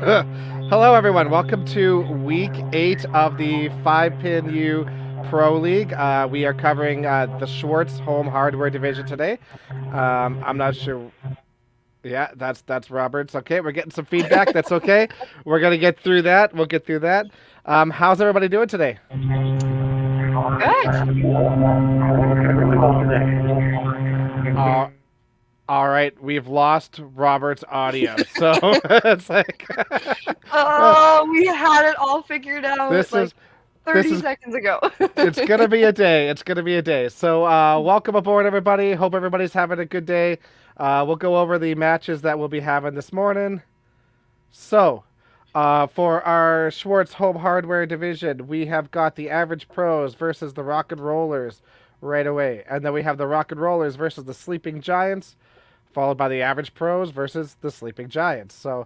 Hello, everyone. Welcome to week 8 of the 5-Pin U Pro League. We are covering the Schwartz home hardware division today. I'm not sure. Yeah, that's Robert's. Okay, we're getting some feedback. That's okay. We're gonna get through that. We'll get through that. How's everybody doing today? Good. All right, we've lost Robert's audio, so it's like Oh, we had it all figured out this like is 30 seconds ago. it's gonna be a day. It's gonna be a day. So welcome aboard, everybody. Hope everybody's having a good day. We'll go over the matches that we'll be having this morning. So for our Schwartz home hardware division, we have got the Average Pros versus the Rock and Rollers right away, and then we have the Rock and Rollers versus the Sleeping Giants, followed by the Average Pros versus the Sleeping Giants. So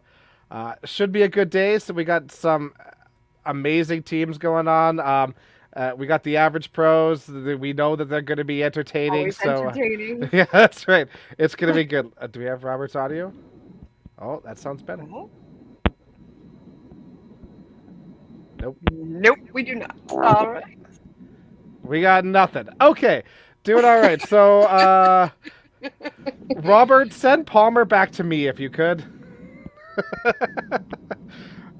should be a good day. So we got some amazing teams going on. We got the Average Pros. We know that they're going to be entertaining. Always so entertaining. yeah, that's right. It's going to be good. Do we have Robert's audio? Oh, that sounds better. Nope. Nope, we do not. All right. We got nothing. Okay, doing all right. So, Robert, send Palmer back to me if you could.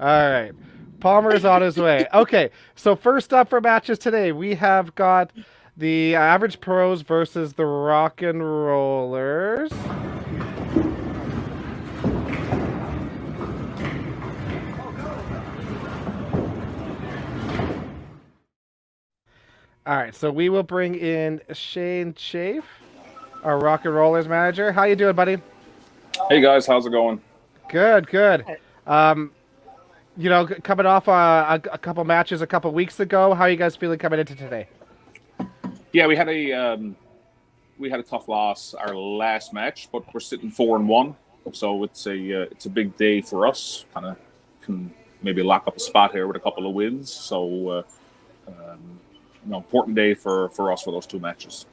All right. Palmer is on his way. Okay, so first up for matches today, we have got the Average Pros versus the Rock and Rollers. All right, so we will bring in Shane Chafe, our Rock and Rollers manager. How you doing, buddy? Hey guys, how's it going? Good, good. Coming off a couple matches a couple weeks ago, how are you guys feeling coming into today? Yeah, we had a tough loss our last match, but we're sitting 4-1, so it's a big day for us. Kind of can maybe lock up a spot here with a couple of wins. So important day for us for those two matches.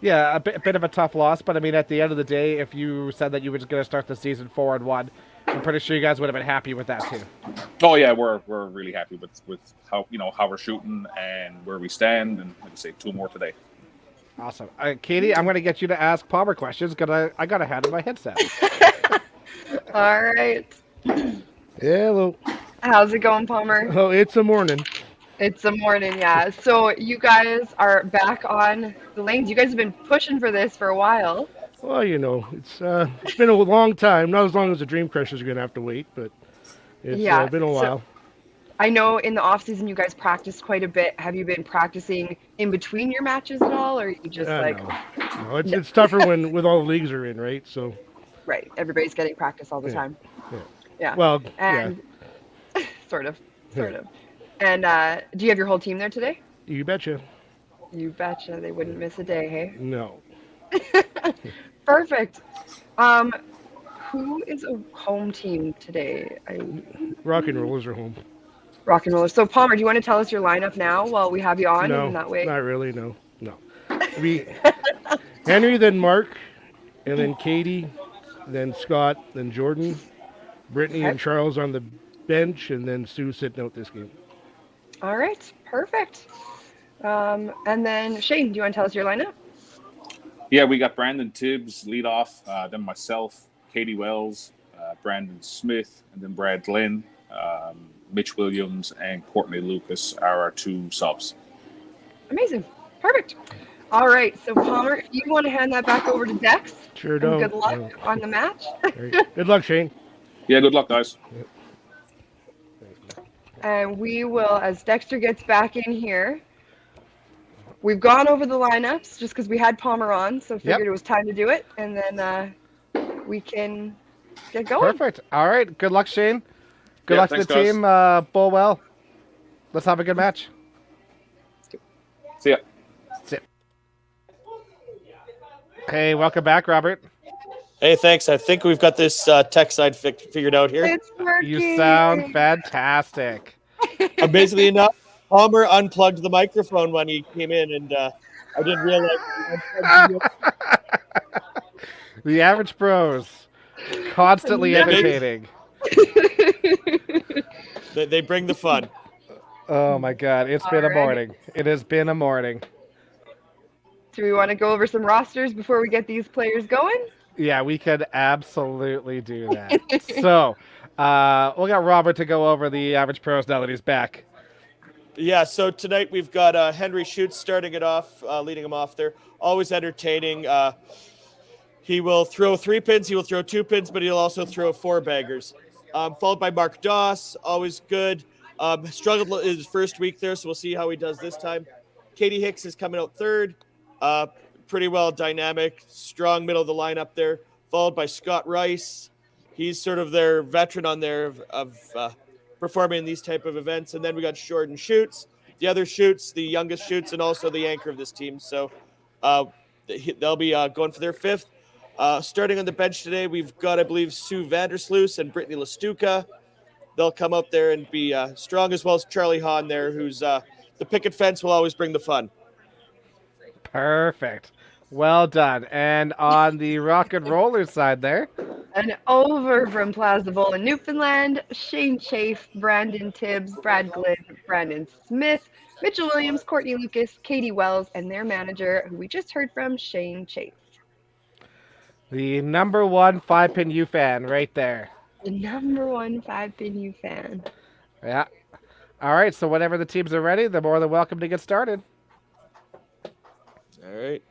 Yeah, a bit of a tough loss, but I mean, at the end of the day, if you said that you were just going to start the season 4-1, I'm pretty sure you guys would have been happy with that too. Oh yeah, we're really happy with how we're shooting and where we stand, and like I say, 2 more today. Awesome, Katie. I'm going to get you to ask Palmer questions because I got to hand him my headset. All right. Hello. How's it going, Palmer? Oh, it's a morning. It's the morning, yeah. So you guys are back on the lanes. You guys have been pushing for this for a while. Well, it's been a long time. Not as long as the Dream Crushers are going to have to wait, but it's been a while. I know in the off season you guys practiced quite a bit. Have you been practicing in between your matches at all, or are you just No, it's tougher when with all the leagues are in, right? So. Right, everybody's getting practice all the time. Yeah. Well, and sort of. And do you have your whole team there today? You betcha. You betcha. They wouldn't miss a day, hey? No. Perfect. Who is a home team today? Rock and Rollers are home. Rock and Rollers. So, Palmer, do you want to tell us your lineup now while we have you on? No, in that way? not really, no. Henry, then Mark, and then Katie, then Scott, then Jordan, Brittany and Charles on the bench, and then Sue sitting out this game. All right, perfect. And then Shane, do you want to tell us your lineup? Yeah, we got Brandon Tibbs lead off, then myself, Katie Wells, Brandon Smith, and then Brad Glenn, Mitch Williams, and Courtney Lucas are our 2 subs. Amazing. Perfect. All right, so Palmer, if you want to hand that back over to Dex. Sure do. Good luck on the match. Good luck, Shane. Yeah, good luck, guys. Yep. And we will, as Dexter gets back in here, we've gone over the lineups just because we had Palmer on, so figured it was time to do it, and then we can get going. Perfect. All right. Good luck, Shane. Good luck to the guys. team. Bowl well. Let's have a good match. See ya. Hey, welcome back, Robert. Hey, thanks. I think we've got this tech side figured out here. It's working. You sound fantastic. Amazingly enough, Palmer unplugged the microphone when he came in, and I didn't realize. The Average Pros, constantly entertaining. They bring the fun. Oh my God, it's been a Alright. morning. It has been a morning. Do we want to go over some rosters before we get these players going? Yeah, we could absolutely do that. So, we'll get Robert to go over the average pros now that he's back. Yeah, so tonight we've got Henry Schutz starting it off, leading him off there. Always entertaining. He will throw 3 pins, he will throw 2 pins, but he'll also throw 4 baggers. Followed by Mark Doss, always good. Struggled his first week there, so we'll see how he does this time. Katie Hicks is coming out third. Pretty well dynamic, strong middle of the lineup there. Followed by Scott Rice. He's sort of their veteran on there of performing in these type of events. And then we got Jordan Schutz, the other Schutz, the youngest Schutz, and also the anchor of this team. So they'll be going for their 5th. Starting on the bench today, we've got, I believe, Sue Vandersloos and Brittany Lestuka. They'll come out there and be strong, as well as Charlie Hahn there, who's the picket fence will always bring the fun. Perfect. Well done. And on the rock and roller side there, And over from Plaza Bowl in Newfoundland, Shane Chafe, Brandon Tibbs, Brad Glynn, Brandon Smith, Mitchell Williams, Courtney Lucas, Katie Wells, and their manager, who we just heard from, Shane Chafe. the number 1 5-pin U fan right there. The number 1 5-pin U fan. Yeah. All right, so whenever the teams are ready, they're more than welcome to get started. All right.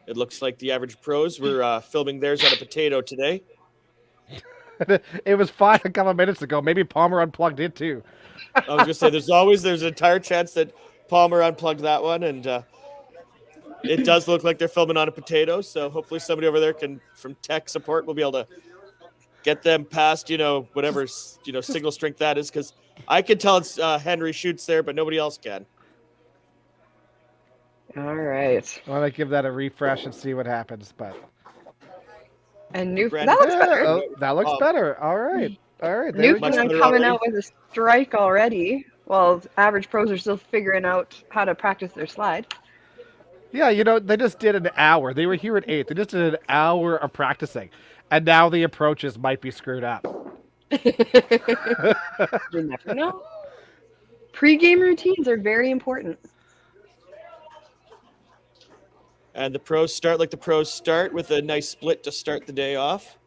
It looks like the average pros were filming theirs on a potato today. It was fine a couple of minutes ago. Maybe Palmer unplugged it too. I was going to say, there's an entire chance that Palmer unplugged that one, and it does look like they're filming on a potato. So hopefully somebody over there from tech support, will be able to get them past, whatever, signal strength that is, because I can tell it's Henry Schutz there, but nobody else can. All right. I want to give that a refresh and see what happens, but And that Brandon- looks better. oh, that looks better. All right. All right. There we Much go. Newfoundland better coming already. out with a strike already. Well, average pros are still figuring out how to practice their slide. Yeah, they just did an hour. They were here at 8. They just did an hour of practicing. And now the approaches might be screwed up. You never know. Pre-game routines are very important. And the pros start like the pros start, with a nice split to start the day off.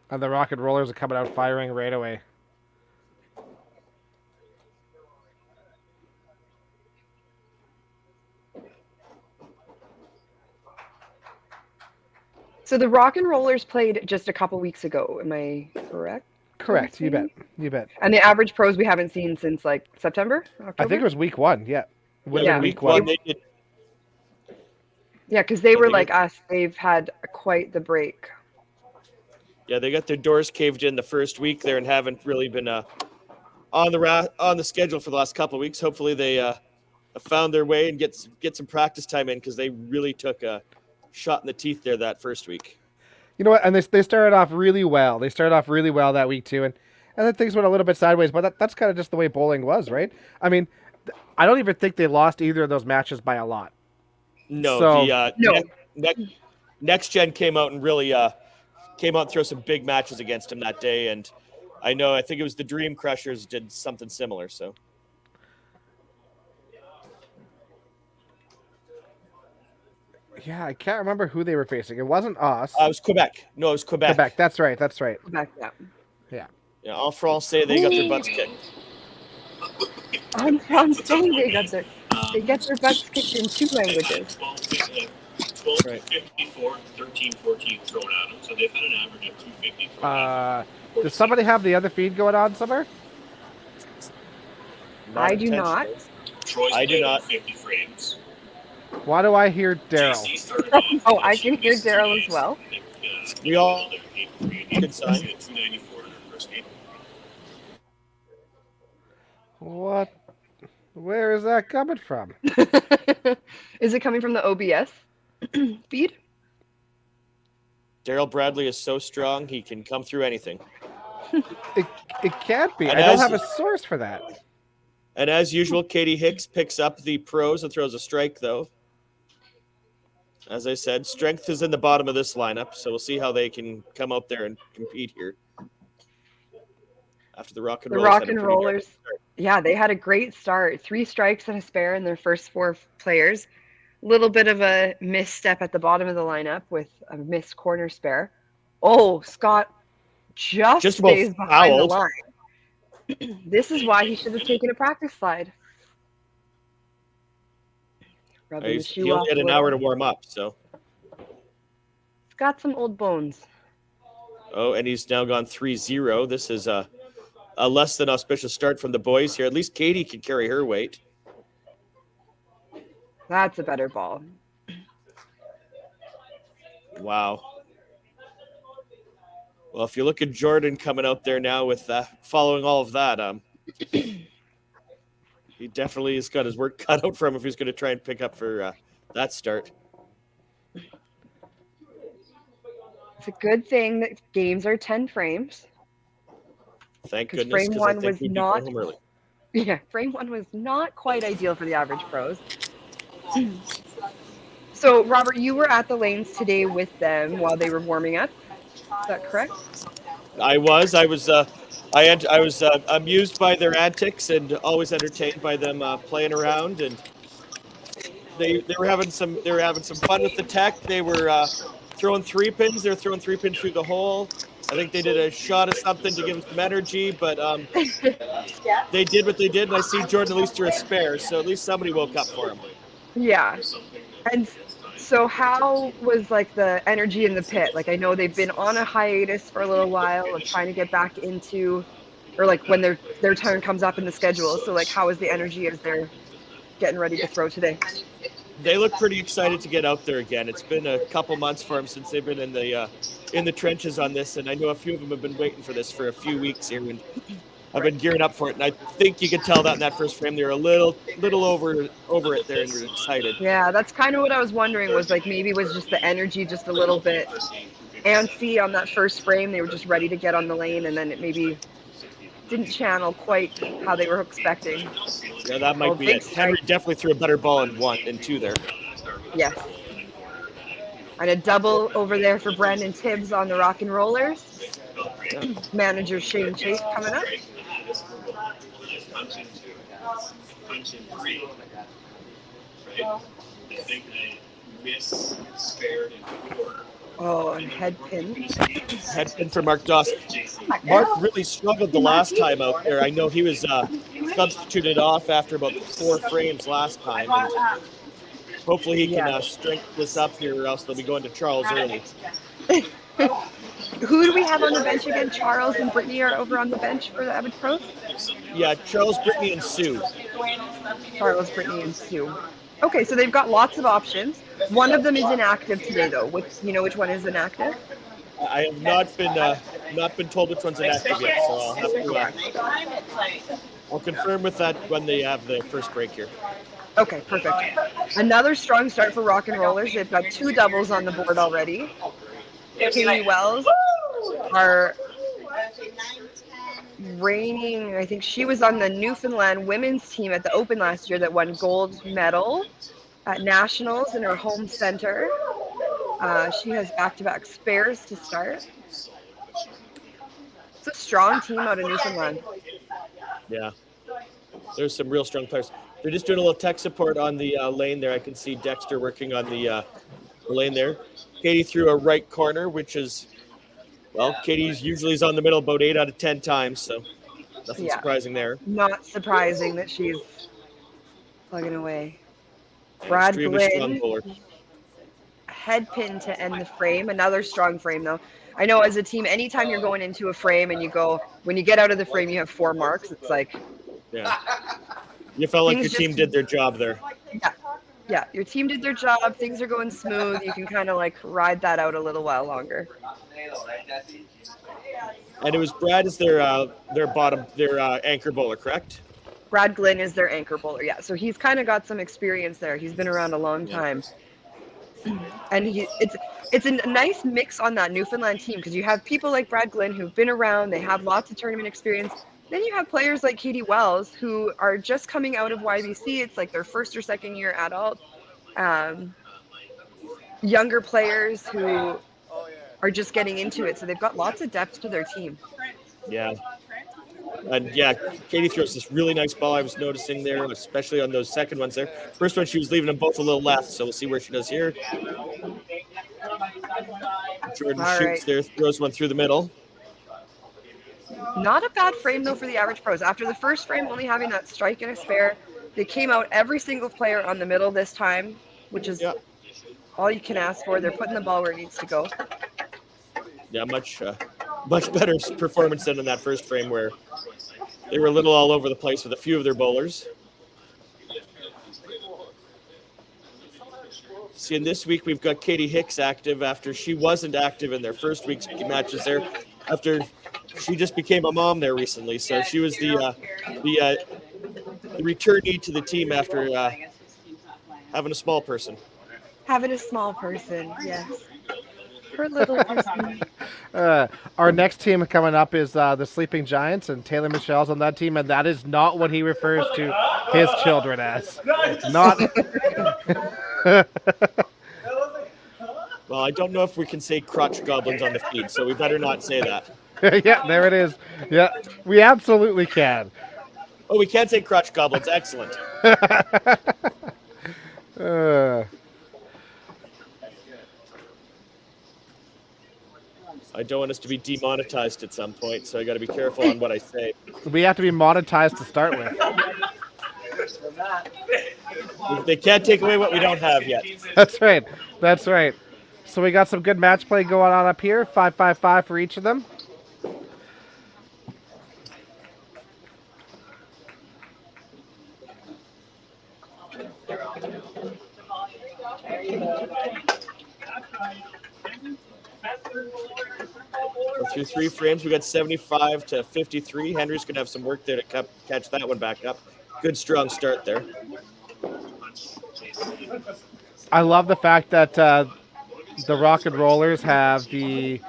And the rock and rollers are coming out firing right away. So the Rock and Rollers played just a couple weeks ago. Am I correct? Correct. You bet. You bet. And the average pros we haven't seen since like September, October? I think it was week 1. Yeah. Would have Yeah. been week Week 1. one, they did. Yeah, because they were they like did. us. They've had quite the break. Yeah, they got their doors caved in the first week there and haven't really been on the schedule for the last couple of weeks. Hopefully they have found their way and get some practice time in, because they really took a shot in the teeth there that first week. You know what? And they started off really well. They started off really well that week too, and then things went a little bit sideways. But that's kind of just the way bowling was, right? I mean, I don't even think they lost either of those matches by a lot. No, So- No. Next Gen came out and really came out and threw some big matches against him that day, and I think it was the Dream Crushers did something similar. So Yeah, I can't remember who they were facing. It wasn't us. it was Quebec. No, it was Quebec. Quebec. That's right. That's right. Back up. Yeah, en français, they got their butts kicked. I'm saying they get their butts kicked in 2 languages. 12 Right. 54, 13, 14 thrown at them, so they've had an average of 250 thrown at them. Does somebody have the other feed going on somewhere? I do not. Troy's I do played not. 50 frames. Why do I hear Daryl? JC started off Oh, with I can hear Daryl as well. We all- Good sign. It's 94 in their first game. What? Where is that coming from? Is it coming from the OBS feed? Daryl Bradley is so strong, he can come through anything. It can't be. And I don't as- have a source for that. And as usual, Katie Hicks picks up the pros and throws a strike, though. As I said, strength is in the bottom of this lineup, so we'll see how they can come out there and compete here. After the Rock and The Rollers Rock had a and pretty good Rollers, start. yeah, they had a great start. 3 strikes and a spare in their first 4 players. Little bit of a misstep at the bottom of the lineup with a missed corner spare. Oh, Scott just about stays behind the fouled. line. This is why he should have taken a practice slide. Rubbing the shoe He off only had a an hour to little. warm up, so. He's got some old bones. Oh, and he's now gone 3-0. This is a less than auspicious start from the boys here. At least Katie can carry her weight. That's a better ball. Wow. Well, if you look at Jordan coming out there now with following all of that, he definitely has got his work cut out for him if he's going to try and pick up for that start. It's a good thing that games are 10 frames. Thank 'Cause goodness, frame because I one think was we'd be not- going home early. Yeah, frame 1 was not quite ideal for the average pros. So, Robert, you were at the lanes today with them while they were warming up. Is that correct? I was amused by their antics and always entertained by them playing around, and they were having some fun with the tech. They were throwing 3 pins. They were throwing 3 pins through the hole. I think they did a shot of something to give them some energy, but they did what they did, and I see Jordan at least threw a spare, so at least somebody woke up for him. Yeah. And so how was like the energy in the pit? Like I know they've been on a hiatus for a little while of trying to get back into, or like when their turn comes up in the schedule. So like how is the energy as they're getting ready to throw today? They look pretty excited to get out there again. It's been a couple months for them since they've been in the trenches on this, and I know a few of them have been waiting for this for a few weeks here, and I've been gearing up for it. And I think you could tell that in that first frame they were a little over it there and were excited. Yeah, that's kind of what I was wondering, was like maybe was just the energy just a little bit antsy on that first frame. They were just ready to get on the lane, and then it maybe didn't channel quite how they were expecting. Yeah, that might be it. Henry definitely threw a better ball in 2 there. Yes. And a double over there for Brandon Tibbs on the Rock and Rollers. Manager Shane Chase coming up. Oh, and head pin. Head pin for Mark Dawson. Mark really struggled the last time out there. I know he was substituted off after about 4 frames last time. And hopefully he can strengthen this up here, or else they'll be going to Charles early. Who do we have on the bench again? Charles and Brittany are over on the bench for the Avid Pros? Yeah, Charles, Brittany, and Sue. Charles, Brittany, and Sue. Okay, so they've got lots of options. One of them is inactive today, though. You know which one is inactive? I have not been told which one's inactive yet, so I'll have to. I'll confirm with that when they have the first break here. Okay, perfect. Another strong start for Rock and Rollers. They've got 2 doubles on the board already. Katie Wells, our reigning, I think she was on the Newfoundland women's team at the Open last year that won gold medal at Nationals in her home center. She has back-to-back spares to start. It's a strong team out of Newfoundland. Yeah, there's some real strong players. They're just doing a little tech support on the lane there. I can see Dexter working on the lane there. Katie threw a right corner, which is, well, Katie's usually is on the middle about 8 out of 10 times, so nothing surprising there. Not surprising that she's plugging away. Brad Glynn, head pin to end the frame. Another strong frame, though. I know as a team, anytime you're going into a frame and you go, when you get out of the frame, you have 4 marks. It's like, yeah, you felt like your team did their job there. Yeah, your team did their job. Things are going smooth. You can kind of like ride that out a little while longer. And it was Brad is their anchor bowler, correct? Brad Glynn is their anchor bowler. Yeah, so he's kind of got some experience there. He's been around a long time, and it's a nice mix on that Newfoundland team because you have people like Brad Glynn who've been around. They have lots of tournament experience. Then you have players like Katie Wells who are just coming out of YBC. It's like their first or second year adult. younger players who are just getting into it. So they've got lots of depth to their team. Yeah. And yeah, Katie throws this really nice ball I was noticing there, especially on those second ones there. First one, she was leaving them both a little left, so we'll see where she does here. Jordan All shoots right. there, throws one through the middle. Not a bad frame, though, for the average pros. After the first frame only having that strike and a spare, they came out every single player on the middle this time, which is all you can ask for. They're putting the ball where it needs to go. Yeah, much better performance than in that first frame where they were a little all over the place with a few of their bowlers. See, and this week we've got Katie Hicks active after she wasn't active in their first week's matches there. After she just became a mom there recently, so she was the returnee to the team after having a small person. Having a small person, yes. Her little person. Our next team coming up is the Sleeping Giants, and Taylor Michelle's on that team, and that is not what he refers to his children as. Not. Well, I don't know if we can say crotch goblins on the feed, so we better not say that. Yeah, there it is. Yeah, we absolutely can. Oh, we can say crotch goblins. Excellent. I don't want us to be demonetized at some point, so I got to be careful on what I say. We have to be monetized to start with. They can't take away what we don't have yet. That's right. That's right. So we got some good match play going on up here. 5-5-5 for each of them. So through 3 frames, we got 75 to 53. Henry's going to have some work there to catch that one back up. Good, strong start there. I love the fact that the Rock and Rollers have the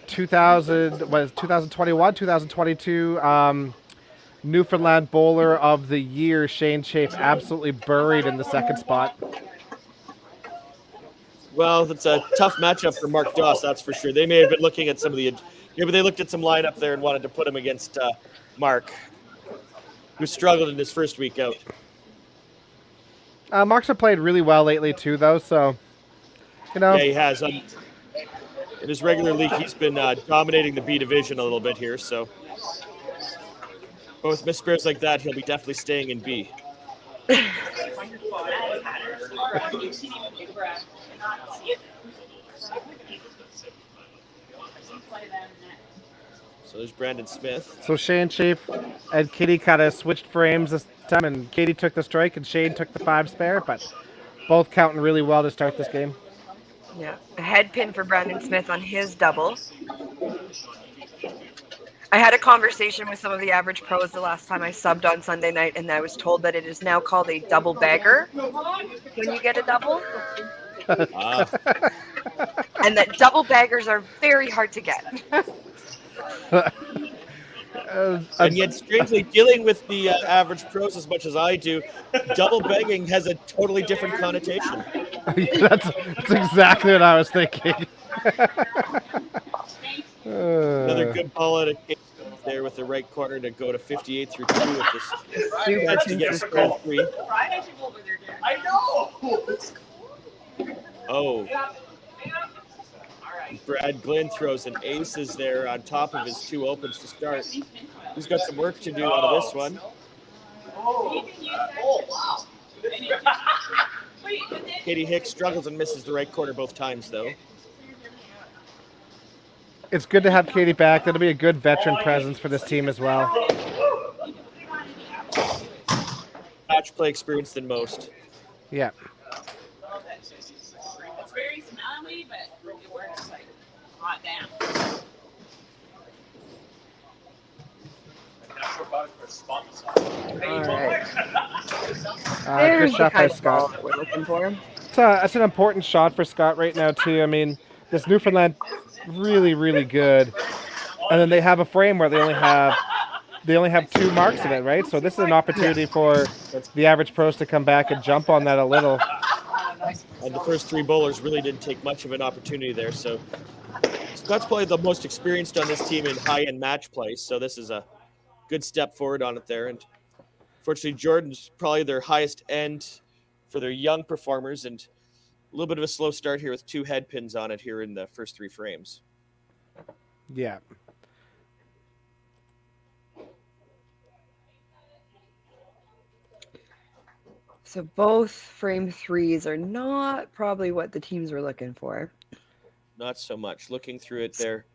2021, 2022 Newfoundland Bowler of the Year, Shane Chafe, absolutely buried in the second spot. Well, that's a tough matchup for Mark Doss, that's for sure. They may have been looking at some of the... Maybe they looked at some lineup there and wanted to put him against Mark, who struggled in his first week out. Mark's have played really well lately, too, though, so, you know. Yeah, he has. In his regular league, he's been dominating the B division a little bit here, so... But with misspares like that, he'll be definitely staying in B. So there's Brandon Smith. So Shane Chafe and Katie kind of switched frames this time, and Katie took the strike and Shane took the 5 spare, but both counting really well to start this game. Yeah, a head pin for Brandon Smith on his double. I had a conversation with some of the average pros the last time I subbed on Sunday night, and I was told that it is now called a double bagger when you get a double. And that double baggers are very hard to get. And yet, strangely, dealing with the average pros as much as I do, double bagging has a totally different connotation. That's exactly what I was thinking. Another good ball out of there with the right corner to go to 58 through 2 with this. That's to get a score 3. I know. Oh. Brad Glenn throws an aces there on top of his 2 opens to start. He's got some work to do out of this one. Oh, wow. Katie Hicks struggles and misses the right corner both times, though. It's good to have Katie back. That'll be a good veteran presence for this team as well. Match play experience than most. Yeah. It's very smelly, but it works like hot damn. All right. Good There's the shot by kind of ball Scott. that we're looking for. It's an important shot for Scott right now, too. I mean, this Newfoundland, really, really good. And then they have a frame where they only have 2 marks in it, right? So this is an opportunity for the average pros to come back and jump on that a little. And the first three bowlers really didn't take much of an opportunity there. So Scott's probably the most experienced on this team in high-end match play. So this is a good step forward on it there. And fortunately, Jordan's probably their highest end for their young performers. And a little bit of a slow start here with 2 head pins on it here in the first 3 frames. Yeah. So both frame 3s are not probably what the teams were looking for. Not so much. Looking through it there.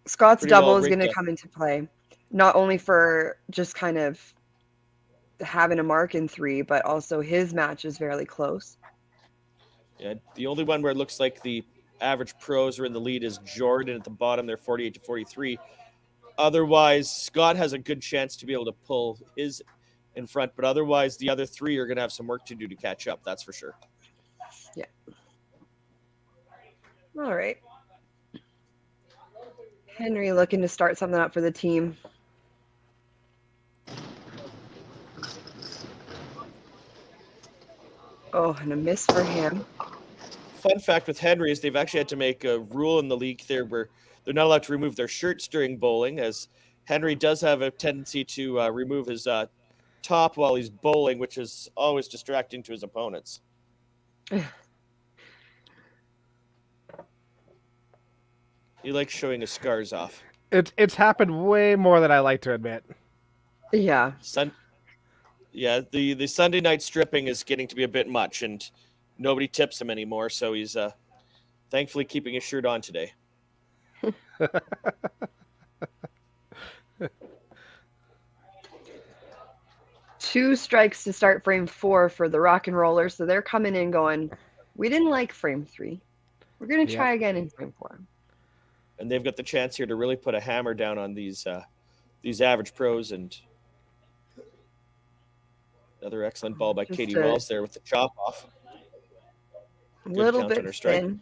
Scott's Pretty double well is going to rigged up. come into play, not only for just kind of having a mark in 3, but also his match is fairly close. Yeah, the only one where it looks like the average pros are in the lead is Jordan at the bottom. They're 48 to 43. Otherwise, Scott has a good chance to be able to pull his in front, but otherwise the other 3 are going to have some work to do to catch up. That's for sure. Yeah. All right. Henry looking to start something up for the team. Oh, and a miss for him. Fun fact with Henry is they've actually had to make a rule in the league there where they're not allowed to remove their shirts during bowling, as Henry does have a tendency to remove his top while he's bowling, which is always distracting to his opponents. He likes showing his scars off. It's happened way more than I like to admit. Yeah. The Sunday night stripping is getting to be a bit much, and nobody tips him anymore, so he's thankfully keeping his shirt on today. 2 strikes to start frame 4 for the rock and rollers. So they're coming in going, we didn't like frame 3. We're going to try again in frame 4. And they've got the chance here to really put a hammer down on these average pros. And another excellent ball by Just Katie Wells there with the chop off. A little count on her bit strike. thin.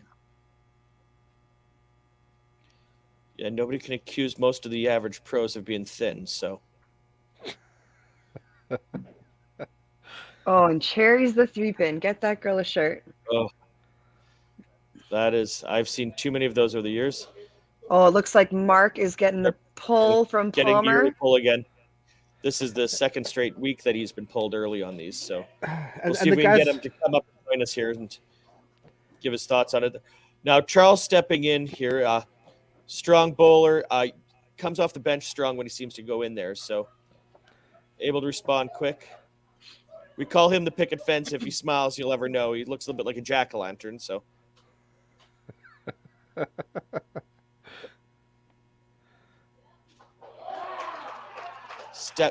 Yeah, nobody can accuse most of the average pros of being thin, so. Oh, and Cherry's the 3-pin. Get that girl a shirt. Oh, I've seen too many of those over the years. Oh, it looks like Mark is getting the pull from Getting the Palmer. early pull again. This is the second straight week that he's been pulled early on these, so we'll see if we can get him to come up and join us here and give his thoughts on it. Now, Charles stepping in here, strong bowler, comes off the bench strong when he seems to go in there, so able to respond quick. We call him the picket fence. If he smiles, you'll ever know. He looks a little bit like a jack-o'-lantern, so.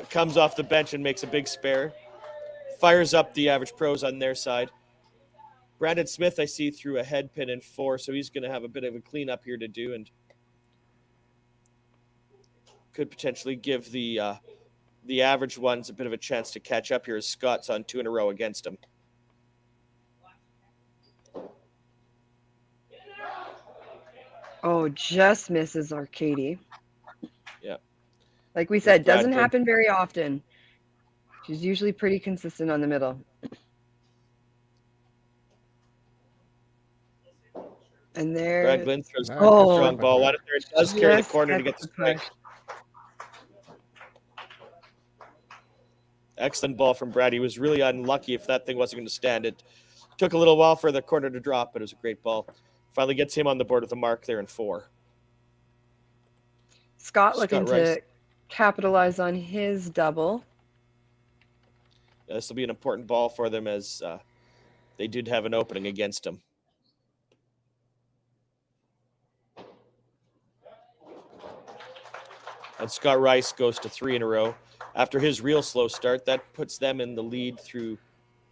Comes off the bench and makes a big spare. Fires up the average pros on their side. Brandon Smith, I see, threw a head pin in 4, so he's going to have a bit of a cleanup here to do and could potentially give the average ones a bit of a chance to catch up here as Scott's on 2 in a row against him. Oh, just misses Arcady. Yeah. Like we said, doesn't Bradford. happen very often. She's usually pretty consistent on the middle. And there. Brad Glenn throws a Oh. strong ball out of there. It does carry the Just corner to gets get the the strike. push. Excellent ball from Brad. He was really unlucky if that thing wasn't going to stand. It took a little while for the corner to drop, but it was a great ball. Finally gets him on the board with a mark there in 4. Scott looking Rice. to capitalize on his double. This will be an important ball for them as they did have an opening against him. And Scott Rice goes to 3 in a row. After his real slow start, that puts them in the lead through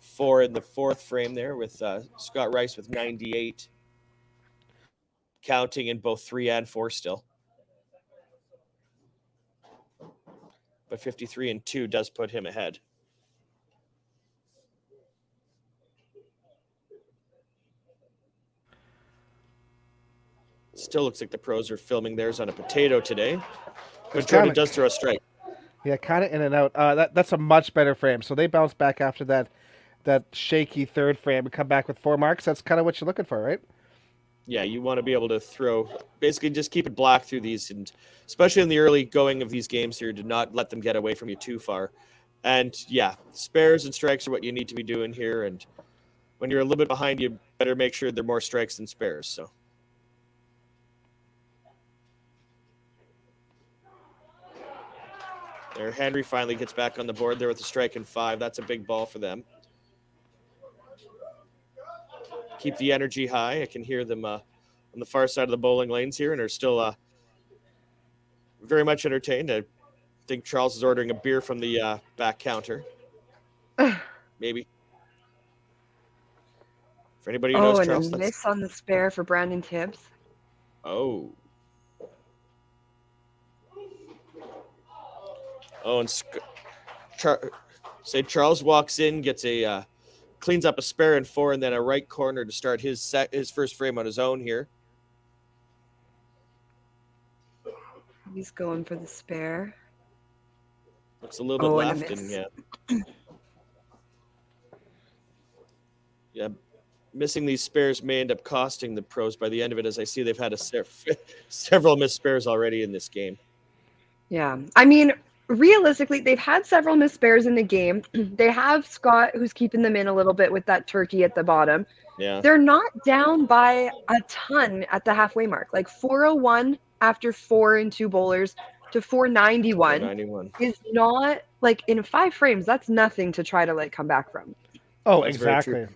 4 in the 4th frame there with Scott Rice with 98. Counting in both 3 and 4 still. But 53 and 2 does put him ahead. Still looks like the pros are filming theirs on a potato today. But Jordan does throw a strike. Yeah, kind of in and out. That's a much better frame. So they bounced back after that. that shaky third frame and come back with 4 marks. That's kind of what you're looking for, right? Yeah, you want to be able to throw, basically just keep it black through these, and especially in the early going of these games here, to not let them get away from you too far. And yeah, spares and strikes are what you need to be doing here. And when you're a little bit behind, you better make sure they're more strikes than spares. So. There, Henry finally gets back on the board there with a strike and 5. That's a big ball for them. Keep the energy high. I can hear them on the far side of the bowling lanes here, and are still very much entertained. I think Charles is ordering a beer from the back counter. Maybe. For anybody who knows and Charles, a miss on the spare for Brandon Tibbs. Oh. Oh, and Charles walks in, gets a cleans up a spare and 4, and then a right corner to start his first frame on his own here. He's going for the spare. Looks a little bit left, and yeah, missing these spares may end up costing the pros by the end of it, as I see they've had several missed spares already in this game. Yeah, I mean, realistically, they've had several missed spares in the game. They have Scott, who's keeping them in a little bit with that turkey at the bottom. Yeah. They're not down by a ton at the halfway mark. Like 401 after 4 and 2 bowlers to 491 is not, like, in 5 frames, that's nothing to try to, like, come back from. Oh, That's exactly.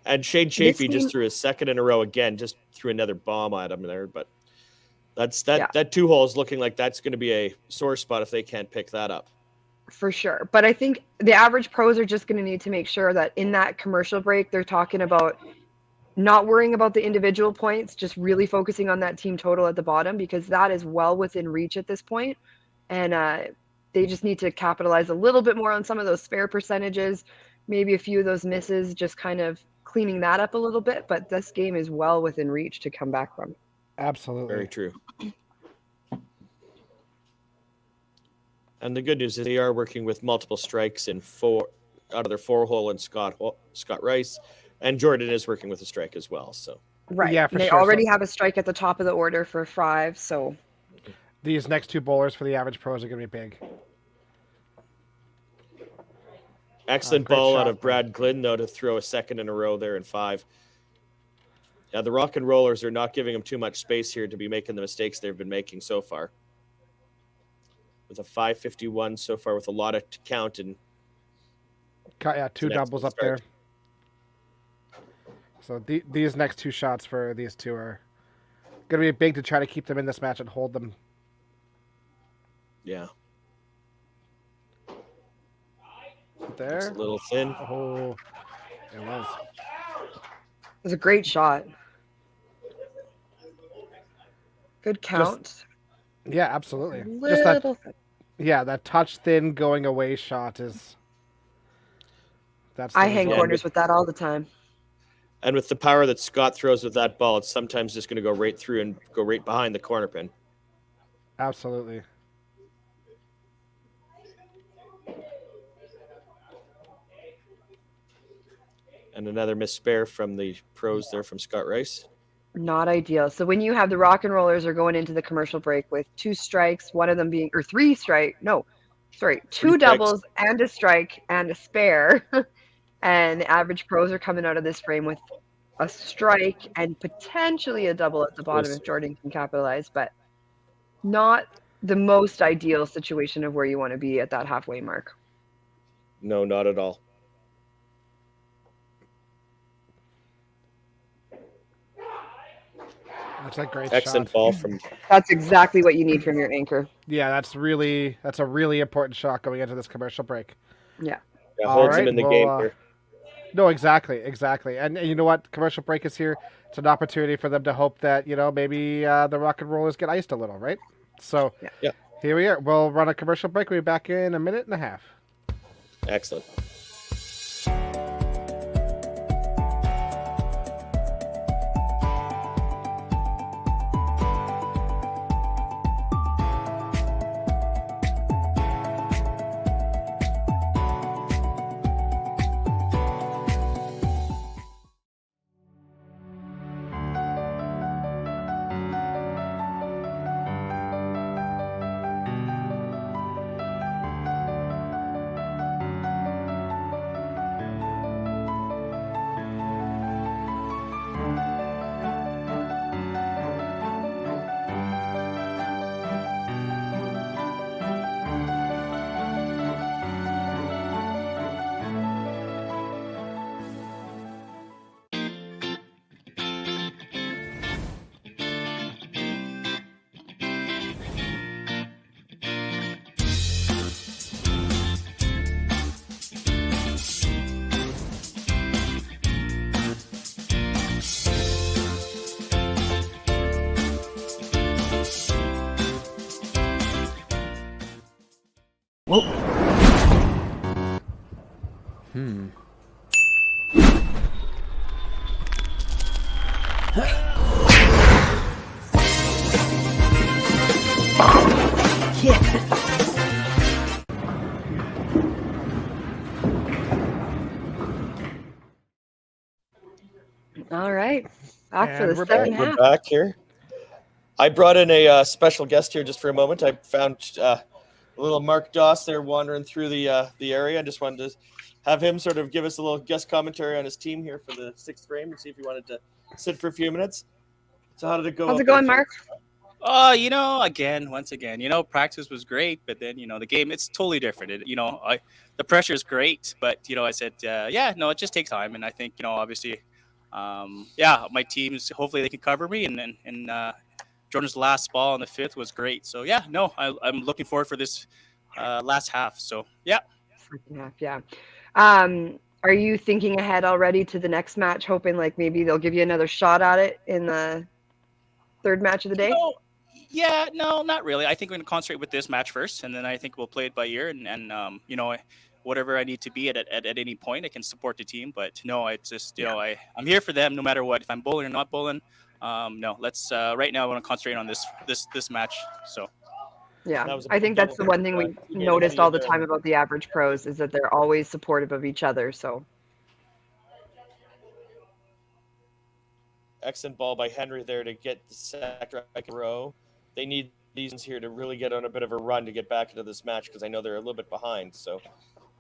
And Shane Chafee just threw his second in a row again, just threw another bomb at him there. But that 2 hole is looking like that's going to be a sore spot if they can't pick that up. For sure. But I think the average pros are just going to need to make sure that in that commercial break, they're talking about not worrying about the individual points, just really focusing on that team total at the bottom, because that is well within reach at this point. And they just need to capitalize a little bit more on some of those spare percentages, maybe a few of those misses, just kind of cleaning that up a little bit. But this game is well within reach to come back from. Absolutely. Very true. And the good news is they are working with multiple strikes in 4 out of their 4 hole, and Scott Rice, and Jordan is working with a strike as well. So right, yeah, they already have a strike at the top of the order for 5. So these next 2 bowlers for the average pros are going to be big. Excellent ball out of Brad Glynn, though, to throw a second in a row there in 5. Yeah, the rock and rollers are not giving him too much space here to be making the mistakes they've been making so far. With a 551 so far, with a lot of count, and 2 doubles up there. So these next 2 shots for these 2 are going to be big to try to keep them in this match and hold them. Yeah. There. It's a little thin. Oh, it was. it was a great shot. Good count. Yeah, absolutely. Little that touch thin going away shot is. I hang corners with that all the time. And with the power that Scott throws with that ball, it's sometimes just going to go right through and go right behind the corner pin. Absolutely. And another missed spare from the pros there from Scott Rice. Not ideal. So when you have the rock and rollers are going into the commercial break with 2 strikes, one of them being, or 3 strike, no, sorry, 2 doubles and a strike and a spare. And the average pros are coming out of this frame with a strike and potentially a double at the bottom if Jordan can capitalize, but not the most ideal situation of where you want to be at that halfway mark. No, not at all. That's a great Excellent shot. ball from. That's exactly what you need from your anchor. Yeah, that's a really important shot going into this commercial break. Yeah. Yeah, holds him in the game here. No, exactly. And you know what? Commercial break is here. It's an opportunity for them to hope that, maybe the rock and rollers get iced a little, right? So Here we are. We'll run a commercial break. We'll be back in a minute and a half. Excellent. All right. Back for And the we're second We're half. back here. I brought in a special guest here just for a moment. I found a little Mark Doss there wandering through the area. I just wanted to have him sort of give us a little guest commentary on his team here for the 6th frame and see if he wanted to sit for a few minutes. So how did it go? How's up it going, there, Mark? Once again, practice was great, but then, the game, it's totally different. The pressure is great, but, I said, it just takes time. And I think, obviously, my teams, hopefully they can cover me. And Jordan's last ball on the 5th was great. So, I'm looking forward for this last half. So, yeah. Second half, yeah. Are you thinking ahead already to the next match, hoping like maybe they'll give you another shot at it in the 3rd match of the day? No, not really. I think we're going to concentrate with this match first, and then I think we'll play it by ear. And whatever I need to be at any point, I can support the team. But no, it's just I'm here for them no matter what. If I'm bowling or not bowling, let's right now I want to concentrate on this match. So yeah, I think that's the one thing we noticed all the time about the average pros is that they're always supportive of each other. So excellent ball by Henry there to get the second row. They need these here to really get on a bit of a run to get back into this match because I know they're a little bit behind. So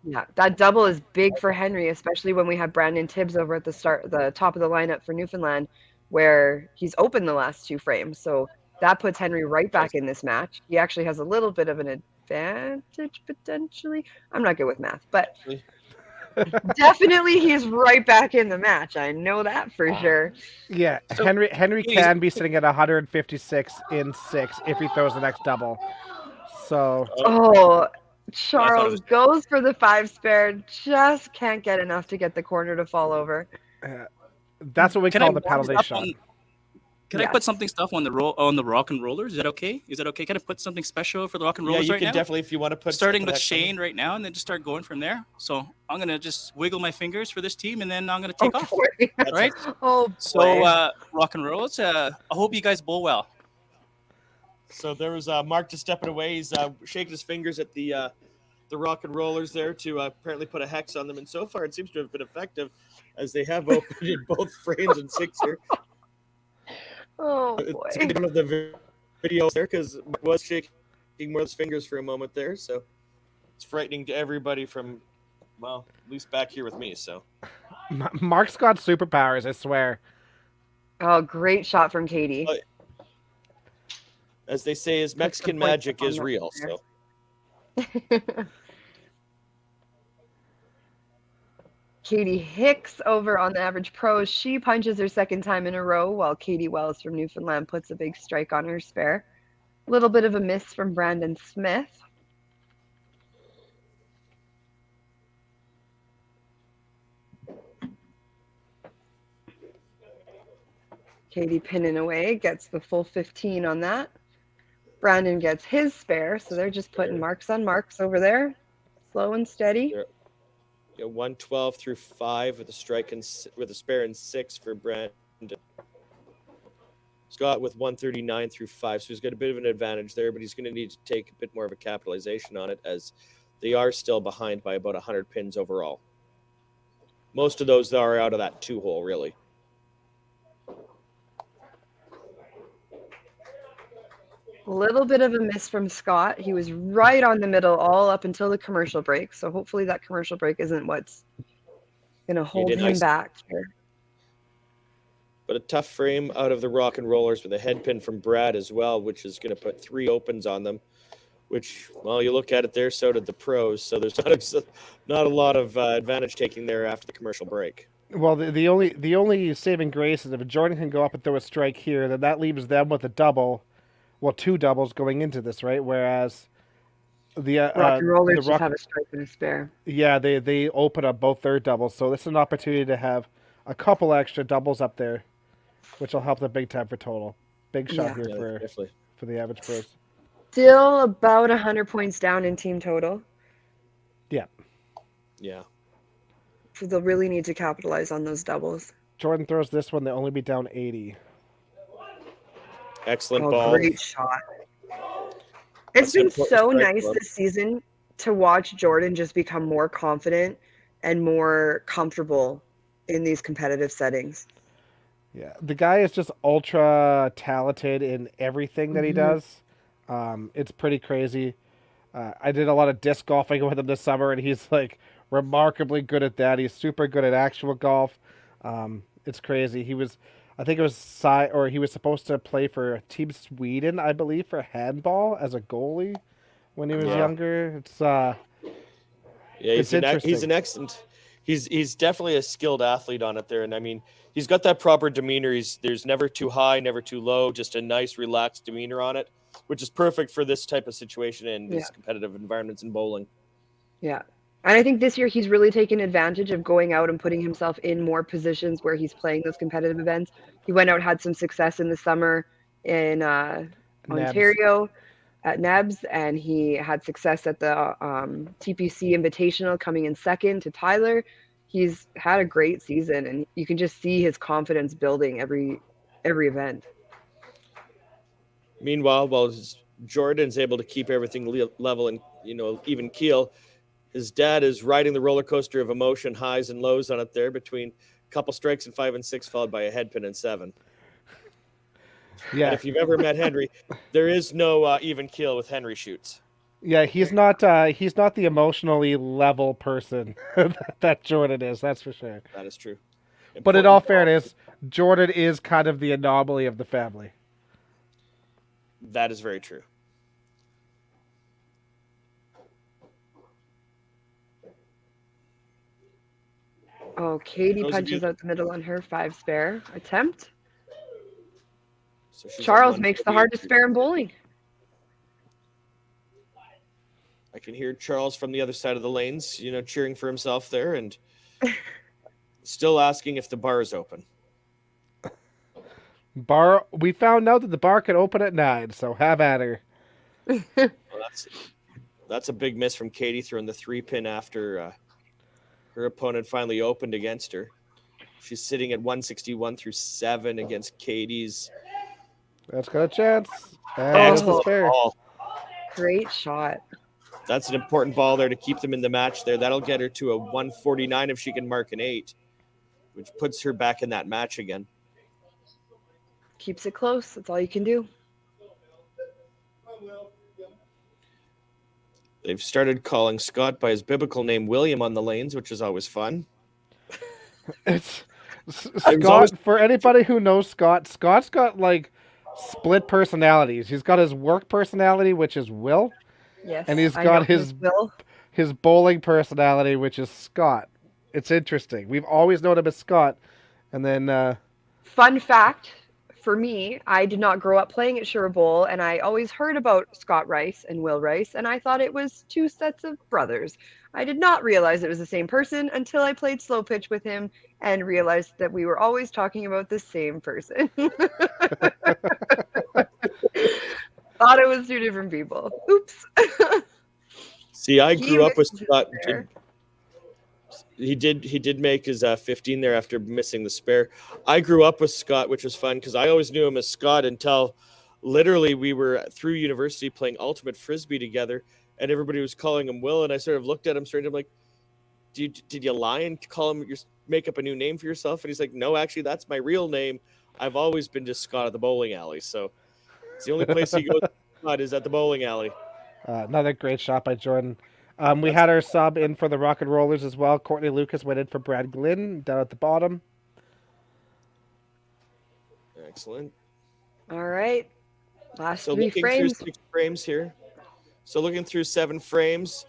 yeah, that double is big for Henry, especially when we have Brandon Tibbs over at the top of the lineup for Newfoundland, where he's opened the last 2 frames. So that puts Henry right back in this match. He actually has a little bit of an advantage potentially. I'm not good with math, but definitely he's right back in the match. I know that for sure. Yeah, So- Henry can be sitting at 156 in 6 if he throws the next double. So Oh, Charles was- goes for the 5 spare, just can't get enough to get the corner to fall over. that's what we Can call I the warm penalty up shot. Can I put something stuff on the rock and rollers? Is that okay? Can I put something special for the rock and yeah, rollers you right can now? definitely if you want to put Starting with something Shane right now, and then just start going from there. So I'm gonna just wiggle my fingers for this team, and then I'm gonna take off. boy. That's Right? Oh, So boy. rock and rolls. I hope you guys bowl well. So there was Mark just stepping away. He's shaking his fingers at the rock and rollers there to apparently put a hex on them, and so far it seems to have been effective, as they have opened in both frames and 6 here. Oh, It's boy. one of the videos there because Mark was shaking more of his fingers for a moment there, so it's frightening to everybody from, well, at least back here with me. So Mark's got superpowers, I swear. Oh, great shot from Katie. as they say, his Mexican point magic on is that real. there. So Katie Hicks over on the average pros. She punches her 2nd time in a row, while Katie Wells from Newfoundland puts a big strike on her spare. A little bit of a miss from Brandon Smith. Katie pinning away, gets the full 15 on that. Brandon gets his spare, so they're just putting marks on marks over there. Slow and steady. yeah, 112 through 5 with a strike and with a spare and 6 for Brandon. Scott with 139 through 5, so he's got a bit of an advantage there, but he's going to need to take a bit more of a capitalization on it as they are still behind by about 100 pins overall. Most of those are out of that 2 hole, really. A little bit of a miss from Scott. He was right on the middle all up until the commercial break. So hopefully that commercial break isn't what's going to hold did him nice. back here. But a tough frame out of the rock and rollers with a head pin from Brad as well, which is going to put 3 opens on them, which, well, you look at it there, so did the pros. So there's not a lot of advantage taking there after the commercial break. Well, the only saving grace is if Jordan can go up and throw a strike here, then that leaves them with a double. Well, 2 doubles going into this, right? Whereas the Rock and rollers the just have a strike and a spare. yeah, they open up both their doubles, so this is an opportunity to have a couple extra doubles up there, which will help the big time for total. Big shot Yeah. here Yeah, definitely. for the average pros. Still about 100 points down in team total. Yeah. So they'll really need to capitalize on those doubles. Jordan throws this one, they'll only be down 80. Excellent Oh, ball. great shot. It's That's an been important so strike nice club. this season to watch Jordan just become more confident and more comfortable in these competitive settings. Yeah, the guy is just ultra talented in everything that he does. It's pretty crazy. I did a lot of disc golfing with him this summer, and he's like remarkably good at that. He's super good at actual golf. It's crazy. I think it was or he was supposed to play for Team Sweden, I believe, for handball as a goalie when he was Yeah. younger. It's Yeah, it's he's an interesting. excellent. He's definitely a skilled athlete on it there, and I mean he's got that proper demeanor. There's never too high, never too low, just a nice relaxed demeanor on it, which is perfect for this type of situation and these competitive environments in bowling. Yeah. And I think this year he's really taken advantage of going out and putting himself in more positions where he's playing those competitive events. He went out, had some success in the summer in Ontario at Nebs, and he had success at the TPC Invitational, coming in second to Tyler. He's had a great season, and you can just see his confidence building every event. Meanwhile, while Jordan's able to keep everything level and even keel, his dad is riding the roller coaster of emotion, highs and lows on it there between a couple strikes in 5 and 6, followed by a head pin in 7. Yeah. And if you've ever met Henry, there is no even keel with Henry Schwartz. Yeah, he's not the emotionally level person that Jordan is, that's for sure. That is true. But in all fairness, Jordan is kind of the anomaly of the family. That is very true. Oh, Katie punches out the middle on her 5 spare attempt. So she's Charles at makes the hardest spare in bowling. I can hear Charles from the other side of the lanes, cheering for himself there and still asking if the bar is open. We found out that the bar can open at 9, so have at her. Well, that's a big miss from Katie, throwing the 3-pin after her opponent finally opened against her. She's sitting at 161 through 7 against Katie's. That's got a chance. That's the spare. Great shot. That's an important ball there to keep them in the match there. That'll get her to a 149 if she can mark an 8, which puts her back in that match again. Keeps it close. That's all you can do. They've started calling Scott by his biblical name William on the lanes, which is always fun. It's Scott. For anybody who knows Scott's got like split personalities. He's got his work personality, which is Will. Yes. And he's got his bowling personality, which is Scott. It's interesting. We've always known him as Scott. And then fun fact for me, I did not grow up playing at Sure Bowl, and I always heard about Scott Rice and Will Rice, and I thought it was 2 sets of brothers. I did not realize it was the same person until I played slow pitch with him and realized that we were always talking about the same person. Thought it was 2 different people. Oops. See, I grew up with Scott. He did make his 15 there after missing the spare. I grew up with Scott, which was fun because I always knew him as Scott until literally we were through university playing ultimate frisbee together, and everybody was calling him Will, and I sort of looked at him straight. I'm like, did you lie and call him make up a new name for yourself? And he's like, no, actually, that's my real name. I've always been just Scott at the bowling alley, so it's the only place he goes. Scott is at the bowling alley. Another great shot by Jordan. We had our sub in for the Rock and Rollers as well. Courtney Lucas went in for Brad Glynn down at the bottom. Excellent. All right. Last so 3 looking frames. through 6 frames here. So looking through 7 frames,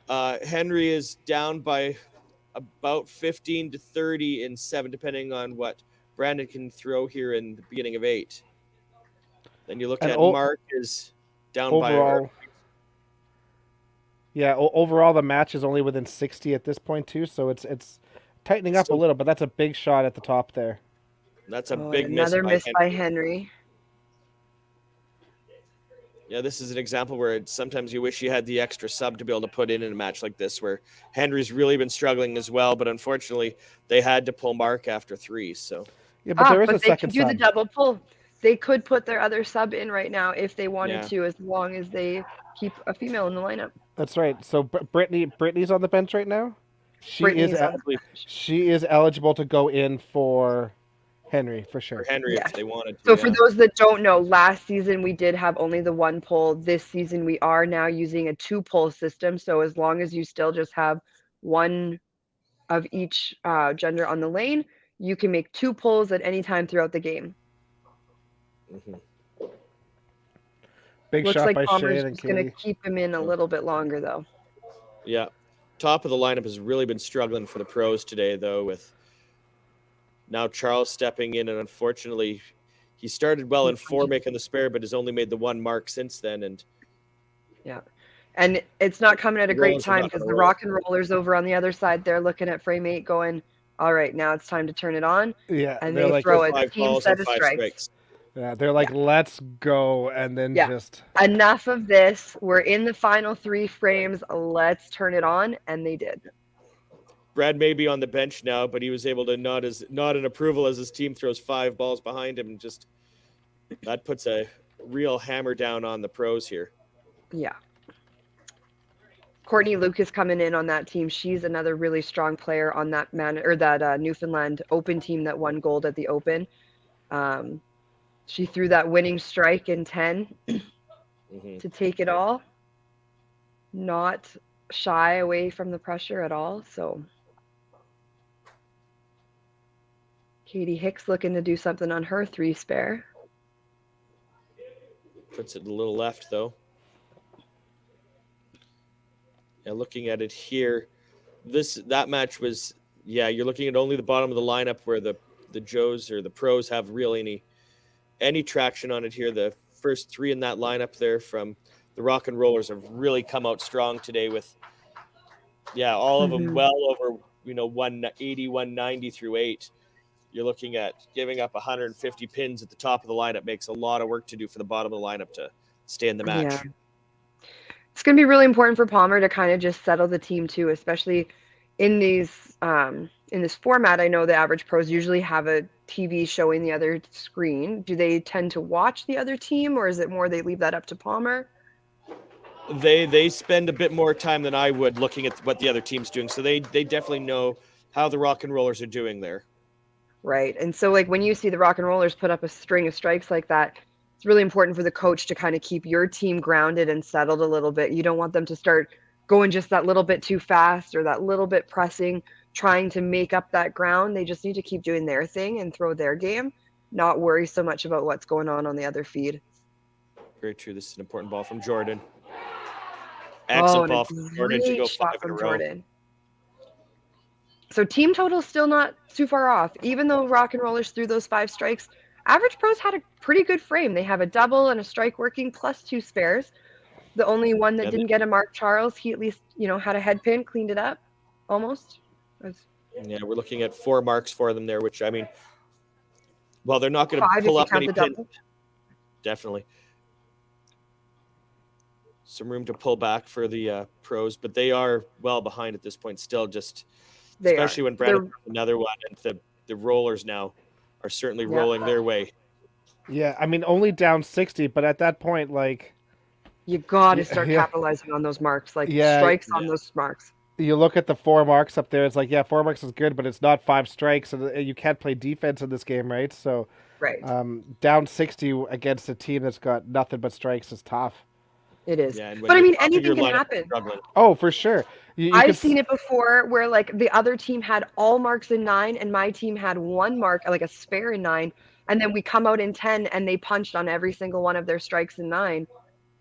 Henry is down by about 15 to 30 in 7, depending on what Brandon can throw here in the beginning of 8. Then you look at Mark is down overall, by... Yeah, overall the match is only within 60 at this point too, so it's tightening up a little, but that's a big shot at the top there. That's a big miss. Another miss by Henry. Yeah, this is an example where sometimes you wish you had the extra sub to be able to put in a match like this, where Henry's really been struggling as well. But unfortunately, they had to pull Mark after 3. So Yeah, but there is a But they second could do the sub. double pull. They could put their other sub in right now if they wanted Yeah. to, as long as they keep a female in the lineup. That's right. So Brittany's on the bench right now. Brittany's on the bench. She is eligible to go in for Henry for sure. for Henry, Yeah. if they wanted to. So for those that don't know, last season we did have only the 1 pull. This season we are now using a 2 pull system. So as long as you still just have one of each gender on the lane, you can make 2 pulls at any time throughout the game. Mhm. Big Looks shot like by Palmer's Shane and just going to Katie. keep him in a little bit longer, though. Yeah. Top of the lineup has really been struggling for the pros today, though, with now Charles stepping in. And unfortunately, he started well in 4 making the spare, but has only made the 1 mark since then. And Yeah. And it's not coming at a The great rollers are time not because gonna the roll. rock and rollers over on the other side, they're looking at frame 8 going, all right, now it's time to turn it on. Yeah, And they're they like, throw a 5 team balls set and of 5 strikes. yeah, they're like, let's go, and then Yeah. just Enough of this. We're in the final 3 frames. Let's turn it on. And they did. Brad may be on the bench now, but he was able to nod in approval as his team throws 5 balls behind him, and just that puts a real hammer down on the pros here. Yeah. Courtney Lucas coming in on that team. She's another really strong player on that Newfoundland Open team that won gold at the Open. She threw that winning strike in 10 Mhm. to take it all. Not shy away from the pressure at all. So Katie Hicks looking to do something on her 3 spare. Puts it a little left, though. Yeah, looking at it here, that match was, you're looking at only the bottom of the lineup where the Joes or the pros have really any traction on it here. The first 3 in that lineup there from the Rock and Rollers have really come out strong today with, all of them well over, 180, 190 through 8. You're looking at giving up 150 pins at the top of the lineup makes a lot of work to do for the bottom of the lineup to stay in the match. Yeah. It's going to be really important for Palmer to kind of just settle the team too, especially in these in this format. I know the average pros usually have a TV showing the other screen. Do they tend to watch the other team, or is it more they leave that up to Palmer? They spend a bit more time than I would looking at what the other team's doing, so they definitely know how the Rock and Rollers are doing there. Right. And so like when you see the Rock and Rollers put up a string of strikes like that, it's really important for the coach to kind of keep your team grounded and settled a little bit. You don't want them to start going just that little bit too fast or that little bit pressing, trying to make up that ground. They just need to keep doing their thing and throw their game, not worry so much about what's going on the other feed. Very true. This is an important ball from Jordan. Excellent ball from Jordan to go 5 in a row. Jordan. So team total still not too far off. Even though Rock and Rollers threw those 5 strikes, average pros had a pretty good frame. They have a double and a strike working plus 2 spares. The only one that didn't get a mark, Charles, he at least, had a head pin, cleaned it up almost. Yeah, we're looking at 4 marks for them there, which, I mean, well, they're not going to pull up any pins. Definitely. Some room to pull back for the pros, but they are well behind at this point still, especially when Brandon another one, and the rollers now are certainly rolling their way. Yeah, I mean, only down 60, but at that point, like... You got to start capitalizing on those marks, strikes on those marks. You look at the 4 marks up there, it's like, 4 marks is good, but it's not 5 strikes, and you can't play defense in this game, right? So, down 60 against a team that's got nothing but strikes is tough. It is. Yeah, but I mean, anything can happen. Oh, for sure. I've seen it before where like the other team had all marks in 9 and my team had 1 mark, like a spare in 9. And then we come out in 10 and they punched on every single one of their strikes in 9.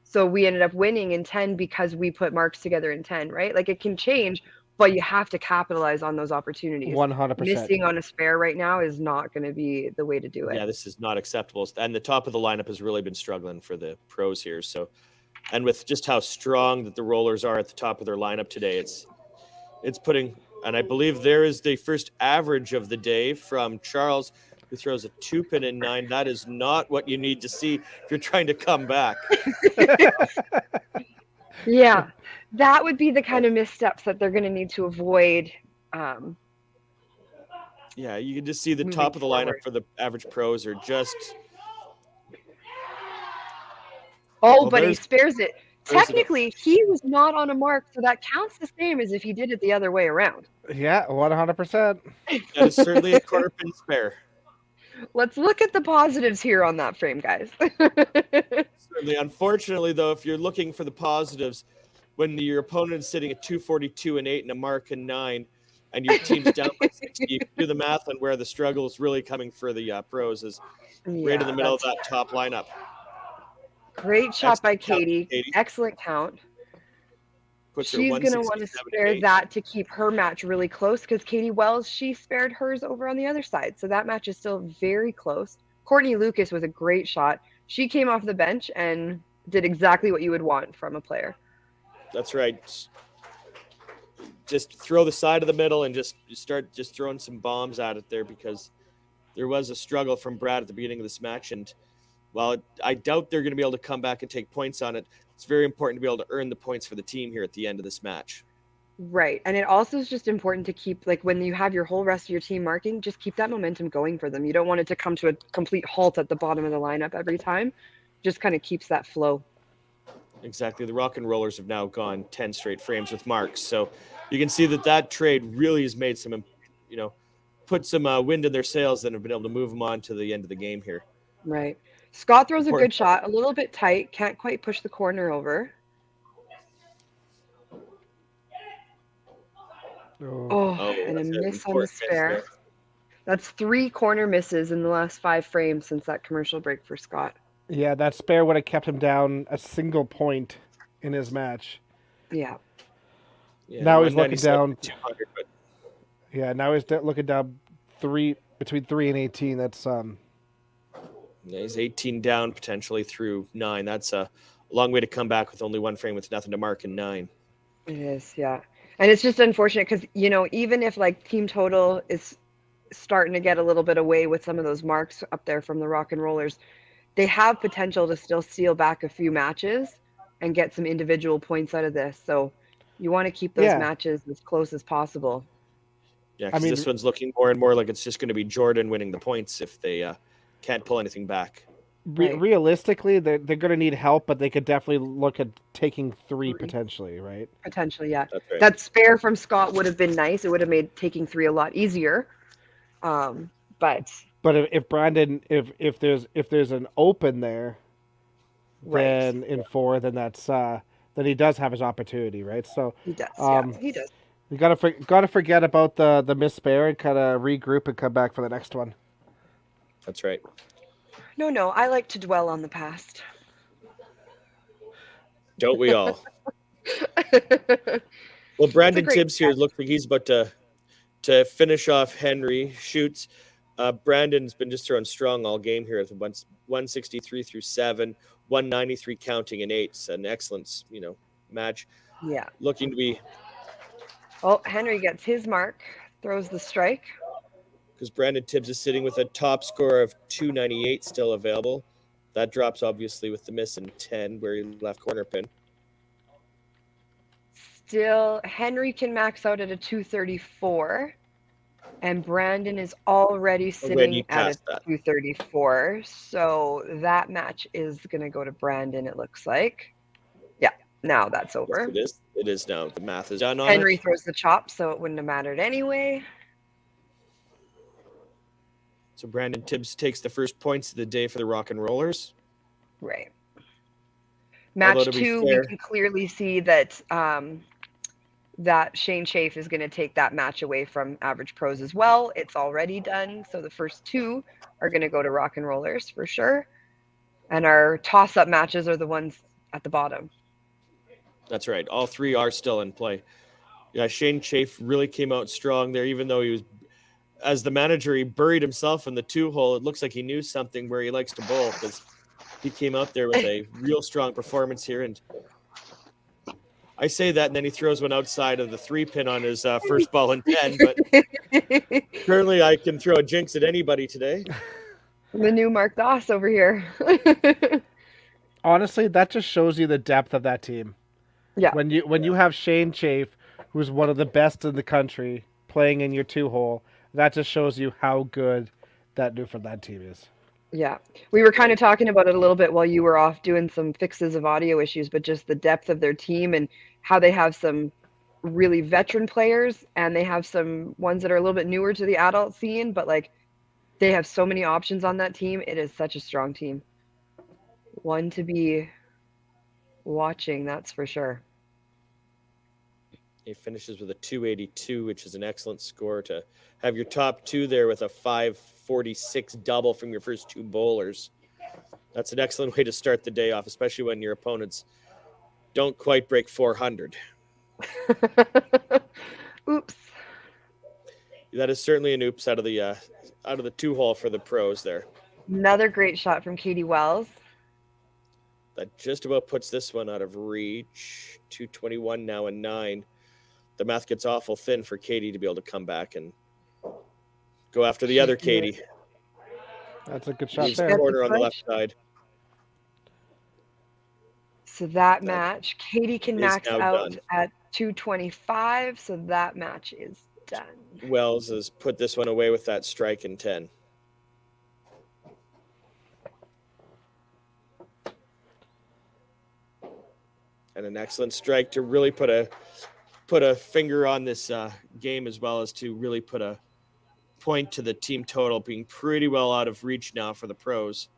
So we ended up winning in 10 because we put marks together in 10, right? Like it can change, but you have to capitalize on those opportunities. 100%. Missing on a spare right now is not going to be the way to do it. Yeah, this is not acceptable. And the top of the lineup has really been struggling for the pros here. So, and with just how strong that the rollers are at the top of their lineup today, it's putting, and I believe there is the first average of the day from Charles. who throws a 2-pin in 9. That is not what you need to see if you're trying to come back. Yeah, that would be the kind of missteps that they're going to need to avoid. Yeah, you can just see the Moving top of the forward. lineup for the average pros are just. Oh, Well, but he there's- spares it. there's the- Technically, he was not on a mark, so that counts the same as if he did it the other way around. Yeah, 100%. That is certainly a quarter pin spare. Let's look at the positives here on that frame, guys. Certainly. Unfortunately, though, if you're looking for the positives, when your opponent is sitting at 242 and 8 and a mark and 9, and your team's down by 60, you can do the math on where the struggle is really coming for the pros is right in the middle of that top lineup. Great shot by Excellent count, Katie. Katie. Excellent count. Puts her She's going to want to 167 spare and 8. that to keep her match really close because Katie Wells, she spared hers over on the other side. So that match is still very close. Courtney Lucas was a great shot. She came off the bench and did exactly what you would want from a player. That's right. Just throw the side of the middle and just start just throwing some bombs at it there, because there was a struggle from Brad at the beginning of this match. And while I doubt they're going to be able to come back and take points on it, it's very important to be able to earn the points for the team here at the end of this match. Right. And it also is just important to keep, like, when you have your whole rest of your team marking, just keep that momentum going for them. You don't want it to come to a complete halt at the bottom of the lineup every time. Just kind of keeps that flow. Exactly. The Rock and Rollers have now gone 10 straight frames with marks. So you can see that trade really has made some, put some wind in their sails and have been able to move them on to the end of the game here. Right. Scott throws a Important. good shot, a little bit tight, can't quite push the corner over. Oh, and a that's miss on the important miss spare. there. That's 3 corner misses in the last 5 frames since that commercial break for Scott. Yeah, that spare would have kept him down a single point in his match. Yeah. Yeah, Now he's looking 197, down. 200, but Yeah, now he's looking down between 3 and 18. That's yeah, he's 18 down potentially through 9. That's a long way to come back with only 1 frame with nothing to mark in 9. It is, yeah. And it's just unfortunate because, even if like team total is starting to get a little bit away with some of those marks up there from the Rock and Rollers, they have potential to still seal back a few matches and get some individual points out of this. So you want to keep those Yeah. matches as close as possible. Yeah, I because mean- this one's looking more and more like it's just going to be Jordan winning the points if they can't pull anything back. Right. realistically they're going to need help, but they could definitely look at taking 3 potentially, right? Potentially, yeah. That's right. That spare from Scott would have been nice. It would have made taking 3 a lot easier. But But if Brandon, if there's an open there, right, then in 4, then that's then he does have his opportunity, right? So he does. um, Yeah, he does. you gotta forget about the missed spare and kind of regroup and come back for the next one. That's right. No, I like to dwell on the past. Don't we all? Well, Brandon great Tibbs here looks like he's about to finish off Henry. Shoots. Brandon's been just throwing strong all game here at 163 through 7, 193 counting and 8. It's an excellent, match. Yeah. Looking to be, Oh, Henry gets his mark, throws the strike. because Brandon Tibbs is sitting with a top score of 298 still available. That drops obviously with the miss in 10 where he left corner pin. Still, Henry can max out at a 234, and Brandon is already sitting at a past that. 234. So that match is going to go to Brandon, it looks like. Yeah, now that's over. It is. It is now. The math is done on Henry it. throws the chop, so it wouldn't have mattered anyway. So Brandon Tibbs takes the first points of the day for the Rock and Rollers. Right. Match Although, to be 2, fair- we can clearly see that that Shane Chafe is going to take that match away from Average Pros as well. It's already done. So the first 2 are going to go to Rock and Rollers for sure. And our toss-up matches are the ones at the bottom. That's right. All 3 are still in play. Yeah, Shane Chafe really came out strong there, even though he was, as the manager, he buried himself in the 2-hole. It looks like he knew something where he likes to bowl, because he came out there with a real strong performance here. And I say that, and then he throws one outside of the 3-pin on his first ball and 10. But currently, I can throw a jinx at anybody today. The new Mark Goss over here. Honestly, that just shows you the depth of that team. Yeah. When you have Shane Chafe, who's one of the best in the country, playing in your 2-hole, that just shows you how good that Newfoundland team is. Yeah. We were kind of talking about it a little bit while you were off doing some fixes of audio issues, but just the depth of their team and how they have some really veteran players and they have some ones that are a little bit newer to the adult scene, but like they have so many options on that team. It is such a strong team. One to be watching, that's for sure. He finishes with a 282, which is an excellent score to have your top two there with a 546 double from your first two bowlers. That's an excellent way to start the day off, especially when your opponents don't quite break 400. Oops. That is certainly an oops out of the 2-hole for the pros there. Another great shot from Katie Wells. That just about puts this one out of reach. 221 now and 9. The math gets awful thin for Katie to be able to come back and go after the other Katie. That's a good shot Leaves there. the corner on the left side. So that match, Katie can is max now out done. at 225. So that match is done. Wells has put this one away with that strike in 10. And an excellent strike to really put a finger on this game, as well as to really put a point to the team total being pretty well out of reach now for the pros.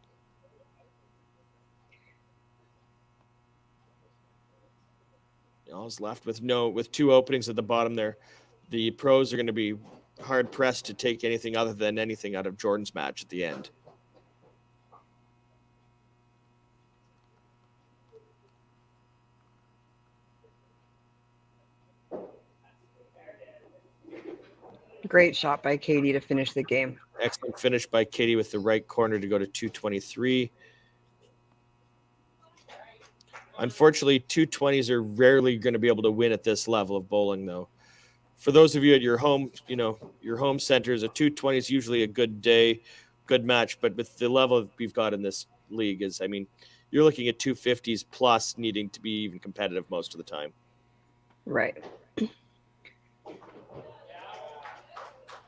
All's left with two openings at the bottom there. The pros are going to be hard pressed to take anything other than anything out of Jordan's match at the end. Great shot by Katie to finish the game. Excellent finish by Katie with the right corner to go to 223. Unfortunately, 220s are rarely going to be able to win at this level of bowling, though. For those of you at your home, your home centers, a 220 is usually a good day, good match. But with the level we've got in this league, you're looking at 250s plus needing to be even competitive most of the time. Right.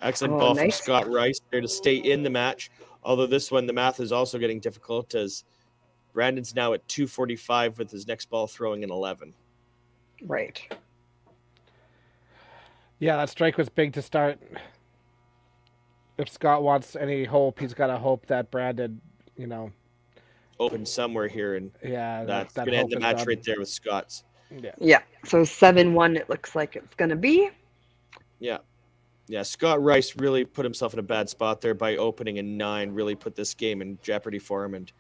Excellent ball from nice. Scott Rice there to stay in the match. Although this one, the math is also getting difficult as Brandon's now at 245 with his next ball throwing an 11. Right. Yeah, that strike was big to start. If Scott wants any hope, he's got to hope that Brandon, open somewhere here, and that's that going to end the hope is match done. right there with Scott's. Yeah. So 7-1, it looks like it's going to be. Yeah, Scott Rice really put himself in a bad spot there by opening in 9, really put this game in jeopardy for him. And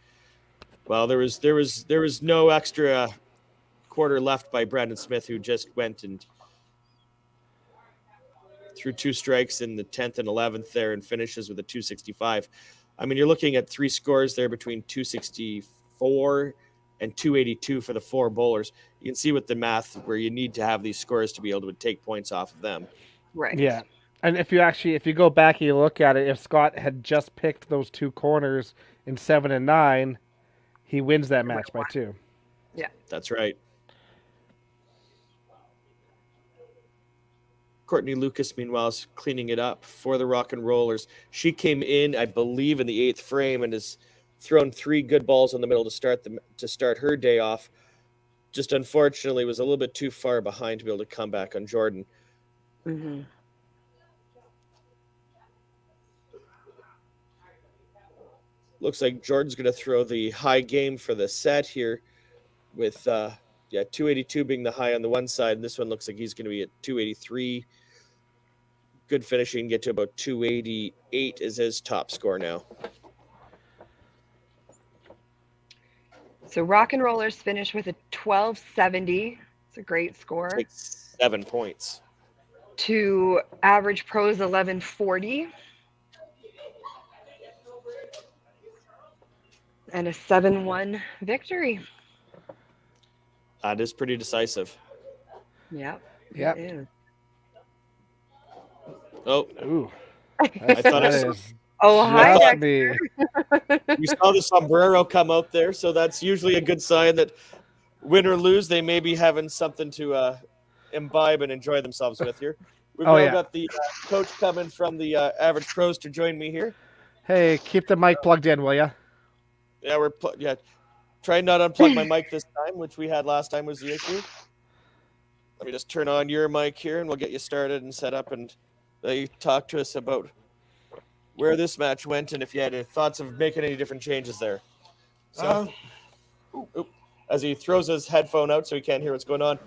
well, there was no extra quarter left by Brandon Smith, who just went and threw 2 strikes in the 10th and 11th there and finishes with a 265. I mean, you're looking at 3 scores there between 264 and 282 for the 4 bowlers. You can see with the math where you need to have these scores to be able to take points off of them. Right. Yeah. And if you go back and you look at it, if Scott had just picked those 2 corners in 7 and 9, he wins that match by 2. Yeah. That's right. Courtney Lucas, meanwhile, is cleaning it up for the Rock and Rollers. She came in, I believe, in the 8th frame and has thrown 3 good balls in the middle to start her day off. Just unfortunately was a little bit too far behind to be able to come back on Jordan. Mm-hmm. Looks like Jordan's going to throw the high game for the set here with 282 being the high on the one side. And this one looks like he's going to be at 283. Good finishing, get to about 288 is his top score now. So Rock and Rollers finish with a 1270. It's a great score. Takes 7 points. To average pros 1140. And a 7-1 victory. That is pretty decisive. Yep. Yep. It is. Oh, Ooh. I thought I that saw, is Oh, hi, just Dexter. me. we saw the sombrero come out there, so that's usually a good sign that win or lose, they may be having something to imbibe and enjoy themselves with here. We've Oh, now yeah. got the coach coming from the Average Pros to join me here. Hey, keep the mic plugged in, will ya? Yeah, trying not to unplug my mic this time, which we had last time was the issue. Let me just turn on your mic here, and we'll get you started and set up, and you talk to us about where this match went and if you had any thoughts of making any different changes there. So, as he throws his headphone out so he can't hear what's going on.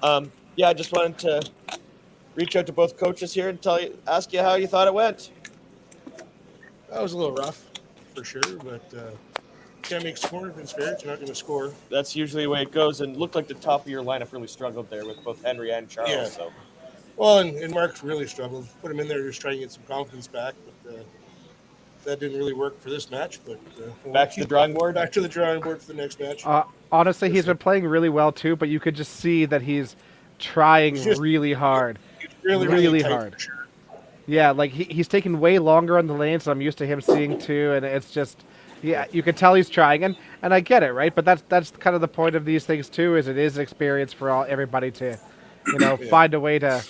I just wanted to reach out to both coaches here and ask you how you thought it went. That was a little rough, for sure, but can't make score if it's fair. It's not going to score. That's usually the way it goes, and looked like the top of your lineup really struggled there with both Henry and Charles. Yeah. So. Well, and Mark really struggled. Put him in there just trying to get some confidence back, but that didn't really work for this match. But Back to the drawing board? Back to the drawing board for the next match. Honestly, he's been playing really well too, but you could just see that he's trying really hard. Really tight, hard. for sure. Yeah, like he's taking way longer on the lanes than I'm used to him seeing too, and it's just, yeah, you can tell he's trying, and I get it, right? But that's kind of the point of these things too, is it is an experience for everybody to, find a way to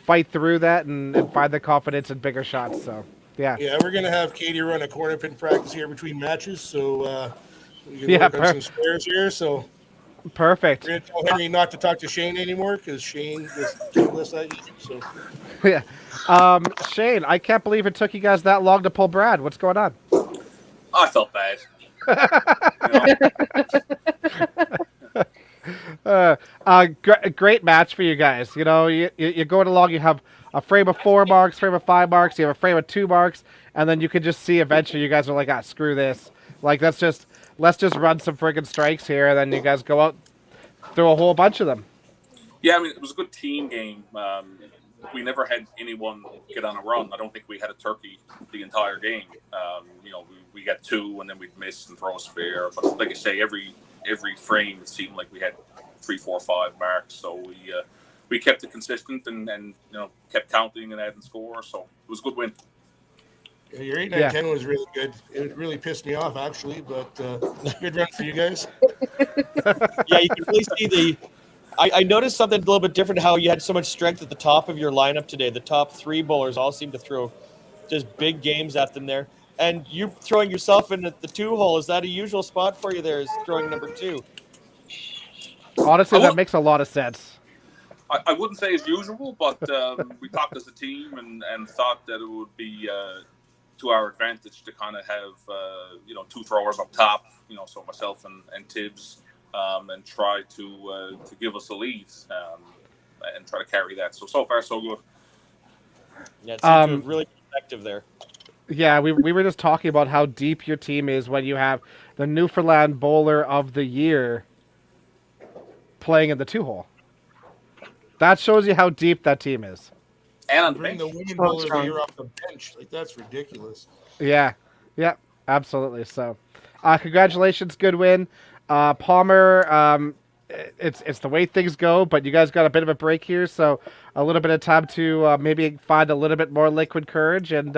fight through that and find the confidence in bigger shots. So yeah. Yeah, we're gonna have Katie run a corner pin practice here between matches, so we can work on some spares here. So perfect. We're gonna tell Henry not to talk to Shane anymore because Shane just told us that. So yeah, Shane, I can't believe it took you guys that long to pull Brad. What's going on? I felt bad. Great match for you guys. You're going along. You have a frame of 4 marks, frame of 5 marks. You have a frame of 2 marks, and then you can just see eventually you guys are like, screw this. Like let's just run some friggin' strikes here, and then you guys go out through a whole bunch of them. Yeah, I mean it was a good team game. We never had anyone get on a run. I don't think we had a turkey the entire game. We got 2 and then we'd miss and throw a spare. But like I say, every frame it seemed like we had 3, 4, 5 marks. So we kept it consistent and kept counting and adding scores. So it was a good win. Yeah, your 8, 9, 10 was really good. It really pissed me off actually, but good run for you guys. Yeah, you can really see I noticed something a little bit different, how you had so much strength at the top of your lineup today. The top 3 bowlers all seemed to throw just big games at them there. And you throwing yourself in at the 2 hole, is that a usual spot for you there, is throwing number 2? Honestly, that makes a lot of sense. I wouldn't say it's usual, but we talked as a team and thought that it would be to our advantage to kind of have 2 throwers up top, so myself and Tibbs. And try to give us a lead and try to carry that. So far, so good. Yeah, it seems to have really effective there. Yeah, we were just talking about how deep your team is when you have the Newfoundland Bowler of the Year playing in the 2-hole. That shows you how deep that team is. And on the bring bench. the women bowler of the year off the bench. Like that's ridiculous. Yeah, absolutely. So, congratulations, good win. Palmer, it's the way things go, but you guys got a bit of a break here, so a little bit of time to maybe find a little bit more liquid courage and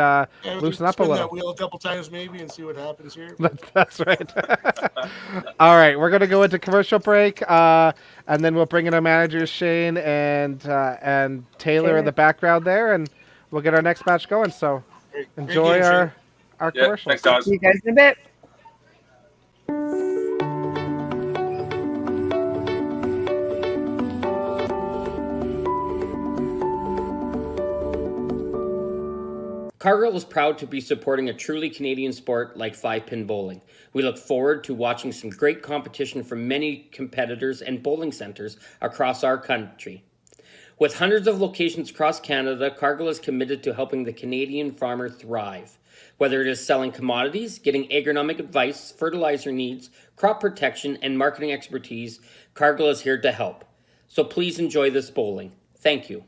loosen up a little. Spin that wheel a couple times maybe and see what happens here. That's right. All right, we're going to go into commercial break, and then we'll bring in our managers, Shane and Taylor in the background there, and we'll get our next match going. So enjoy game, our commercials. Thanks, guys. See you guys in a bit. Cargill is proud to be supporting a truly Canadian sport like 5-pin bowling. We look forward to watching some great competition from many competitors and bowling centres across our country. With hundreds of locations across Canada, Cargill is committed to helping the Canadian farmer thrive. Whether it is selling commodities, getting agronomic advice, fertilizer needs, crop protection, and marketing expertise, Cargill is here to help. So please enjoy this bowling. Thank you.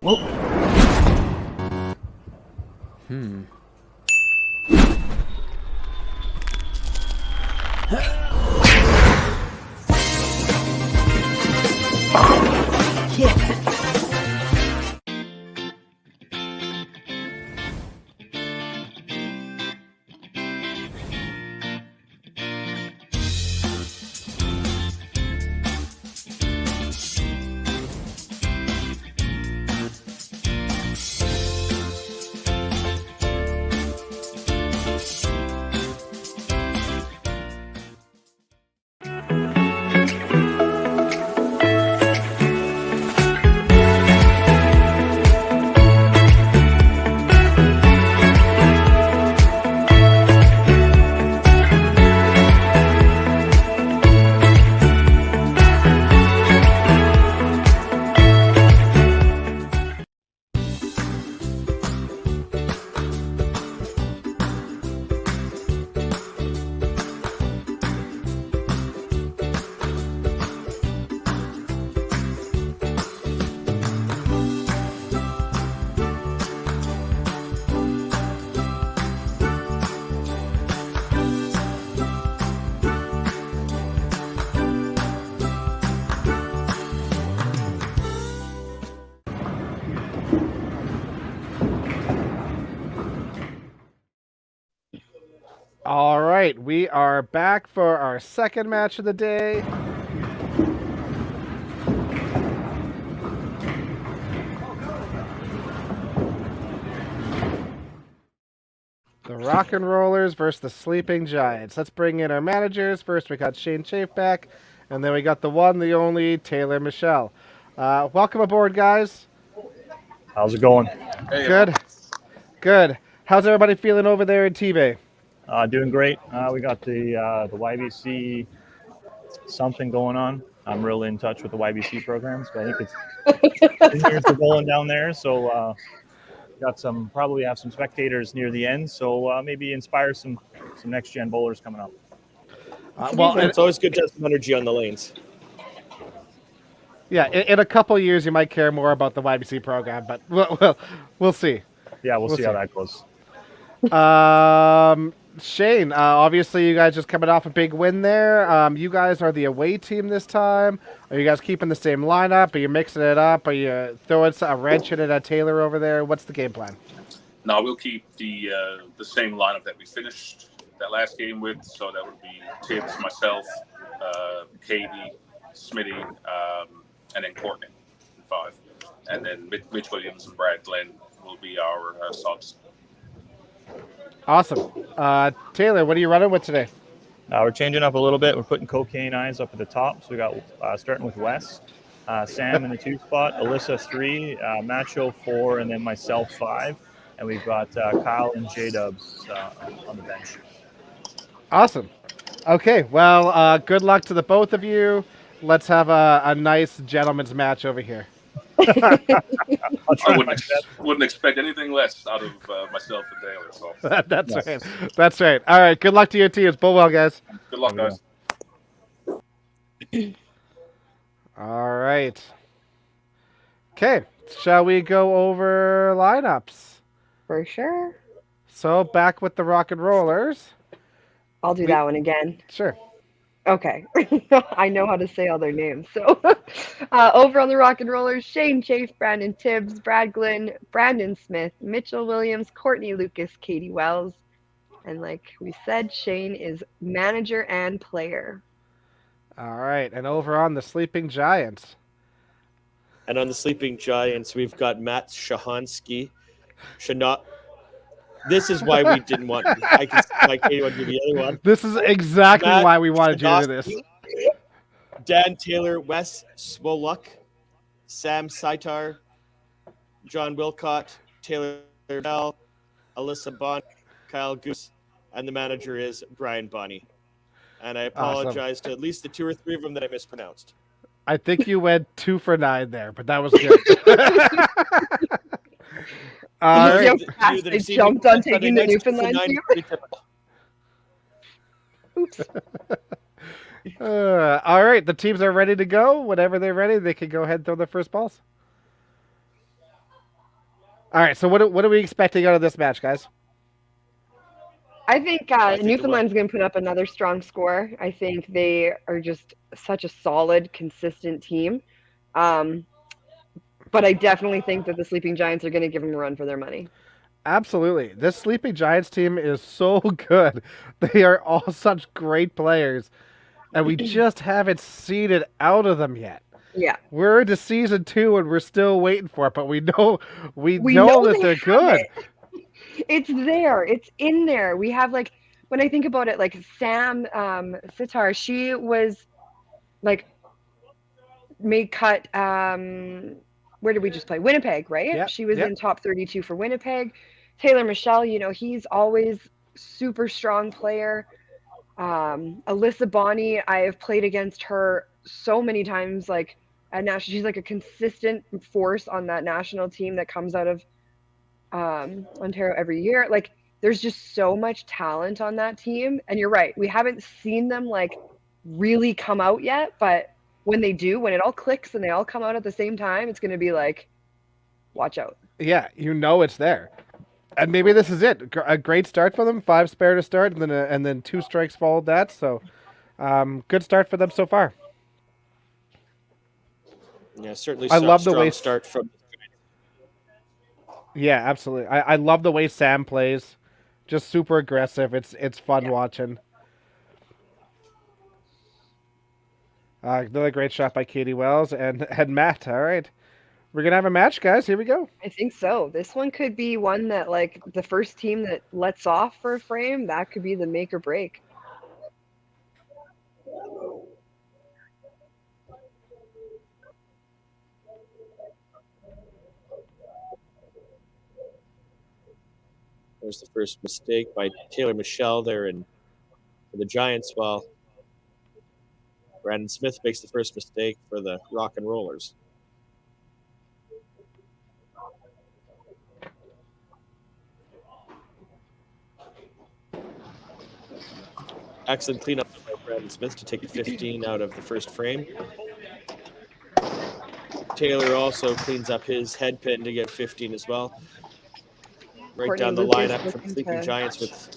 Whoa. All right, we are back for our second match of the day. The Rock and Rollers versus the Sleeping Giants. Let's bring in our managers. First, we got Shane Chafe back, and then we got the one, the only Taylor Michelle. Welcome aboard, guys. How's it going? Hey, Good. Good. How's everybody feeling over there in T-Bay? Doing great. We got the YBC something going on. I'm really in touch with the YBC programs, but I think it's years of bowling down there. So got probably have some spectators near the end. So maybe inspire some next gen bowlers coming up. Well, it's always good to have some energy on the lanes. Yeah, in a couple years you might care more about the YBC program, but we'll see. Yeah, we'll see how that goes. Shane, obviously you guys just coming off a big win there. You guys are the away team this time. Are you guys keeping the same lineup? Are you mixing it up? Are you throwing a wrench in it at Taylor over there? What's the game plan? No, we'll keep the same lineup that we finished that last game with. So that would be Tibbs, myself, Katie, Smitty, and then Courtney, 5. And then Mitch Williams and Brad Glenn will be our subs. Awesome. Taylor, what are you running with today? We're changing up a little bit. We're putting cocaine eyes up at the top. So we got starting with Wes, Sam in the 2 spot, Alyssa 3, Macho 4, and then myself 5. And we've got Kyle and J-Dubs on the bench. Awesome. Okay, well, good luck to the both of you. Let's have a nice gentleman's match over here. I wouldn't expect anything less out of myself and Taylor. So. That's right. That's right. All right, good luck to your teams. Bowl well, guys. Good luck, guys. All right. Okay, shall we go over lineups? For sure. So, back with the Rock and Rollers. I'll do that one again. Sure. Okay. I know how to say all their names. So over on the Rock and Rollers, Shane Chafe, Brandon Tibbs, Brad Glenn, Brandon Smith, Mitchell Williams, Courtney Lucas, Katie Wells. And like we said, Shane is manager and player. All right. And over on the Sleeping Giants. And on the Sleeping Giants, we've got Matt Shahansky. This is why we didn't want. I can see why Katie wanted to do the other one. This is exactly Matt why we wanted you to do this. Dan Taylor, Wes Swoluk, Sam Saitar, John Wilcott, Taylor Bell, Alyssa Bond, Kyle Goose, and the manager is Brian Bonney. And I apologize to at least the 2 or 3 of them that I mispronounced. I think you went 2 for 9 there, but that was good. They jumped on taking the Newfoundland too. Oops. All right, the teams are ready to go. Whenever they're ready, they can go ahead and throw their first balls. All right. So what are we expecting out of this match, guys? I think think Newfoundland's going to put up another strong score. I think they are just such a solid, consistent team. But I definitely think that the Sleeping Giants are going to give them a run for their money. Absolutely. This Sleeping Giants team is so good. They are all such great players, and we just haven't seen it out of them yet. Yeah. We're into season 2 and we're still waiting for it, but we know that they they're have good. it. It's there. It's in there. We have, like, when I think about it, like Sam Sitar, she was like made cut. Where did we just play? Winnipeg, right? Yep, She was yep. in top 32 for Winnipeg. Taylor Michelle, he's always super strong player. Alyssa Bonnie, I have played against her so many times, like at national. She's like a consistent force on that national team that comes out of Ontario every year. Like, there's just so much talent on that team, and you're right, we haven't seen them like really come out yet, but when they do, when it all clicks and they all come out at the same time, it's going to be like, watch out. Yeah, it's there. And maybe this is it. A great start for them. 5 spare to start, and then 2 strikes followed that. So, good start for them so far. Yeah, certainly. I love the way start from. Yeah, absolutely. I love the way Sam plays. Just super aggressive. It's fun watching. Another great shot by Katie Wells and Matt. All right. We're going to have a match, guys. Here we go. I think so. This one could be one that, like, the first team that lets off for a frame, that could be the make or break. There's the first mistake by Taylor Michelle there and for the Giants, while Brandon Smith makes the first mistake for the Rock and Rollers. Excellent cleanup by Brandon Smith to take 15 out of the first frame. Taylor also cleans up his head pin to get 15 as well. Right Courtney down the Lucas lineup from looking Sleeping to- Giants with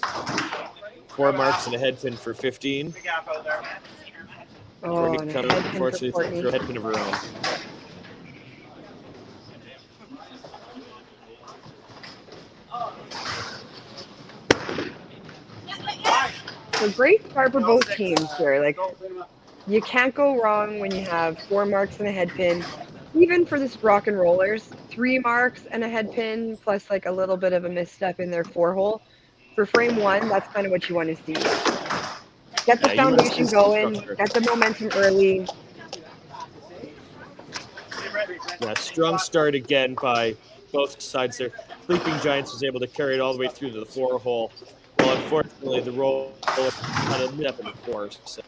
4 marks and a head pin for 15. Oh, Courtney and a coming, head pin for unfortunately, Courtney. through a head pin of her own. So great start for both teams here. Like, you can't go wrong when you have 4 marks and a head pin. Even for this Rock and Rollers, 3 marks and a head pin, plus like a little bit of a misstep in their 4-hole. For frame 1, that's kind of what you want to see. Get the foundation going, get the momentum early. Yeah, strong start again by both sides there. Sleeping Giants was able to carry it all the way through to the 4-hole. Well, unfortunately, the roll kind of up in the 4. So.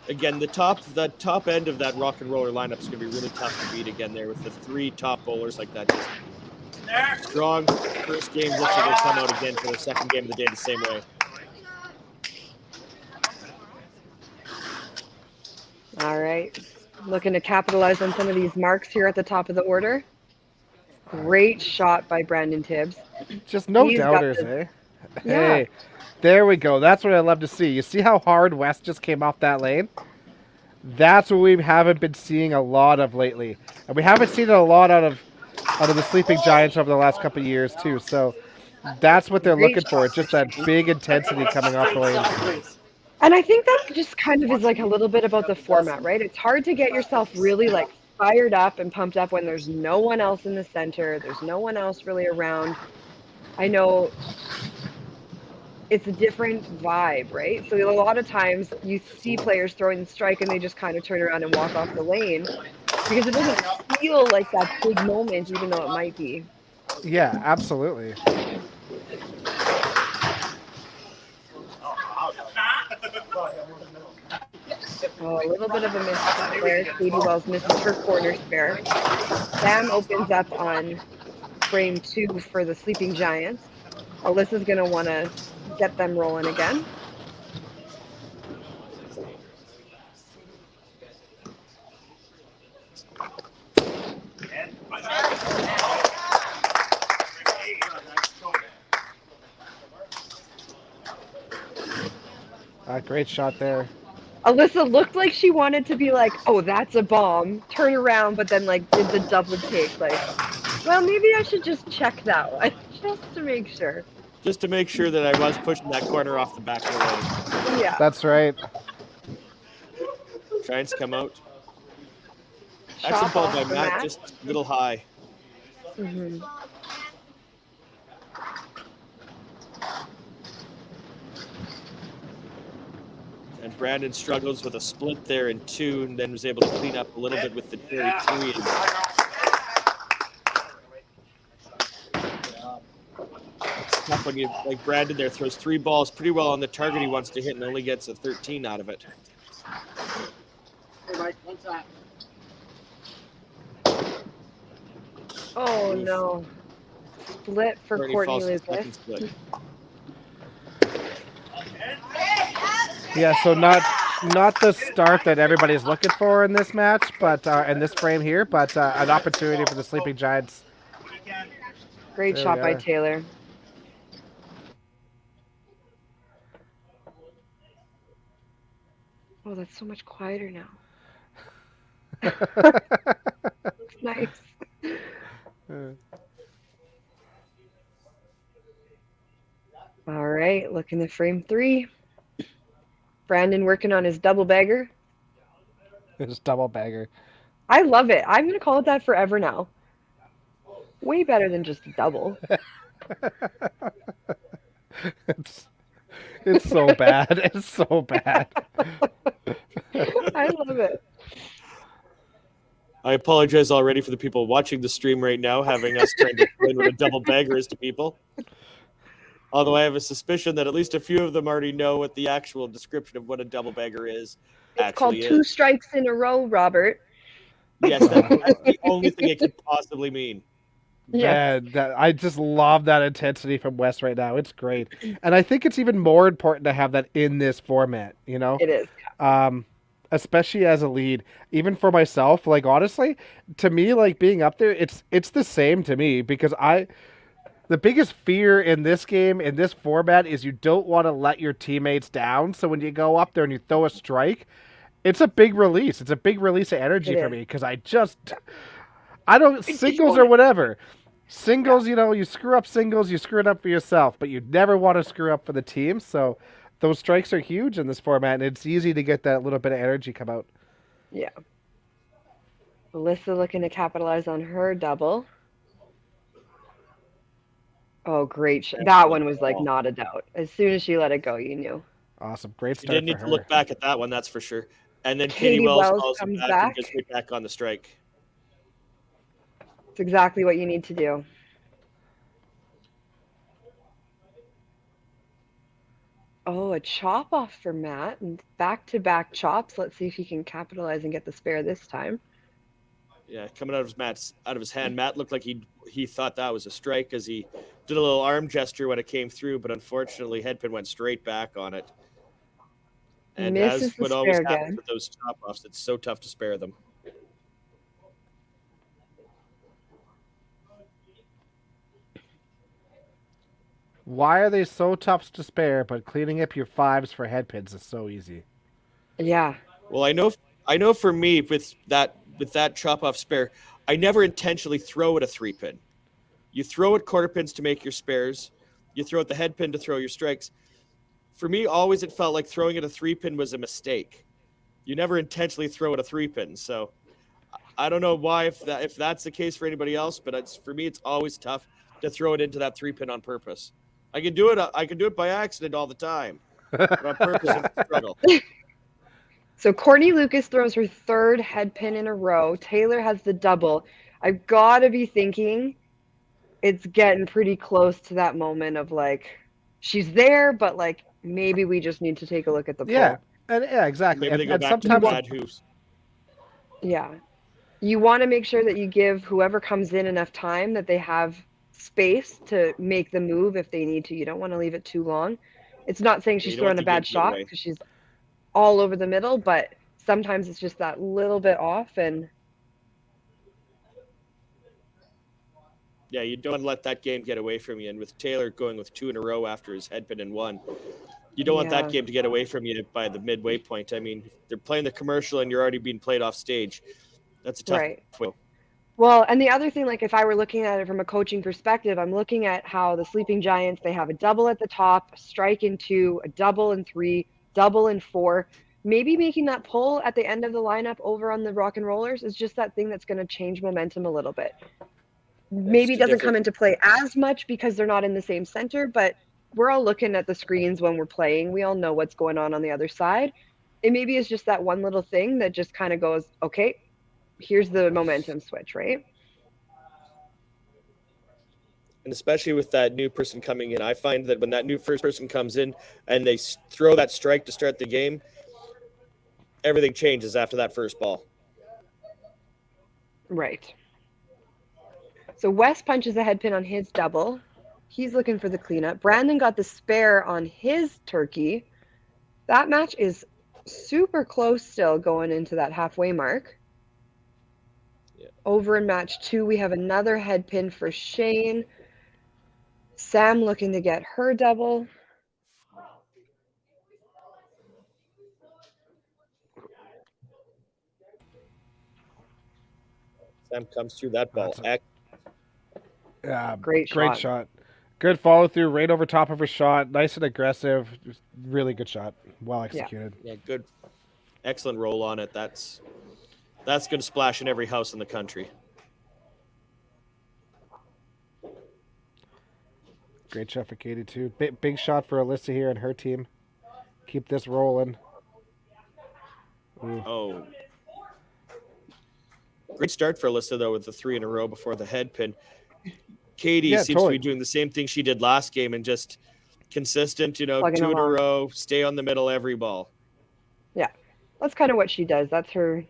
Again, the top end of that Rock and Roller lineup is going to be really tough to beat again there with the 3 top bowlers like that. Just strong first game. Looks like they'll come out again for the second game of the day the same way. All right. Looking to capitalize on some of these marks here at the top of the order. Great shot by Brandon Tibbs. Just no He's got doubters, the- eh? Yeah. Hey, there we go. That's what I love to see. You see how hard West just came off that lane? That's what we haven't been seeing a lot of lately. And we haven't seen it a lot out of the Sleeping Giants over the last couple of years, too. So that's what they're Great looking for. It's just that big intensity coming off the lane. And I think that just kind of is like a little bit about the format, right? It's hard to get yourself really like fired up and pumped up when there's no one else in the center. There's no one else really around. I know it's a different vibe, right? So a lot of times you see players throwing the strike and they just kind of turn around and walk off the lane because it doesn't feel like that big moment, even though it might be. Yeah, absolutely. Oh, a little bit of a misstep there. Katie Wells misses her corner spare. Sam opens up on frame 2 for the Sleeping Giants. Alyssa's going to want to get them rolling again. Great shot there. Alyssa looked like she wanted to be like, oh, that's a bomb, turn around, but then like did the double take, like, well, maybe I should just check that one, just to make sure. Just to make sure that I was pushing that corner off the back of the lane. Yeah. That's right. Trying to come out. Shot Excellent ball off by for Matt, just a little high. Mm-hmm. And Brandon struggles with a split there in 2, and then was able to clean up a little bit with the cherry 3. It's tough when you, like Brandon there, throws 3 balls pretty well on the target he wants to hit and only gets a 13 out of it. Hey, Mike, what's that? Oh no. Split for Courtney Lucas. Yeah, so not the start that everybody's looking for in this match, but in this frame here, but an opportunity for the Sleeping Giants. Great There shot we by are. Taylor. Oh, that's so much quieter now. It's nice. All right, looking at frame 3. Brandon working on his double bagger. It's double bagger. I love it. I'm going to call it that forever now. Way better than just a double. It's so bad. It's so bad. I love it. I apologize already for the people watching the stream right now, having us trying to explain what a double bagger is to people. Although I have a suspicion that at least a few of them already know what the actual description of what a double bagger is. It's called 2 strikes in a row, Robert. Yes, that's the only thing it could possibly mean. Yeah. Man, I just love that intensity from Wes right now. It's great. And I think it's even more important to have that in this format, you know? It is. Especially as a lead. Even for myself, like honestly, to me, like being up there, it's the same to me because the biggest fear in this game, in this format, is you don't want to let your teammates down. So when you go up there and you throw a strike, it's a big release. It's a big release of energy for me because I don't, singles or whatever. Singles, you know, you screw up singles, you screw it up for yourself, but you never want to screw up for the team. So those strikes are huge in this format, and it's easy to get that little bit of energy come out. Yeah. Alyssa looking to capitalize on her double. Oh, great. That one was like not a doubt. As soon as she let it go, you knew. Awesome. Great You start didn't for need her. to look back at that one, that's for sure. And then Katie Katie Wells Wells calls it comes back back. and gets right back on the strike. It's exactly what you need to do. Oh, a chop off for Matt and back-to-back chops. Let's see if he can capitalize and get the spare this time. Yeah, coming out of his hand. Matt looked like he thought that was a strike because he did a little arm gesture when it came through, but unfortunately, headpin went straight back on it. And Misses as the what always spare happens again. with those chop offs, it's so tough to spare them. Why are they so tough to spare, but cleaning up your 5s for headpins is so easy? Yeah. Well, I know for me with that chop off spare, I never intentionally throw it a 3-pin. You throw it quarter pins to make your spares. You throw it the head pin to throw your strikes. For me, always it felt like throwing it a 3-pin was a mistake. You never intentionally throw it a 3-pin. So I don't know why if that's the case for anybody else, but for me it's always tough to throw it into that 3-pin on purpose. I can do it by accident all the time, but on purpose it's a struggle. So Courtney Lucas throws her 3rd head pin in a row. Taylor has the double. I've got to be thinking it's getting pretty close to that moment of like, she's there, but like maybe we just need to take a look at the pull. Yeah, exactly. Maybe they go and back to sometimes, the bad hooves. Yeah. You want to make sure that you give whoever comes in enough time that they have space to make the move if they need to. You don't want to leave it too long. It's not saying she's you don't want throwing a the bad game to get shot away. because she's all over the middle, but sometimes it's just that little bit off and Yeah, you don't let that game get away from you. And with Taylor going with 2 in a row after his head pin in 1, You don't want that Yeah. game to get away from you by the midway point. I mean, they're playing the commercial and you're already being played off stage. That's a tough Right. way. Well, and the other thing, like if I were looking at it from a coaching perspective, I'm looking at how the Sleeping Giants, they have a double at the top, a strike in 2, a double in 3, double in 4. Maybe making that pull at the end of the lineup over on the Rock and Rollers is just that thing that's going to change momentum a little bit. Maybe it just a doesn't come different- into play as much because they're not in the same center, but we're all looking at the screens when we're playing. We all know what's going on the other side. It maybe is just that one little thing that just kind of goes, okay, here's the momentum switch, right? And especially with that new person coming in, I find that when that new first person comes in and they throw that strike to start the game, everything changes after that first ball. Right. So Wes punches a head pin on his double. He's looking for the cleanup. Brandon got the spare on his turkey. That match is super close still going into that halfway mark. Yeah. Over in match 2, we have another head pin for Shane. Sam looking to get her double. Sam comes through that ball. Yeah, Great shot. Good follow through, right over top of her shot. Nice and aggressive. Just really good shot. Well executed. Yeah, good. Excellent roll on it. That's going to splash in every house in the country. Great shot for Katie too. Big shot for Alyssa here and her team. Keep this rolling. Ooh. Oh. Great start for Alyssa, though, with the 3 in a row before the head pin. Katie seems to be doing the same thing she did last game and just consistent, Plugging 2 in a along. row, stay on the middle every ball. Yeah. That's kind of what she does. That's her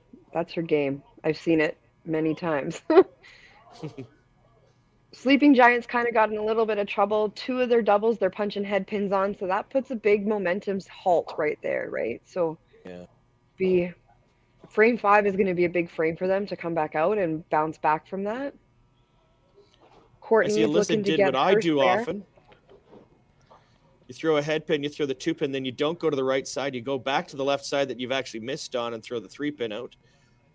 game. I've seen it many times. Sleeping Giants kind of got in a little bit of trouble. 2 of their doubles, they're punching head pins on, so that puts a big momentum halt right there, right? So yeah. Frame 5 is going to be a big frame for them to come back out and bounce back from that. Courtney I see is Alyssa looking to did get what I her do spare. often. You throw a head pin, you throw the 2 pin, then you don't go to the right side. You go back to the left side that you've actually missed on and throw the 3 pin out.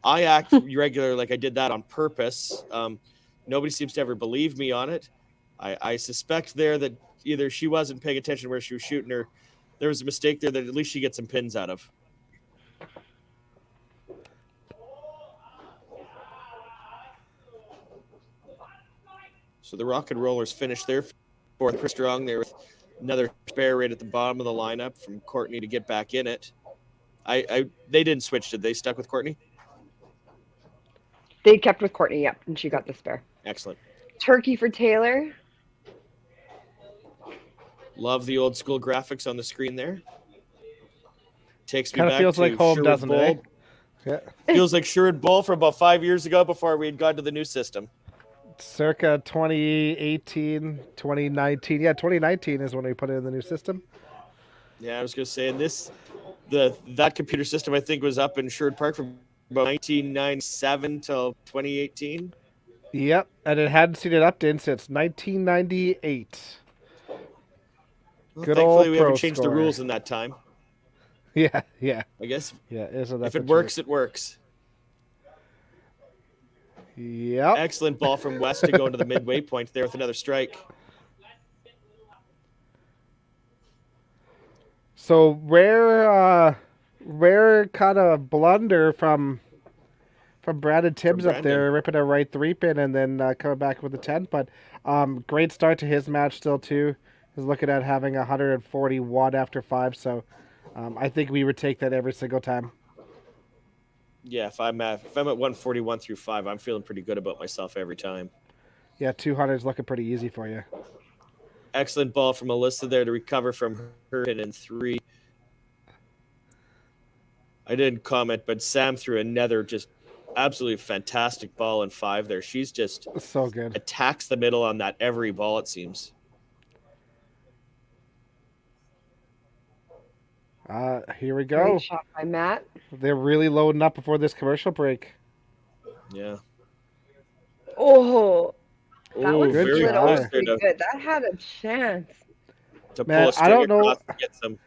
I act regular like I did that on purpose. Nobody seems to ever believe me on it. I suspect there that either she wasn't paying attention where she was shooting or there was a mistake there that at least she gets some pins out of. So the Rock and Rollers finished their 4th pretty strong there with another spare right at the bottom of the lineup from Courtney to get back in it. They didn't switch, did they? Stuck with Courtney? They kept with Courtney, yep, and she got the spare. Excellent. Turkey for Taylor. Love the old school graphics on the screen there. Takes me Kind of back feels to like home, Sherwood doesn't it? Bowl. Yeah. Feels like Sherwood Bowl from about 5 years ago before we had gone to the new system. Circa 2018, 2019. Yeah, 2019 is when we put it in the new system. Yeah, I was going to say, and that computer system I think was up in Sherwood Park from about 1997 till 2018. Yep, and it hadn't seen it updated since 1998. Well, Good thankfully, old we Pro haven't changed the Score. rules in that time. Yeah. I guess Yeah, if it works, it works. Yep. Excellent ball from West to go into the midway point there with another strike. So rare kind of blunder from Brandon Tibbs up there, ripping a right 3 pin and then coming back with a 10. But great start to his match still too. He's looking at having 140 watt after 5. So I think we would take that every single time. Yeah, if I'm at 141 through 5, I'm feeling pretty good about myself every time. Yeah, 200 is looking pretty easy for you. Excellent ball from Alyssa there to recover from her pin in 3. I didn't comment, but Sam threw another just absolutely fantastic ball in 5 there. She's just so good. Attacks the middle on that every ball, it seems. Here we go. Great shot by Matt. They're really loading up before this commercial break. Yeah. Oh, that one good slid try. over pretty good. That had a chance. To Man, pull a string I don't know. across to get some.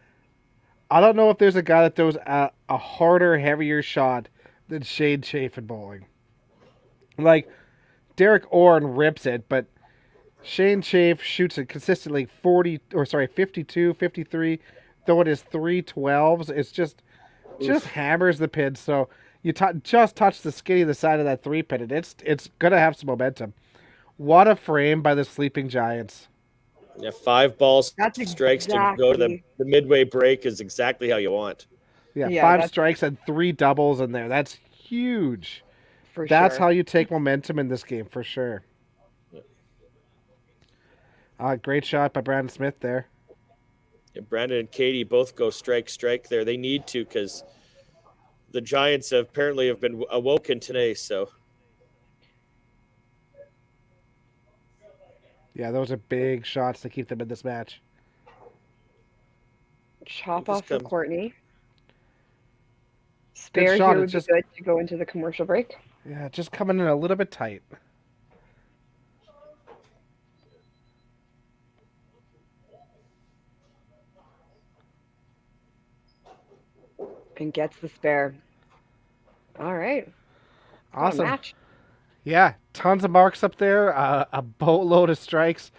I don't know if there's a guy that throws a harder, heavier shot than Shane Chafe in bowling. Like, Derek Orr rips it, but Shane Chafe shoots it consistently 52, 53, throwing his 312s. It's just hammers the pin. So you just touch the skinny of the side of that 3-pin, and it's gonna have some momentum. What a frame by the Sleeping Giants. Yeah, 5 balls, That's strikes to go to the midway break is exactly how you want. Yeah, Yeah, 5 that's- strikes and 3 doubles in there. That's huge. For That's sure. how you take momentum in this game, for sure. Great shot by Brandon Smith there. Yeah, Brandon and Katie both go strike there. They need to because the Giants apparently have been awoken today. So Yeah, those are big shots to keep them in this match. Chop Just off for come- Courtney. Spare shot, here would it's be just- good to go into the commercial break. Yeah, just coming in a little bit tight. And gets the spare. All right. What a Awesome. match. Yeah, tons of marks up there. A boatload of strikes.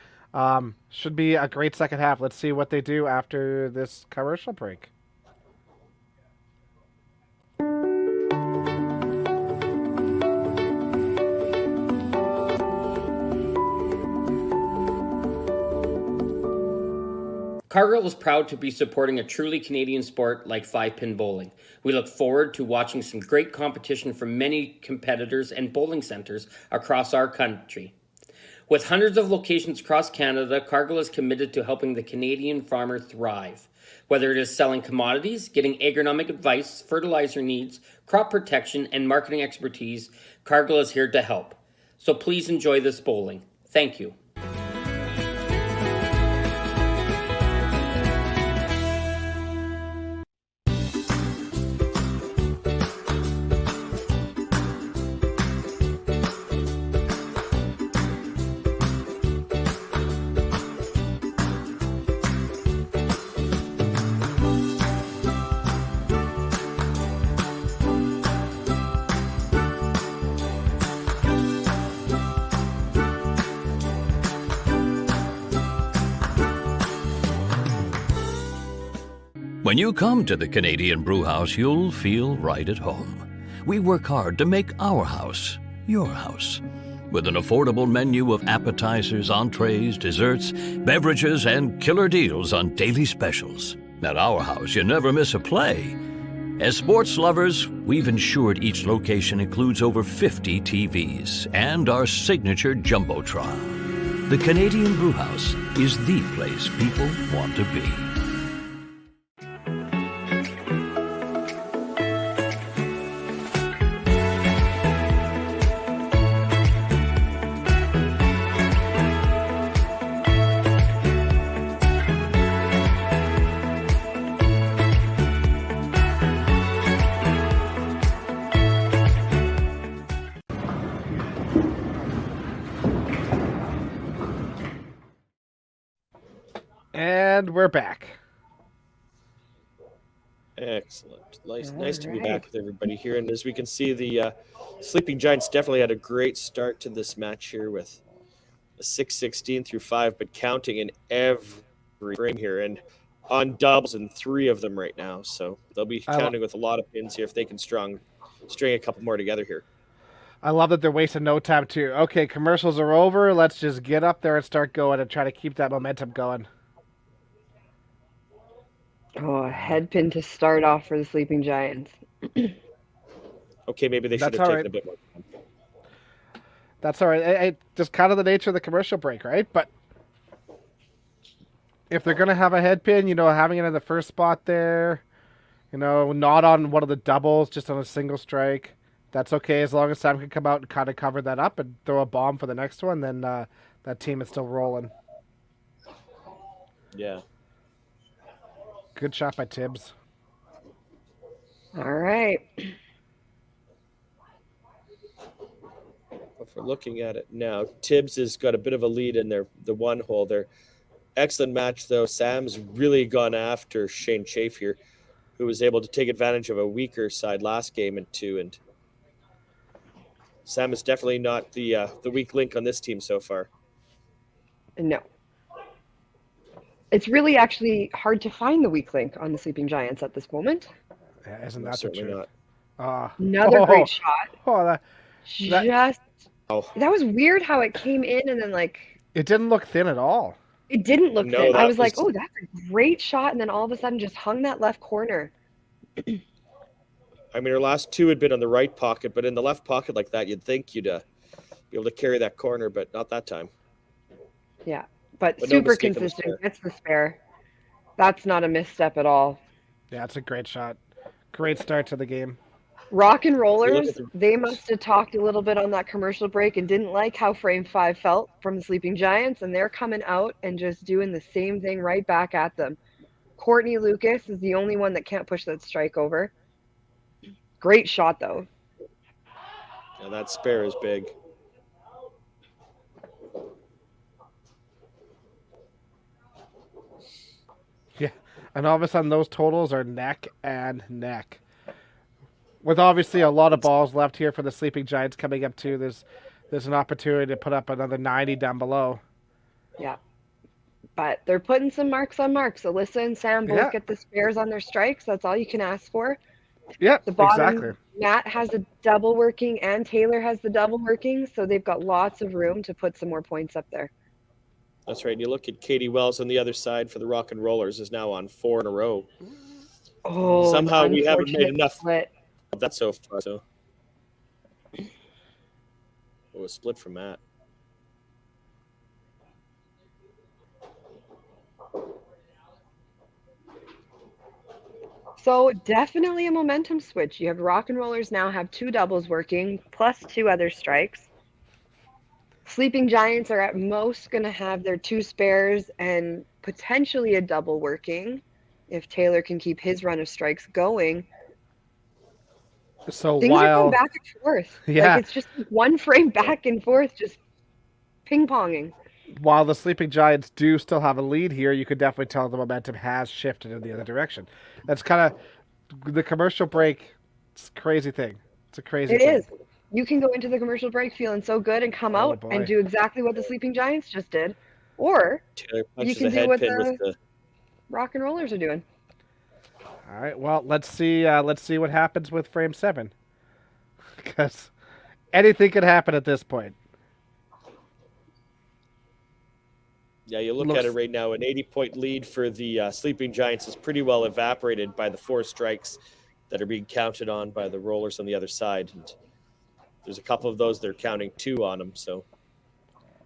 Should be a great second half. Let's see what they do after this commercial break. Cargill is proud to be supporting a truly Canadian sport like 5-pin bowling. We look forward to watching some great competition from many competitors and bowling centers across our country. With hundreds of locations across Canada, Cargill is committed to helping the Canadian farmer thrive. Whether it is selling commodities, getting agronomic advice, fertilizer needs, crop protection, and marketing expertise, Cargill is here to help. So please enjoy this bowling. Thank you. When you come to the Canadian Brewhouse, you'll feel right at home. We work hard to make our house your house. With an affordable menu of appetizers, entrees, desserts, beverages, and killer deals on daily specials. At our house, you never miss a play. As sports lovers, we've ensured each location includes over 50 TVs and our signature Jumbotron. The Canadian Brewhouse is the place people want to be. And we're back. excellent. Nice to be Alright. back with everybody here. And as we can see, the Sleeping Giants definitely had a great start to this match here with a 6-16 through 5, but counting in every frame here and on doubles in 3 of them right now. So they'll be counting with a lot of pins here if they can string a couple more together here. I love that they're wasting no time too. Okay, commercials are over. Let's just get up there and start going and try to keep that momentum going. Oh, a head pin to start off for the Sleeping Giants. Okay, maybe they should That's have all taken right. a bit more time. That's all right. Just kind of the nature of the commercial break, right? But if they're going to have a head pin, having it in the first spot there, not on one of the doubles, just on a single strike, that's okay as long as Sam can come out and kind of cover that up and throw a bomb for the next one, then that team is still rolling. Yeah. Good shot by Tibbs. All right. If we're looking at it now, Tibbs has got a bit of a lead in the one hole there. Excellent match, though. Sam's really gone after Shane Chafe here. who was able to take advantage of a weaker side last game and 2. And Sam is definitely not the weak link on this team so far. No. It's really actually hard to find the weak link on the Sleeping Giants at this moment. Yeah, isn't that the Certainly truth? not. Another great shot. That was weird how it came in and then it didn't look thin at all. It didn't look No, thin. I that was like, was- oh, that's a great shot, and then all of a sudden just hung that left corner. I mean, her last 2 had been on the right pocket, but in the left pocket like that, you'd think you'd be able to carry that corner, but not that time. Yeah, but no super mistake on the consistent. spare. Gets the spare. That's not a misstep at all. Yeah, it's a great shot. Great start to the game. Rock and Rollers, the- they must have talked a little bit on that commercial break and didn't like how frame 5 felt from the Sleeping Giants, and they're coming out and just doing the same thing right back at them. Courtney Lucas is the only one that can't push that strike over. Great shot, though. Yeah, that spare is big. Yeah, and all of a sudden those totals are neck and neck. With obviously a lot of balls left here for the Sleeping Giants coming up too. There's an opportunity to put up another 90 down below. Yeah. But they're putting some marks on marks. Alyssa and Sam both Yeah. get the spares on their strikes. That's all you can ask for. Yep, The bottom, exactly. Matt has a double working and Taylor has the double working, so they've got lots of room to put some more points up there. That's right. And you look at Katie Wells on the other side for the Rock and Rollers is now on 4 in a row. Oh, Somehow an we haven't made unfortunate enough split. of that so far. So, a split from Matt. So definitely a momentum switch. You have Rock and Rollers now have 2 doubles working plus 2 other strikes. Sleeping Giants are at most going to have their 2 spares and potentially a double working if Taylor can keep his run of strikes going. So Things are while going back and forth. Yeah. Like it's just one frame back and forth, just ping-ponging. while the Sleeping Giants do still have a lead here, you could definitely tell the momentum has shifted in the other direction. That's kind of the commercial break. It's a crazy thing. It's a crazy It thing. is. You can go into the commercial break feeling so good and come out boy. and do exactly what the Sleeping Giants just did. Or Taylor you punches can a do head what pin with the the. Rock and Rollers are doing. All right. Well, let's see. Let's see what happens with frame 7, because anything could happen at this point. Yeah, you look Looks- at it right now. An 80-point lead for the Sleeping Giants is pretty well evaporated by the 4 strikes that are being counted on by the Rollers on the other side. And there's a couple of those they're counting 2 on them, so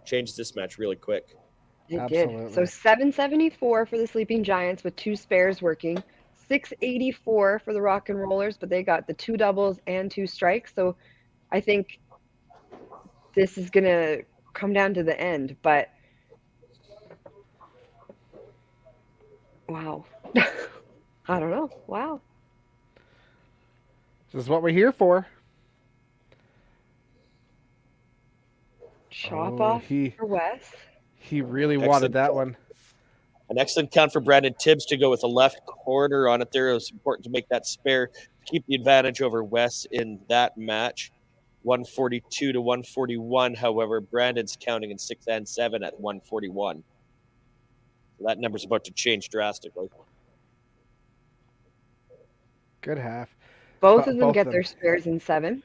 changes this match really quick. It Absolutely. did. So 774 for the Sleeping Giants with 2 spares working. 684 for the Rock and Rollers, but they got the 2 doubles and 2 strikes. So I think this is going to come down to the end. But wow. I don't know. Wow. This is what we're here for. Chop Oh, off he- for Wes. He really Excellent. wanted that one. An excellent count for Brandon Tibbs to go with the left corner on it there. It was important to make that spare to keep the advantage over Wes in that match. 142 to 141. However, Brandon's counting in 6 and 7 at 141. So that number's about to change drastically. Good half. Both Bo- of them both get of their them. spares in 7.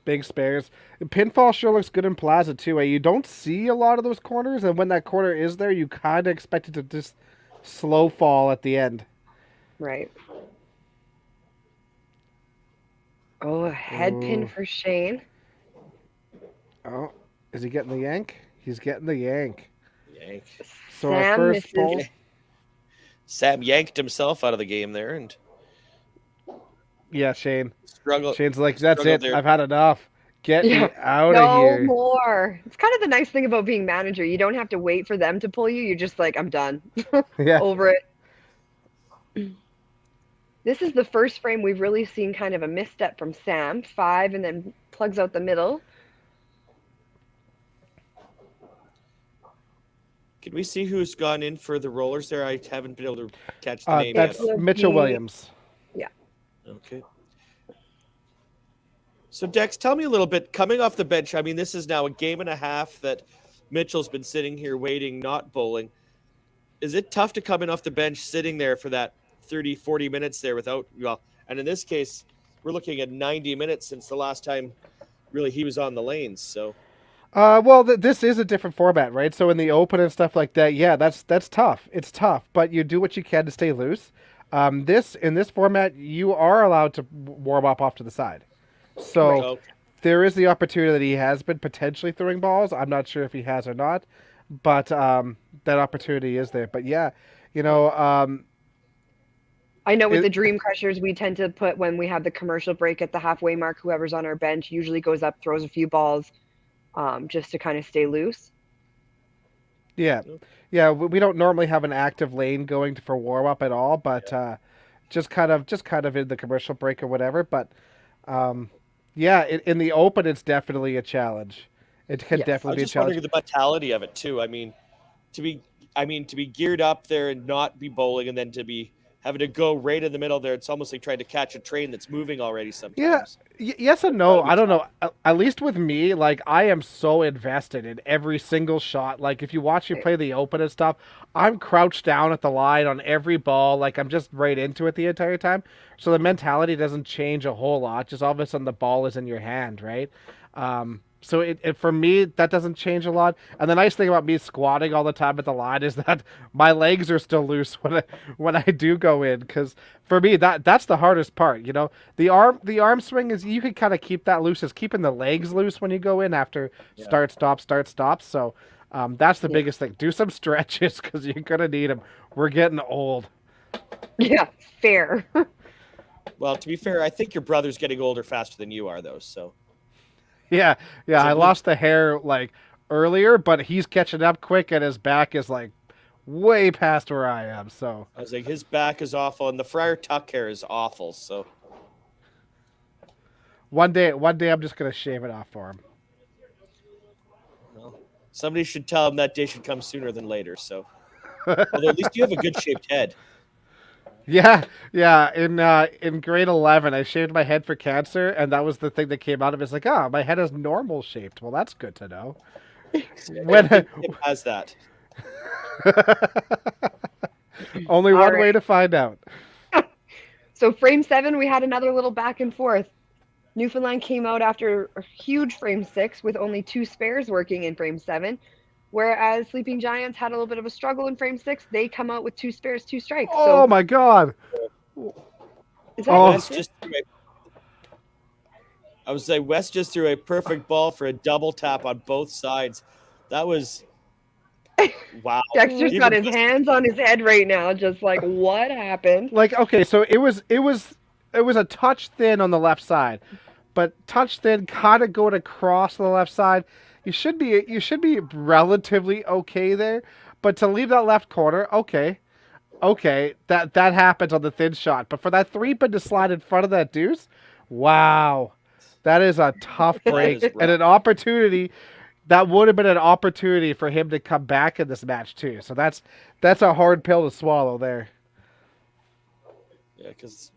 Big spares. Pinfall sure looks good in Plaza too. You don't see a lot of those corners, and when that corner is there, you kind of expect it to just slow fall at the end. Right. Oh, a head pin Ooh. for Shane. Oh, is he getting the yank? He's getting the yank. Yank. So our Sam first misses. ball. Sam yanked himself out of the game there and Yeah, Shane. struggled. Shane's like, that's struggled it. there. I've had enough. Get me Yeah. out No of here. more. It's kind of the nice thing about being manager. You don't have to wait for them to pull you. You're just like, I'm done. Yeah. Over it. This is the first frame we've really seen kind of a misstep from Sam. 5 and then plugs out the middle. Can we see who's gone in for the rollers there? I haven't been able to catch the name That's yet. Mitchell Williams. Yeah. Okay. So Dex, tell me a little bit. Coming off the bench, I mean, this is now a game and a half that Mitchell's been sitting here waiting, not bowling. Is it tough to come in off the bench, sitting there for that 30, 40 minutes there without, well, and in this case, we're looking at 90 minutes since the last time really he was on the lanes. So, Well, this is a different format, right? So in the open and stuff like that, yeah, that's tough. It's tough, but you do what you can to stay loose. In this format, you are allowed to warm up off to the side. So okay. there is the opportunity that he has been potentially throwing balls. I'm not sure if he has or not, but that opportunity is there. But yeah, you know, I know with the Dream Crushers, we tend to put, when we have the commercial break at the halfway mark, whoever's on our bench usually goes up, throws a few balls, just to kind of stay loose. yeah, we don't normally have an active lane going for warm up at all, but just kind of in the commercial break or whatever. But yeah, in the open, it's definitely a challenge. It can definitely be a just challenge. wondering the mentality of it too. I mean, to be geared up there and not be bowling, and then to be having to go right in the middle there. It's almost like trying to catch a train that's moving already sometimes. Yeah, yes and no. I don't know. At least with me, like, I am so invested in every single shot. Like, if you watch me play the open and stuff, I'm crouched down at the line on every ball. Like, I'm just right into it the entire time. So the mentality doesn't change a whole lot. Just all of a sudden the ball is in your hand, right? So it for me, that doesn't change a lot. And the nice thing about me squatting all the time at the line is that my legs are still loose when I do go in. Because for me, that's the hardest part. You know, the arm swing is, you can kind of keep that loose, as keeping the legs loose when you go in after start stop. So that's the biggest thing. Do some stretches because you're gonna need them. We're getting old. Yeah, fair. Well, to be fair, I think your brother's getting older faster than you are, though. So. Yeah. I lost the hair like earlier, but he's catching up quick, and his back is like way past where I am. So I was like, his back is awful, and the Friar Tuck hair is awful. So one day I'm just gonna shave it off for him. Well, somebody should tell him that day should come sooner than later. So, although at least you have a good shaped head. Yeah. In grade 11, I shaved my head for cancer, and that was the thing that came out of it. It's like, my head is normal shaped. Well, that's good to know. When it has that. Only one way to find out. So frame 7, we had another little back and forth. Newfoundland came out after a huge frame 6 with only 2 spares working in frame 7. Whereas Sleeping Giants had a little bit of a struggle in frame 6. They come out with 2 spares, 2 strikes. Oh, my God. Is that West just threw I was like, West just threw a perfect ball for a double tap on both sides. That was wow. Dexter's got his hands on his head right now, just like, what happened? Like, okay, so it was a touch thin on the left side, but touch thin kind of going across the left side. You should be relatively okay there, but to leave that left corner, okay, that happens on the thin shot. But for that 3-pin to slide in front of that deuce, wow, that is a tough break and an opportunity. That would have been an opportunity for him to come back in this match too. So that's a hard pill to swallow there. Yeah, because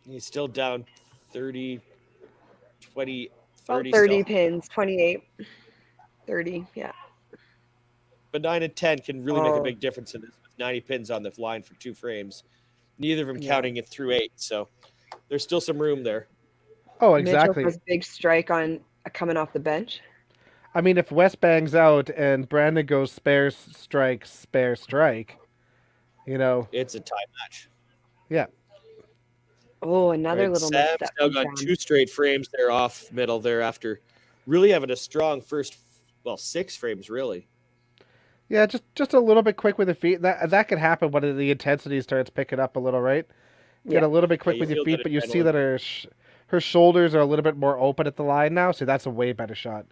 he's still down 30, 20, 30. 30 pins, 28, 30, yeah. But 9 and 10 can really make a big difference in this. With 90 pins on the line for 2 frames. Neither of them counting it through 8. So there's still some room there. Oh, exactly. Mitchell has a big strike on coming off the bench. I mean, if West bangs out and Brandon goes spare strike, you know. It's a tie match. Yeah. Oh, another little Sam's misstep. now got 2 straight frames there off middle there after really having a strong first, 6 frames really. Yeah, just a little bit quick with the feet. That could happen when the intensity starts picking up a little, right? Get a little bit quick with your feet, but you see that her shoulders are a little bit more open at the line now, so that's a way better shot.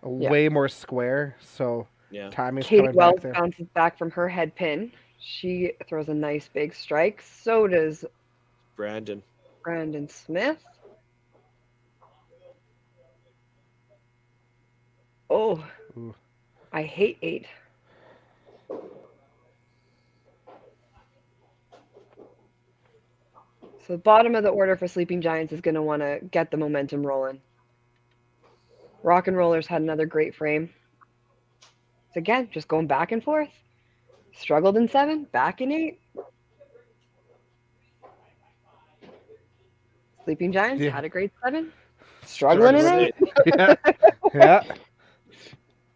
Way more square, so timing's Katie coming Wells back there. bounces back from her head pin. She throws a nice big strike. So does Brandon Smith. Oh. Ooh. I hate 8. So the bottom of the order for Sleeping Giants is going to want to get the momentum rolling. Rock and Rollers had another great frame. So again, just going back and forth. Struggled in 7, back in 8. Sleeping Giants had a great 7. Struggling in 8. Yeah. Yeah.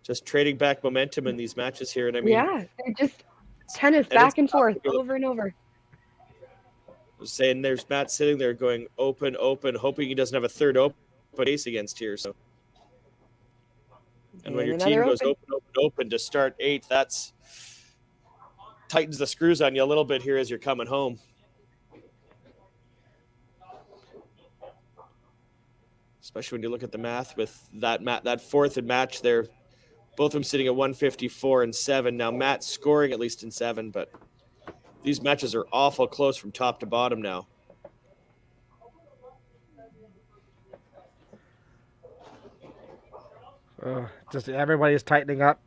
Just trading back momentum in these matches here, and I mean, Yeah, they just tennis back and forth over and over. Saying there's Matt sitting there going open, open, hoping he doesn't have a third open ace against here. So, and when your team goes open, open, open to start 8, that's tightens the screws on you a little bit here as you're coming home. Especially when you look at the math with that fourth and match there, both of them sitting at 154 and 7. Now Matt's scoring at least in 7, but these matches are awful close from top to bottom now. Just everybody's tightening up.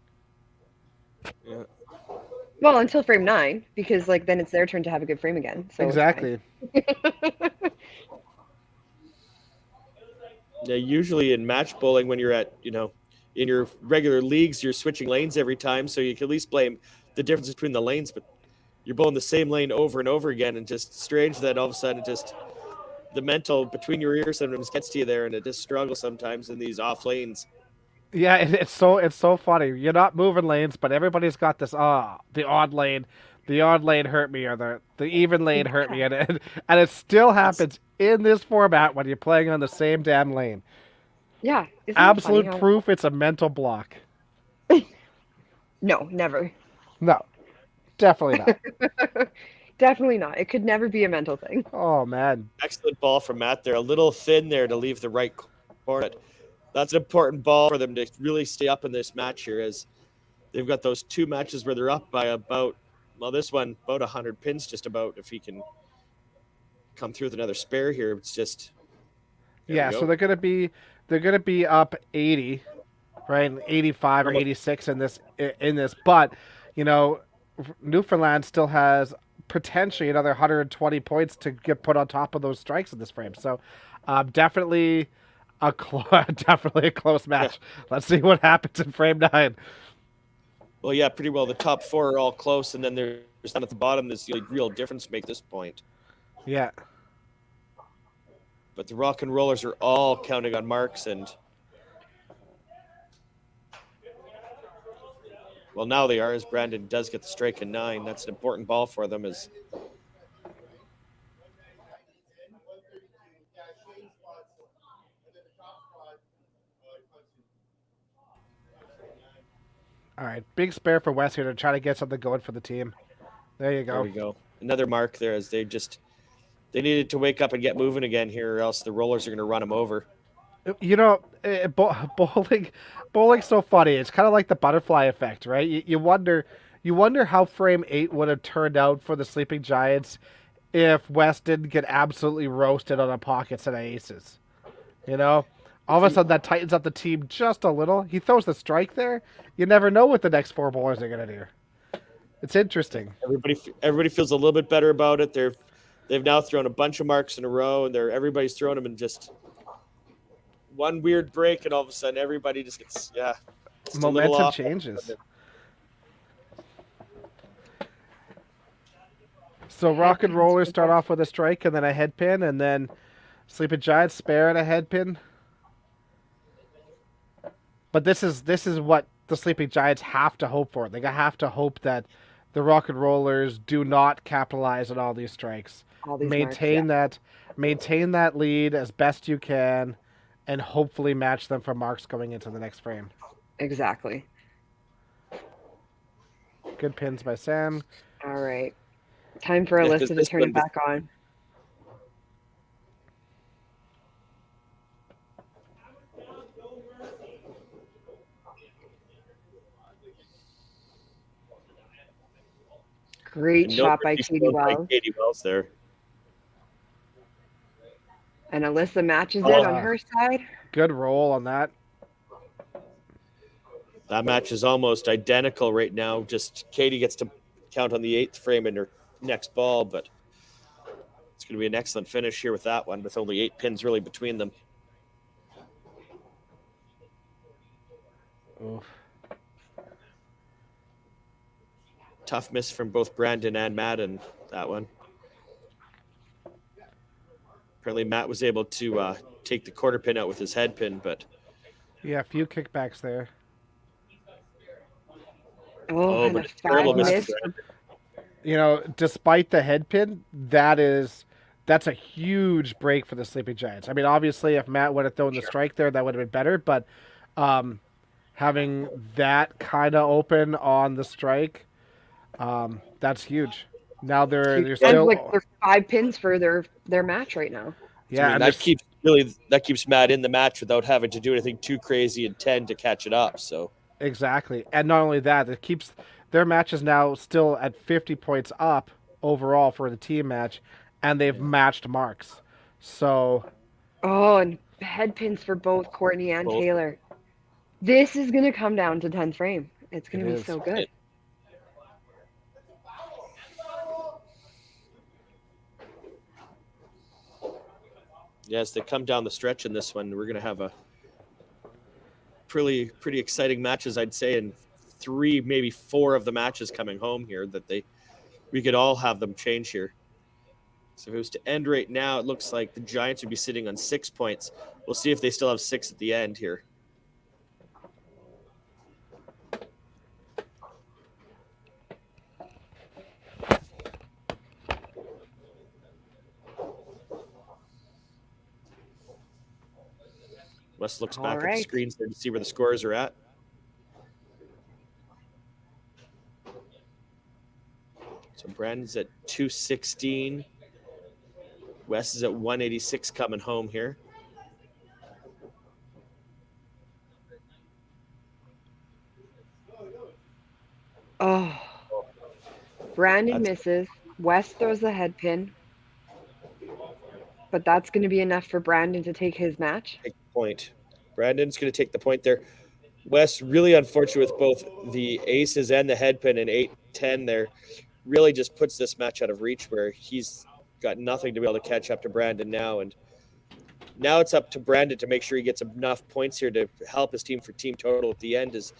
Yeah. Well, until frame 9, because like then it's their turn to have a good frame again. So Exactly. Yeah, usually in match bowling, when you're at, in your regular leagues, you're switching lanes every time, so you can at least blame the difference between the lanes, but you're bowling the same lane over and over again, and just strange that all of a sudden just the mental between your ears sometimes gets to you there, and it just struggles sometimes in these off lanes. Yeah, it's so funny. You're not moving lanes, but everybody's got this. The odd lane hurt me, or the even lane hurt me, and it still happens in this format when you're playing on the same damn lane. Yeah, absolute proof it's a mental block. No, never. No, definitely not. Definitely not. It could never be a mental thing. Oh man, excellent ball from Matt there. A little thin there to leave the right corner. That's an important ball for them to really stay up in this match here, as they've got those 2 matches where they're up by this one, about 100 pins just about, if he can come through with another spare here. It's just... Yeah, so they're gonna be up 80, right? 85 or 86 in this, but, Newfoundland still has potentially another 120 points to get put on top of those strikes in this frame. So, definitely a close match. Yeah. Let's see what happens in frame 9. Well, yeah, pretty well. The top 4 are all close, and then there's down at the bottom this real difference make this point. Yeah. But the Rock and Rollers are all counting on marks, and well, now they are, as Brandon does get the strike in 9. That's an important ball for them. All right, big spare for West here to try to get something going for the team. There you go. There we go. Another mark there, as they needed to wake up and get moving again here, or else the Rollers are going to run them over. Bowling's so funny. It's kind of like the butterfly effect, right? You wonder how frame 8 would have turned out for the Sleeping Giants if West didn't get absolutely roasted on a pocket set of aces. All of a sudden that tightens up the team just a little. He throws the strike there. You never know what the next 4 bowlers are going to do. It's interesting. Everybody feels a little bit better about it. They've now thrown a bunch of marks in a row, and everybody's throwing them in just one weird break, and all of a sudden everybody just gets momentum changes. So Rock and Rollers start off with a strike and then a head pin, and then Sleeping Giants spare and a head pin. But this is what the Sleeping Giants have to hope for. They have to hope that the Rock and Rollers do not capitalize on all these strikes. Maintain that lead as best you can, and hopefully match them for marks going into the next frame. Exactly. Good pins by Sam. All right. Time for Alyssa to turn it back on. Great shot by Katie Wells there. And Alyssa matches it on her side. Good roll on that. That match is almost identical right now. Just Katie gets to count on the 8th frame in her next ball, but it's going to be an excellent finish here with that one, with only 8 pins really between them. Oof. Tough miss from both Brandon and Madden, that one. Apparently Matt was able to take the quarter pin out with his head pin, but... Yeah, a few kickbacks there. Oh, and but a a terrible fat miss miss. for Brandon. You know, despite the head pin, that's a huge break for the Sleeping Giants. I mean, obviously, if Matt would have thrown the strike there, that would have been better. But having that kind of open on the strike, that's huge. Now they're Sounds still like they're 5 pins for their match right now. yeah, I mean, and that keeps Matt in the match without having to do anything too crazy and 10 to catch it up. So exactly. And not only that, it keeps their matches now still at 50 points up overall for the team match, and they've matched marks. So Oh, and head pins for both Courtney and Both. Taylor. This is going to come down to 10th frame. It's going It to be is. so good. as they come down the stretch in this one, we're going to have a pretty exciting matches, I'd say, and 3, maybe 4 of the matches coming home here that we could all have them change here. So if it was to end right now, it looks like the Giants would be sitting on 6 points. We'll see if they still have 6 at the end here. Wes looks back at the screens there to see where the scores are at. So Brandon's at 216. Wes is at 186 coming home here. Oh. Brandon misses. Wes throws the head pin. But that's going to be enough for Brandon to take his match. Take the point. Brandon's going to take the point there. Wes really unfortunate with both the aces and the head pin in 8-10 there. Really just puts this match out of reach where he's got nothing to be able to catch up to Brandon now. And now it's up to Brandon to make sure he gets enough points here to help his team for team total at the end, as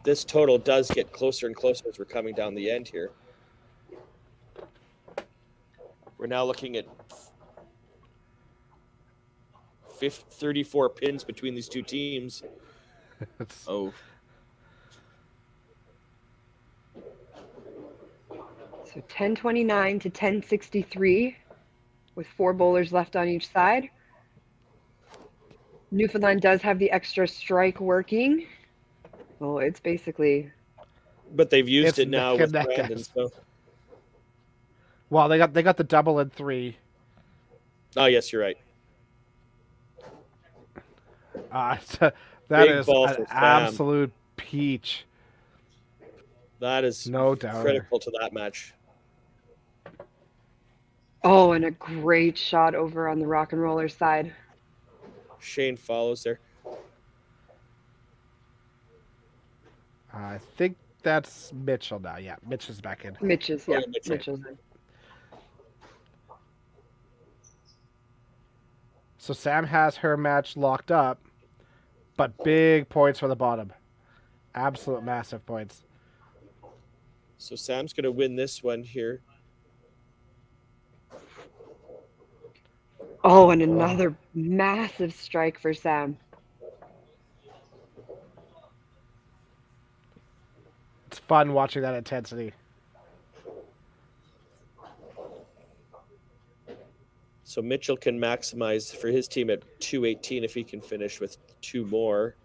this total does get closer and closer as we're coming down the end here. We're now looking at 34 pins between these two teams. Oh. So 1029 to 1063 with 4 bowlers left on each side. Newfoundland does have the extra strike working. Well, it's basically... But they've used it now with Brandon. So. Well, they got the double and 3. Oh, yes, you're right. So that is an Sam. absolute peach. That is no doubt critical to that match. Oh, and a great shot over on the rock and roller side. Shane follows there. I think that's Mitchell now. Yeah, Mitch is back in. Mitchell's in. So Sam has her match locked up, but big points for the bottom. Absolute massive points. So Sam's going to win this one here. Oh, and another massive strike for Sam. It's fun watching that intensity. So Mitchell can maximize for his team at 218 if he can finish with 2 more.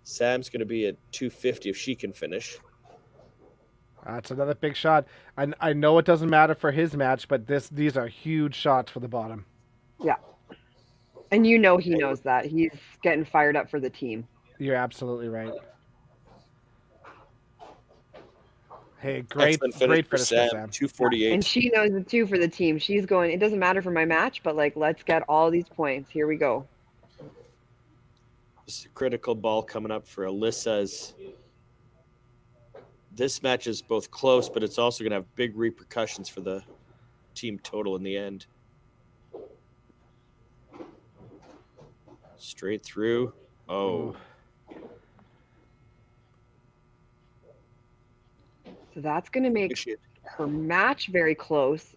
Sam's going to be at 250 if she can finish. That's another big shot. I know it doesn't matter for his match, but these are huge shots for the bottom. Yeah. And you know he knows that. He's getting fired up for the team. You're absolutely right. Hey, great finish for Sam. 248. And she knows it too for the team. She's going, it doesn't matter for my match, but like, let's get all these points. Here we go. This is a critical ball coming up for Alyssa's. This match is both close, but it's also going to have big repercussions for the team total in the end. Straight through. Oh. So that's going to make her match very close.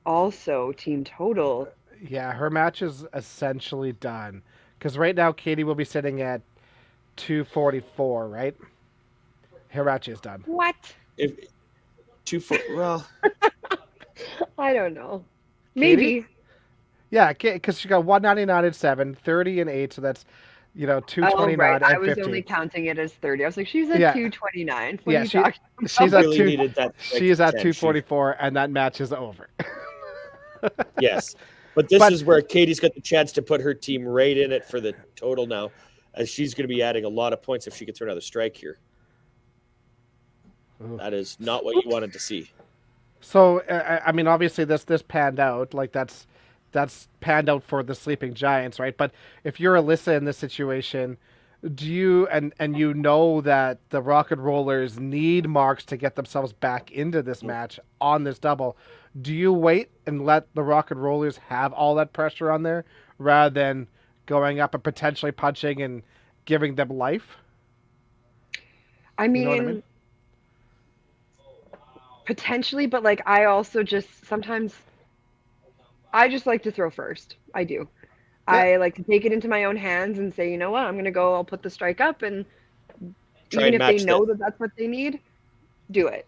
Also, team total. Yeah, her match is essentially done. Because right now, Katie will be sitting at 244, right? Her match is done. What? If 240, well, I don't know. Katie? Maybe. Yeah, because she got 199 and 7, 30 and 8, so that's, 229 right. and I was 50. only counting it as 30. I was like, she's at 229. What are you talking about? She's at really needed that. She is at 244, and that match is over. Yes. But this is where Katie's got the chance to put her team right in it for the total now, as she's going to be adding a lot of points if she can throw another strike here. Ooh. That is not what you wanted to see. So, I mean, obviously this panned out. Like, that's panned out for the Sleeping Giants, right? But if you're Alyssa in this situation, do you, and you know that the Rock and Rollers need marks to get themselves back into this match on this double, do you wait and let the Rock and Rollers have all that pressure on there rather than going up and potentially punching and giving them life? I mean, You know what I mean? Potentially, but like I also just sometimes I just like to throw first. I do. Yeah. I like to take it into my own hands and say, you know what, I'm gonna go. I'll put the strike up, and Try even and if they match know that. that's what they need, do it.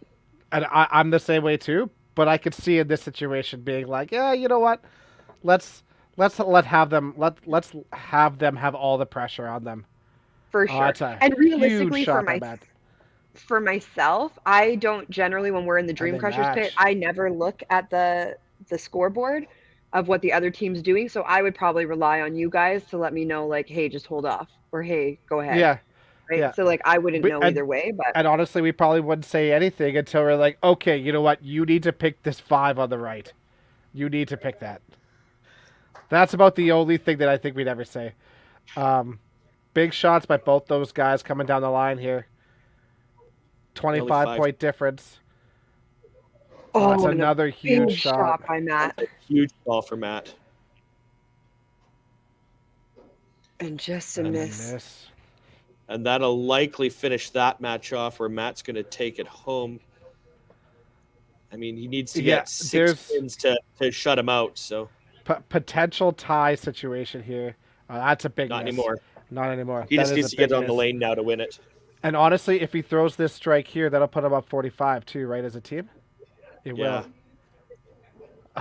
And I'm the same way too, but I could see in this situation being like, yeah, you know what? Let's have them have all the pressure on them. For Oh, sure. that's a And realistically, huge shot by Matt. for myself, I don't generally, when we're in the Dream they Crushers pit, match. I never look at the scoreboard of what the other team's doing. So I would probably rely on you guys to let me know, like, hey, just hold off, or hey, go ahead. Yeah. Right. Yeah. So like I wouldn't know and- either way, but And honestly, we probably wouldn't say anything until we're like, okay, you know what? You need to pick this 5 on the right. You need to pick that. That's about the only thing that I think we'd ever say. Big shots by both those guys coming down the line here. 25-point difference. That's and a another big huge shot. by Matt. That's a huge ball for Matt. And just a And miss. And that'll likely finish that match off where Matt's going to take it home. I mean, he needs to get 6 pins to shut him out. So Potential tie situation here. That's a big not miss. anymore. Not anymore. He That just is needs a to get big on the miss. lane now to win it. And honestly, if he throws this strike here, that'll put him up 45 too, right, as a team? It Yeah.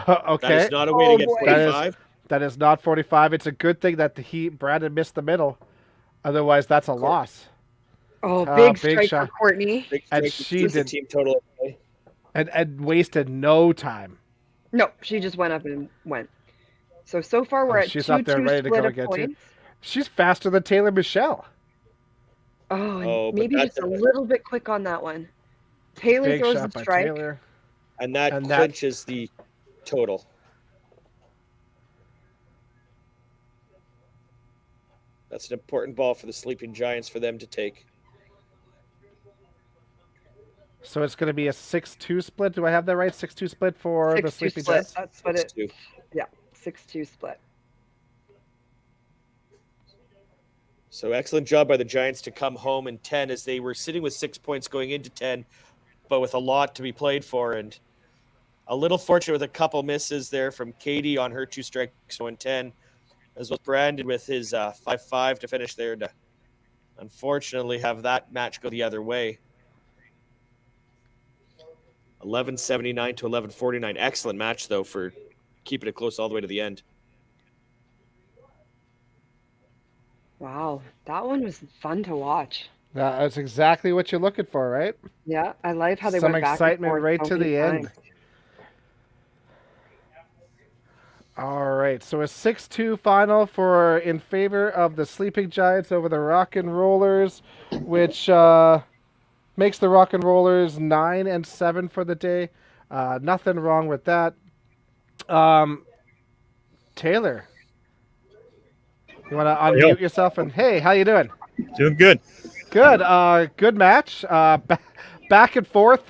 will. Okay. That is not a way to get boy. 45. That is not 45. It's a good thing that Brandon missed the middle. Otherwise, that's a loss. Oh, big big strike shot. for Courtney. Big And strike she was the did- team total. And wasted no time. No, she just went up and went. So far we're at she's 2-2 up there ready to split go of again, too. points. She's faster than Taylor Michelle. Oh, and Oh, but maybe that's just a a- little bit quick on that one. Taylor Big throws shot the by strike. Taylor. And that And that- clinches the total. That's an important ball for the Sleeping Giants for them to take. So it's going to be a 6-2 split. Do I have that right? 6-2 split for the 6-2 Sleeping split. Giants? That's what it. 6-2. Yeah, 6-2 split. So excellent job by the Giants to come home in 10 as they were sitting with 6 points going into 10, but with a lot to be played for. And a little fortunate with a couple misses there from Katie on her 2 strikes so in 10, as well as Brandon with his 5-5 to finish there to unfortunately have that match go the other way. 11:79 to 11:49. Excellent match, though, for keeping it close all the way to the end. Wow, that one was fun to watch. That's exactly what you're looking for, right? Yeah, I like how they Some went back excitement and forth right so to many the end. times. All right, so a 6-2 final in favor of the Sleeping Giants over the Rock and Rollers, which makes the Rock and Rollers 9-7 for the day. Nothing wrong with that. Taylor, You want to unmute yourself? And hey, how you doing? Doing good. Good. Good match. Back and forth.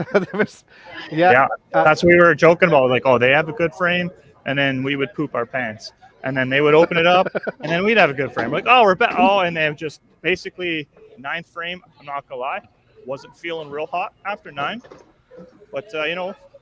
Yeah, that's what we were joking about. Like, oh, they have a good frame, and then we would poop our pants, and then they would open it up, and then we'd have a good frame. Like, oh, we're back. Oh, and they have just basically 9th frame. I'm not gonna lie, wasn't feeling real hot after 9, but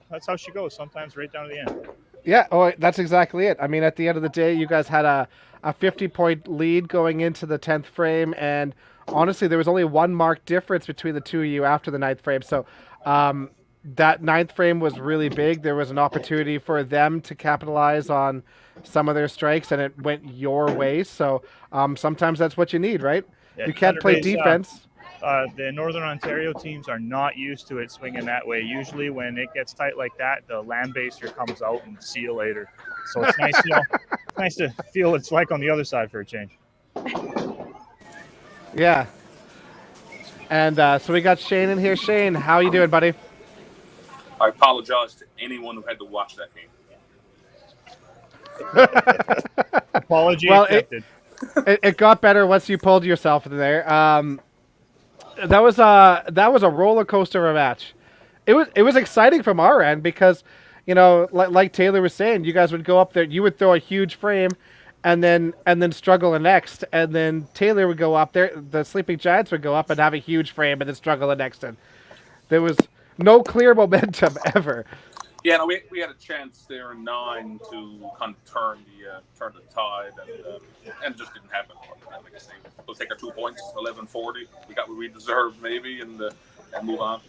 that's how she goes. Sometimes right down to the end. Yeah, oh, that's exactly it. I mean, at the end of the day, you guys had a 50-point lead going into the 10th frame, and honestly, there was only 1 mark difference between the two of you after the 9th frame. So that 9th frame was really big. There was an opportunity for them to capitalize on some of their strikes, and it went your way. So sometimes that's what you need, right? Yeah, you can't play defense. The Northern Ontario teams are not used to it swinging that way. Usually when it gets tight like that, the land baser comes out and see you later. So it's nice, nice to feel what it's like on the other side for a change. Yeah. And so we got Shane in here. Shane, how you doing, buddy? I apologize to anyone who had to watch that game. Apology accepted. It got better once you pulled yourself in there. That was a roller coaster of a match. It was exciting from our end because, like Taylor was saying, you guys would go up there, you would throw a huge frame, and then struggle the next, and then Taylor would go up there, the Sleeping Giants would go up and have a huge frame, and then struggle the next, and there was no clear momentum ever. Yeah, no, we had a chance there in 9 to kind of turn the tide, and it just didn't happen. Like I say, we'll take our 2 points, 11-40. We got what we deserved, maybe, and move on.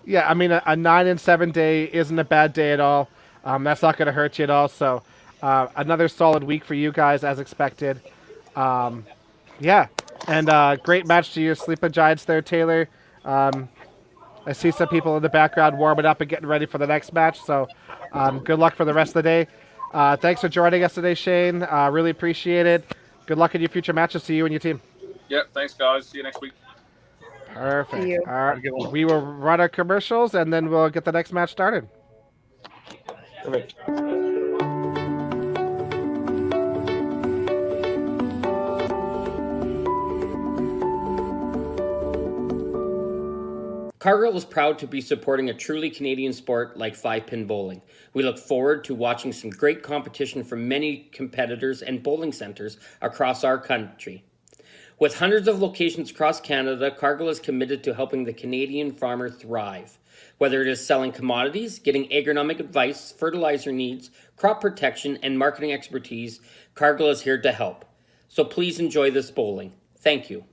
Yeah, I mean, a 9-7 day isn't a bad day at all. That's not going to hurt you at all. So another solid week for you guys, as expected. Yeah, and great match to your Sleeping Giants there, Taylor. I see some people in the background warming up and getting ready for the next match. So good luck for the rest of the day. Thanks for joining us today, Shane. Really appreciate it. Good luck in your future matches to you and your team. Yeah, thanks, guys. See you next week. Perfect. See you. All right. We will run our commercials, and then we'll get the next match started. Perfect. Cargill is proud to be supporting a truly Canadian sport like 5-pin bowling. We look forward to watching some great competition from many competitors and bowling centers across our country. With hundreds of locations across Canada, Cargill is committed to helping the Canadian farmer thrive. Whether it is selling commodities, getting agronomic advice, fertilizer needs, crop protection, and marketing expertise, Cargill is here to help. So please enjoy this bowling. Thank you.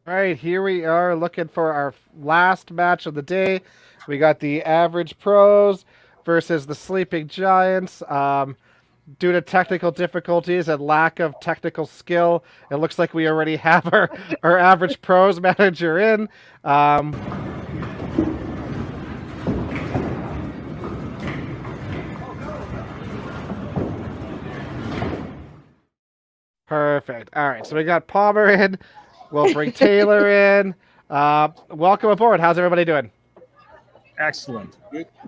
All right, here we are looking for our last match of the day. We got the Average Pros versus the Sleeping Giants. Due to technical difficulties and lack of technical skill, it looks like we already have our Average Pros manager in. Perfect. All right, so we got Palmer in. We'll bring Taylor in. Welcome aboard. How's everybody doing? Excellent.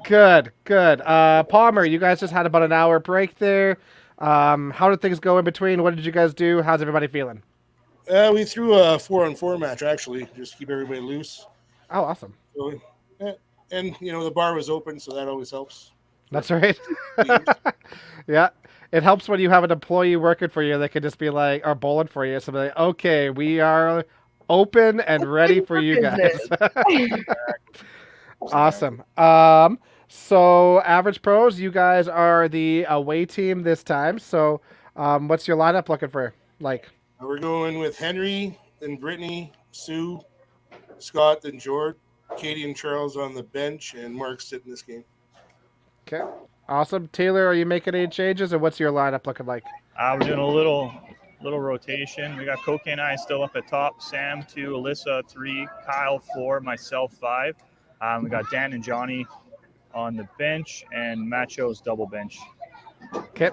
Good. Palmer, you guys just had about an hour break there. How did things go in between? What did you guys do? How's everybody feeling? We threw a 4-on-4 match, actually, just to keep everybody loose. Oh, awesome. So, and, the bar was open, so that always helps. That's right. Yeah. it helps when you have an employee working for you that can just be like, or bowling for you. So be like, okay, we are open and ready for you guys. Awesome. So average pros, you guys are the away team this time. So, what's your lineup looking for? Like, We're going with Henry, then Brittany, Sue, Scott, then George, Katie and Charles on the bench, and Mark sitting this game. okay, awesome. Taylor, are you making any changes, or what's your lineup looking like? We're doing a little rotation. We got Koke and I still up at top. Sam 2, Alyssa 3, Kyle 4, myself 5. We got Dan and Johnny on the bench, and Macho's double bench. Okay,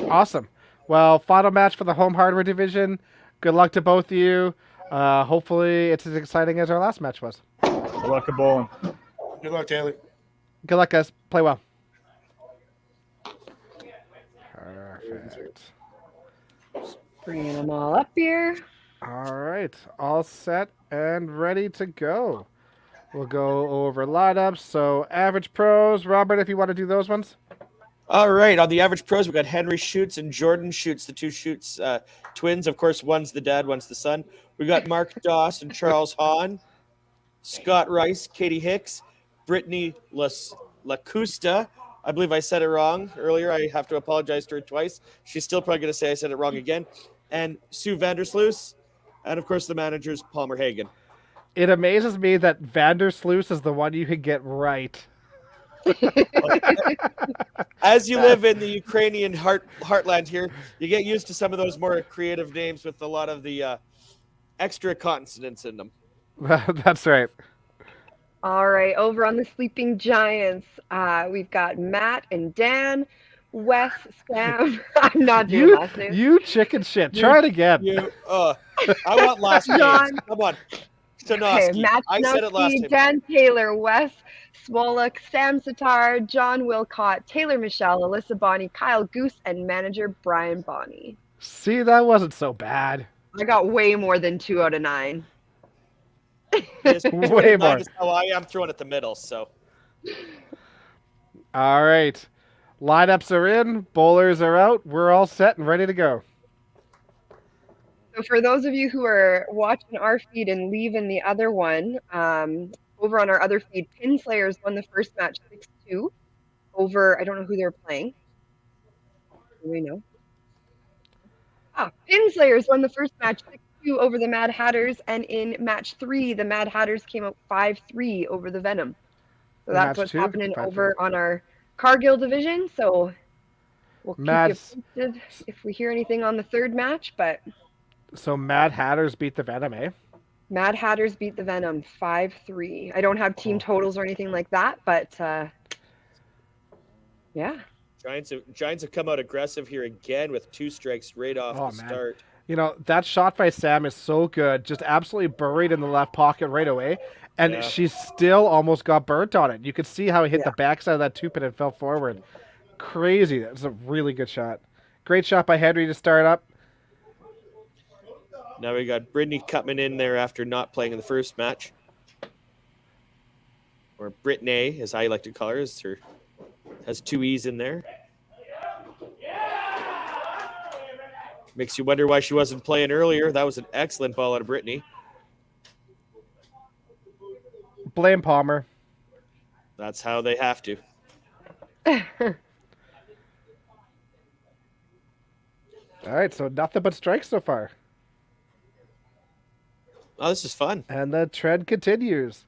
awesome. Well, final match for the home hardware division. Good luck to both of you. Hopefully, it's as exciting as our last match was. Good luck to bowling. Good luck, Taylor. Good luck, guys. Play well. Perfect. Bringing them all up here. All right, all set and ready to go. We'll go over lineups. So average pros, Robert, if you want to do those ones. All right, on the average pros, we got Henry Schutz and Jordan Schutz, the two Schutz twins. Of course, one's the dad, one's the son. We got Mark Doss and Charles Hahn, Scott Rice, Katie Hicks, Brittany Lacusta. I believe I said it wrong earlier. I have to apologize to her twice. She's still probably going to say I said it wrong again. And Sue Vandersloos, and of course the manager's Palmer Hagen. It amazes me that Vandersloos is the one you can get right. As you live in the Ukrainian heartland here, you get used to some of those more creative names with a lot of the extra consonants in them. That's right. All right, over on the Sleeping Giants, we've got Matt and Dan, Wes, Sam. I'm not doing last names. You chicken shit. Try it again. I want last names. Come on. Okay, Matt I said it last time. Dan Taylor, Wes Smolak, Sam Sitar, John Wilcott, Taylor Michelle, Alyssa Bonney, Kyle Goose, and manager Brian Bonney. See, that wasn't so bad. I got way more than 2 out of 9. Way more. Oh, I am throwing at the middle, so. All right. Lineups are in. Bowlers are out. We're all set and ready to go. So for those of you who are watching our feed and leaving the other one, over on our other feed, Pinslayers won the first match 6-2 over, I don't know who they're playing. Do we know? Pinslayers won the first match 6-2 over the Mad Hatters, and in match 3, the Mad Hatters came out 5-3 over the Venom. So that's what's happening over on our Cargill division. So we'll keep you posted if we hear anything on the third match. But so Mad Hatters beat the Venom, eh? Mad Hatters beat the Venom 5-3. I don't have team totals or anything like that, but yeah. Giants have come out aggressive here again with 2 strikes right off the start. You know, that shot by Sam is so good. Just absolutely buried in the left pocket right away. And she still almost got burnt on it. You could see how he hit the backside of that 2-pin and fell forward. Crazy. That was a really good shot. Great shot by Henry to start up. Now we got Brittany coming in there after not playing in the first match. Or Brittany, as I like to call her, has 2 E's in there. Makes you wonder why she wasn't playing earlier. That was an excellent ball out of Brittany. Blame Palmer. That's how they have to. All right, so nothing but strikes so far. Oh, this is fun. And the trend continues.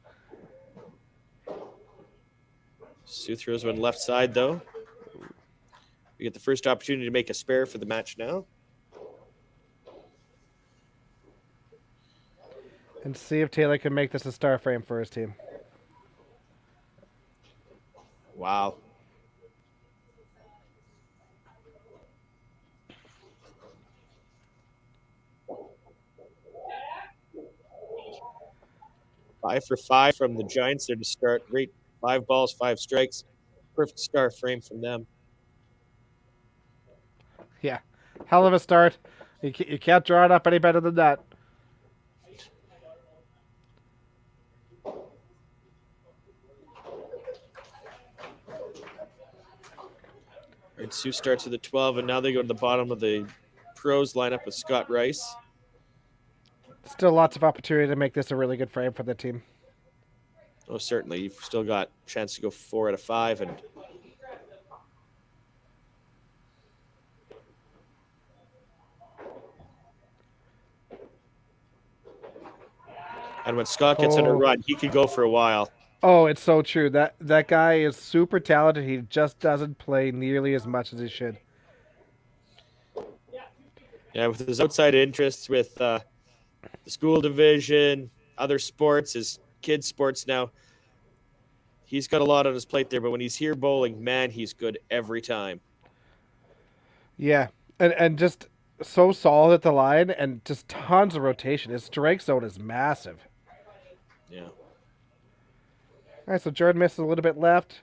Sue throws one left side, though. We get the first opportunity to make a spare for the match now. And see if Taylor can make this a star frame for his team. Wow. Five for 5 from the Giants there to start. Great 5 balls, 5 strikes. Perfect star frame from them. Yeah. Hell of a start. You can't draw it up any better than that. And Sue starts with a 12, and now they go to the bottom of the pros lineup with Scott Rice. Still lots of opportunity to make this a really good frame for the team. Oh, certainly. You've still got a chance to go 4 out of 5. And when Scott gets on a run, he could go for a while. Oh, it's so true. That guy is super talented. He just doesn't play nearly as much as he should. Yeah, with his outside interests with the school division, other sports, his kids' sports now, he's got a lot on his plate there. But when he's here bowling, man, he's good every time. Yeah, and just so solid at the line and just tons of rotation. His strike zone is massive. Yeah. All right, so Jordan misses a little bit left.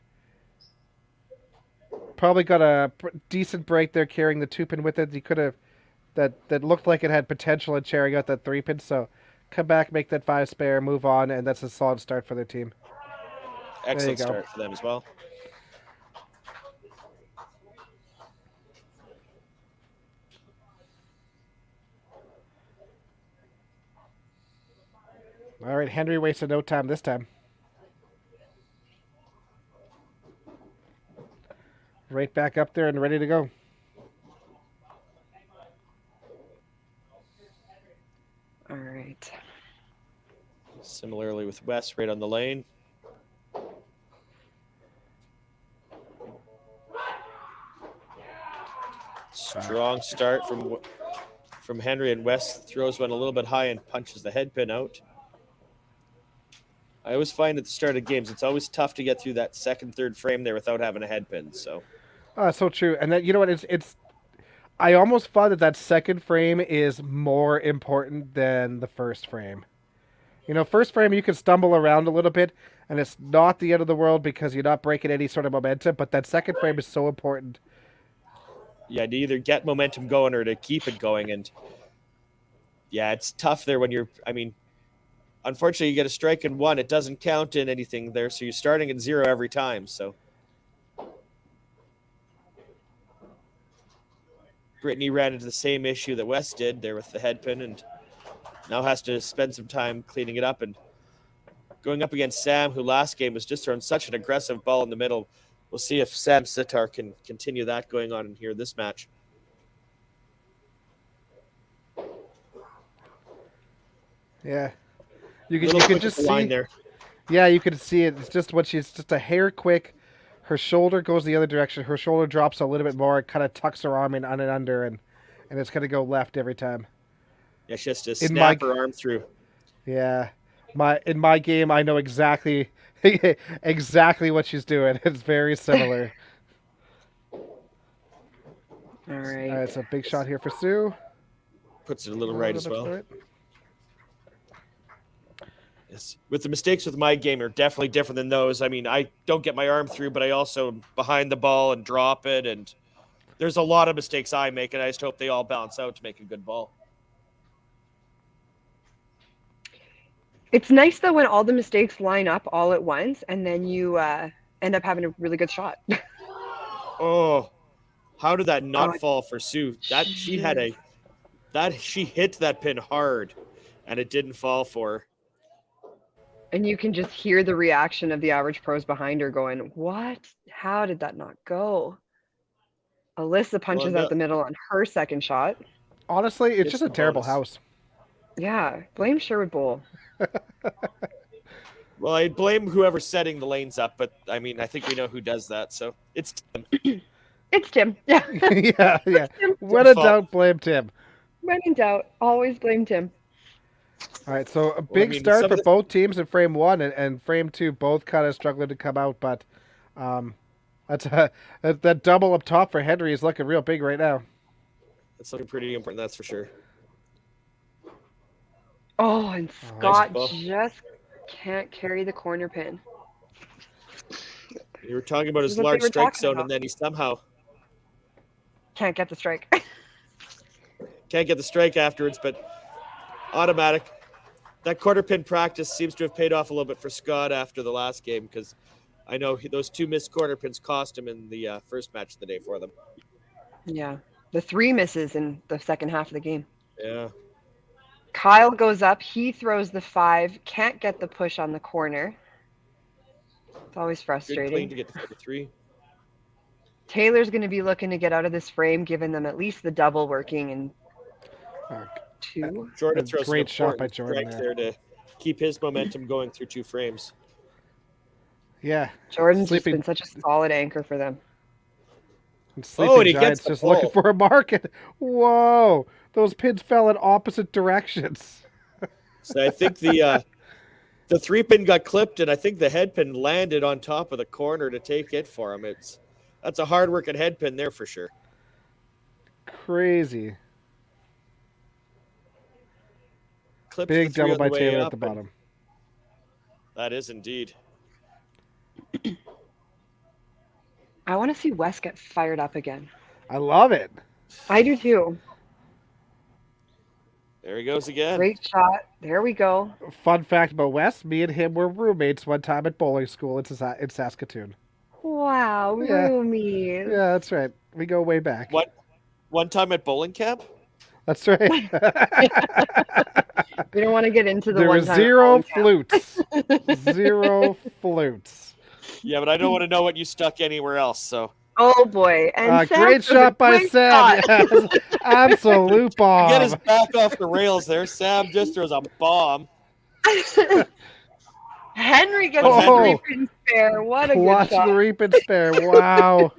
Probably got a decent break there carrying the 2-pin with it. He could have, that looked like it had potential in carrying out that 3-pin. So come back, make that 5 spare, move on, and that's a solid start for their team. Excellent start for them as well. All right, Henry wasted no time this time. Right back up there and ready to go. All right. Similarly with Wes right on the lane. Strong start from Henry, and Wes throws one a little bit high and punches the head pin out. I always find at the start of games, it's always tough to get through that second, third frame there without having a head pin. So true. And that, you know what, it's I almost thought that second frame is more important than the first frame. You know, first frame you can stumble around a little bit and it's not the end of the world because you're not breaking any sort of momentum, but that second frame is so important. Yeah, to either get momentum going or to keep it going. And yeah, it's tough there when you're, unfortunately, you get a strike in 1. It doesn't count in anything there, so you're starting at 0 every time. So Brittany ran into the same issue that Wes did there with the head pin, and now has to spend some time cleaning it up and going up against Sam, who last game was just throwing such an aggressive ball in the middle. We'll see if Sam Sitar can continue that going on in here this match. Yeah. You can just see there. Yeah, you can see it. It's just when she's just a hair quick. Her shoulder goes the other direction. Her shoulder drops a little bit more. It kind of tucks her arm in on and under, and it's going to go left every time. Yeah, she has to snap her arm through. Yeah. In my game, I know exactly what she's doing. It's very similar. All right. All right, so big shot here for Sue. Puts it a little right as well. Yes. With the mistakes with my game are definitely different than those. I don't get my arm through, but I also am behind the ball and drop it. And there's a lot of mistakes I make, and I just hope they all balance out to make a good ball. It's nice, though, when all the mistakes line up all at once, and then you end up having a really good shot. Oh, how did that not fall for Sue? She hit that pin hard, and it didn't fall for her. And you can just hear the reaction of the average pros behind her going, what? How did that not go? Alyssa punches out the middle on her second shot. Honestly, it's just a terrible house. Yeah, blame Sherwood Bowl. Well, I blame whoever's setting the lanes up, but I think we know who does that, so it's Tim. It's Tim. Yeah. yeah. When in doubt, blame Tim. When in doubt, always blame Tim. All right, so a big start for both teams in frame 1 and frame 2, both kind of struggling to come out, but that double up top for Henry is looking real big right now. That's looking pretty important, that's for sure. Oh, and Scott just can't carry the corner pin. You were talking about his large strike zone, and then he somehow can't get the strike. Can't get the strike afterwards, but automatic. That quarter pin practice seems to have paid off a little bit for Scott after the last game, because I know those 2 missed corner pins cost him in the first match of the day for them. Yeah. The 3 misses in the second half of the game. Yeah. Kyle goes up. He throws the 5. Can't get the push on the corner. It's always Good frustrating. clean to get to 33. Taylor's going to be looking to get out of this frame, giving them at least the double working in 2. Jordan A throws great an shot by important Jordan strike there to keep his momentum going through 2 frames. Yeah. Jordan's Sleeping- just been such a solid anchor for them. And Sleeping Oh, and he Giants gets the just looking ball. for a market. Whoa. Those pins fell in opposite directions. So I think the 3-pin got clipped, and I think the head pin landed on top of the corner to take it for him. That's a hard working head pin there for sure. Crazy. Clips Big the 3 double on the by way Taylor up, at the bottom. and that is indeed. I want to see Wes get fired up again. I love it. I do too. There he goes again. Great shot. There we go. Fun fact about Wes, me and him were roommates one time at bowling school in Saskatoon. Wow, Yeah. roomies. Yeah, that's right. We go way back. What? One time at bowling camp? That's right. We don't want to get into the There one were time. 0 flutes. 0 flutes. Yeah, but I don't want to know what you stuck anywhere else. So Oh boy. And Sam Great throws a shot by great Sam. shot. Yes. Absolute get his bomb. back off the rails there. Sam just throws a bomb. Henry gets Oh. a 3-pin spare. What a Plus good shot. 3-pin spare. Wow.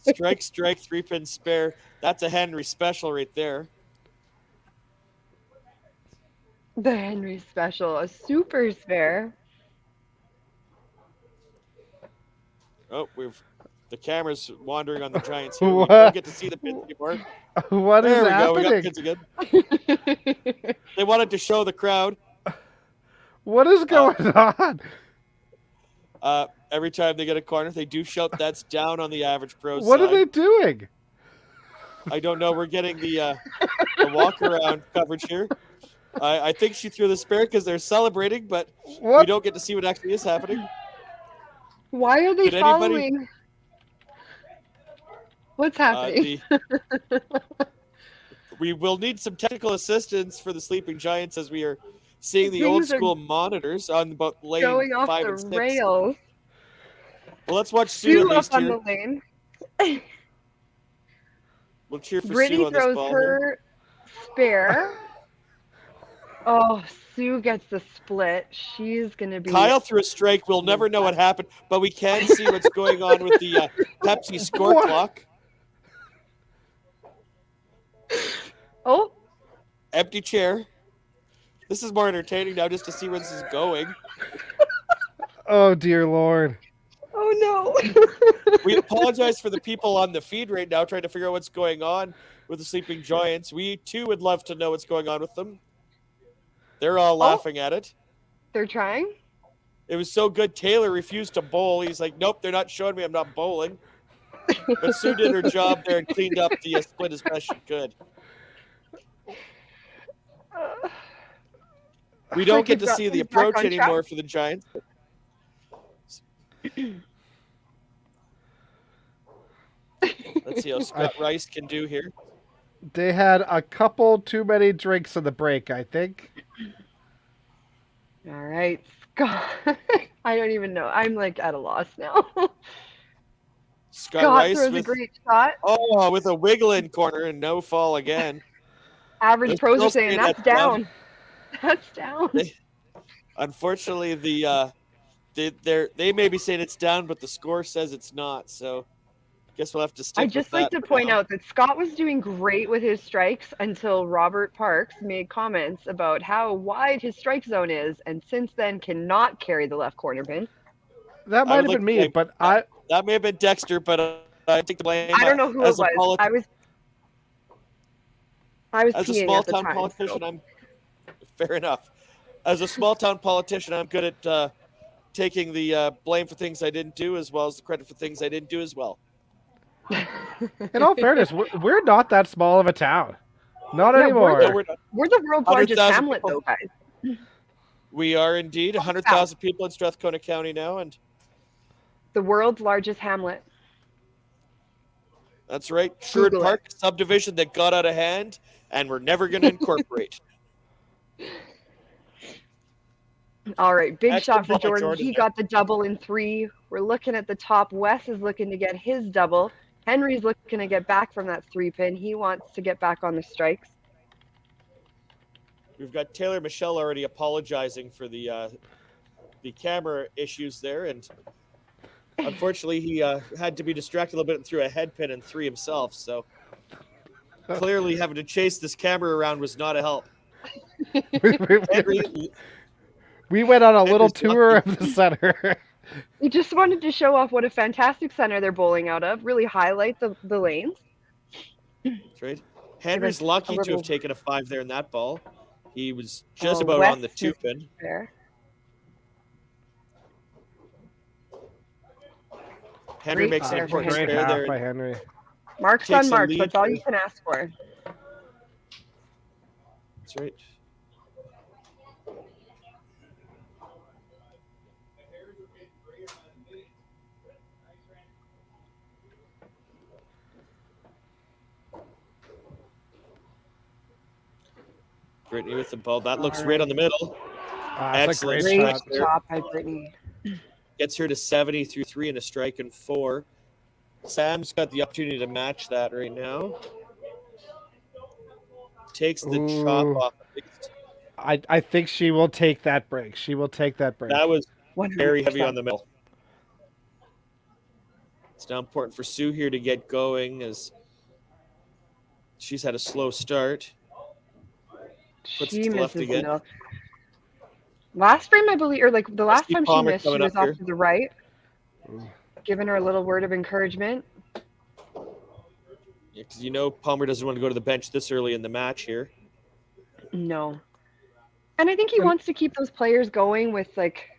Strike, 3-pin spare. That's a Henry special right there. The Henry special. A super spare. Oh, the camera's wandering on the Giants here. We What? don't get to see the pins anymore. What is There we go. We got happening? pins again. They wanted to show the crowd. What is going on? Every time they get a corner, they do shout "That's down" on the average pro What side. are they doing? I don't know. We're getting the walk around coverage here. I think she threw the spare because they're celebrating, but we What? don't get to see what actually is happening. Why are they Did anybody- following? What's happening? We will need some technical assistance for the Sleeping Giants as we are seeing the Things old are school monitors on about lane Going off 5 the and 6. rails. Well, let's watch Sue Sue at up least on here. the lane. We'll cheer for Sue Brittany on this throws ball. here. her spare. Oh, Sue gets the split. She's going to be... Kyle threw a strike. We'll never know what happened, but we can see what's going on with the Pepsi score What? clock. Oh, Empty chair. This is more entertaining now just to see where this is going. Oh, dear Lord. oh no. We apologize for the people on the feed right now trying to figure out what's going on with the Sleeping Giants. We, too, would love to know what's going on with them. They're all laughing at it. They're trying? It was so good. Taylor refused to bowl. He's like, nope, they're not showing me I'm not bowling. But Sue did her job there and cleaned up the split as best she could. We don't get to see the He's back approach on track. anymore for the Giants. Let's see how Scott Rice can do here. They had a couple too many drinks in the break, I think. All right, Scott. I don't even know. I'm like at a loss now. Scott Scott Rice throws a with, great shot. with a wiggle in corner and no fall again. Average Let's pros are still saying say that's that's down. down. That's down. Unfortunately, they may be saying it's down, but the score says it's not. So, guess we'll have to stick. I just with like that to for point now. out that Scott was doing great with his strikes until Robert Parks made comments about how wide his strike zone is, and since then cannot carry the left corner pin. That I might would have like been to me, say- but I That may have been Dexter, but I take the blame. I don't know who it as a was. I was As a peeing small at the town time. politician, so- I'm fair enough. As a small town politician, I'm good at taking the blame for things I didn't do, as well as the credit for things I didn't do as well. in all fairness, we're not that small of a town. Not Yeah, anymore. No, we're not. We're the world's largest 100,000 hamlet, people. though, guys. We are indeed 100,000 people in Strathcona County now, and the world's largest hamlet. That's right. Sherwood Google Park, a subdivision that got out of hand, and we're never going to incorporate. All right, big shot Excellent for ball, Jordan. He there. got the double in 3. We're looking at the top. Wes is looking to get his double. Henry's looking to get back from that 3-pin. He wants to get back on the strikes. We've got Taylor Michelle already apologizing for the camera issues there, and unfortunately he had to be distracted a little bit and threw a head pin in 3 himself. So clearly, having to chase this camera around was not a help. Henry, We went on a little Henry's tour lucky. of the center. We just wanted to show off what a fantastic center they're bowling out of. Really highlight the lanes. That's right. Henry's lucky to have taken a 5 there in that ball. He was just Oh, about Wes on the 2-pin. there. Henry Great makes an serve for important Great spare half there. by Henry. Marks Takes on a marks. lead That's all here. you can ask for. That's right. Brittany with the ball. That looks right on the middle. That's a Excellent great Great shot. there. shot by Brittany. Gets her to 70 through 3 and a strike and 4. Sam's got the opportunity to match that right now. Takes the chop Ooh. off. I think she will take that break. She will take that break. That was 100%. very heavy on the middle. It's now important for Sue here to get going as she's had a slow start. Puts it She to the left misses again. enough. Last frame, I believe, or like the last see time she Palmer missed, she coming was up off here. to the right, giving her a little word of encouragement. Yeah, because you know Palmer doesn't want to go to the bench this early in the match here. No. And I think he wants to keep those players going with like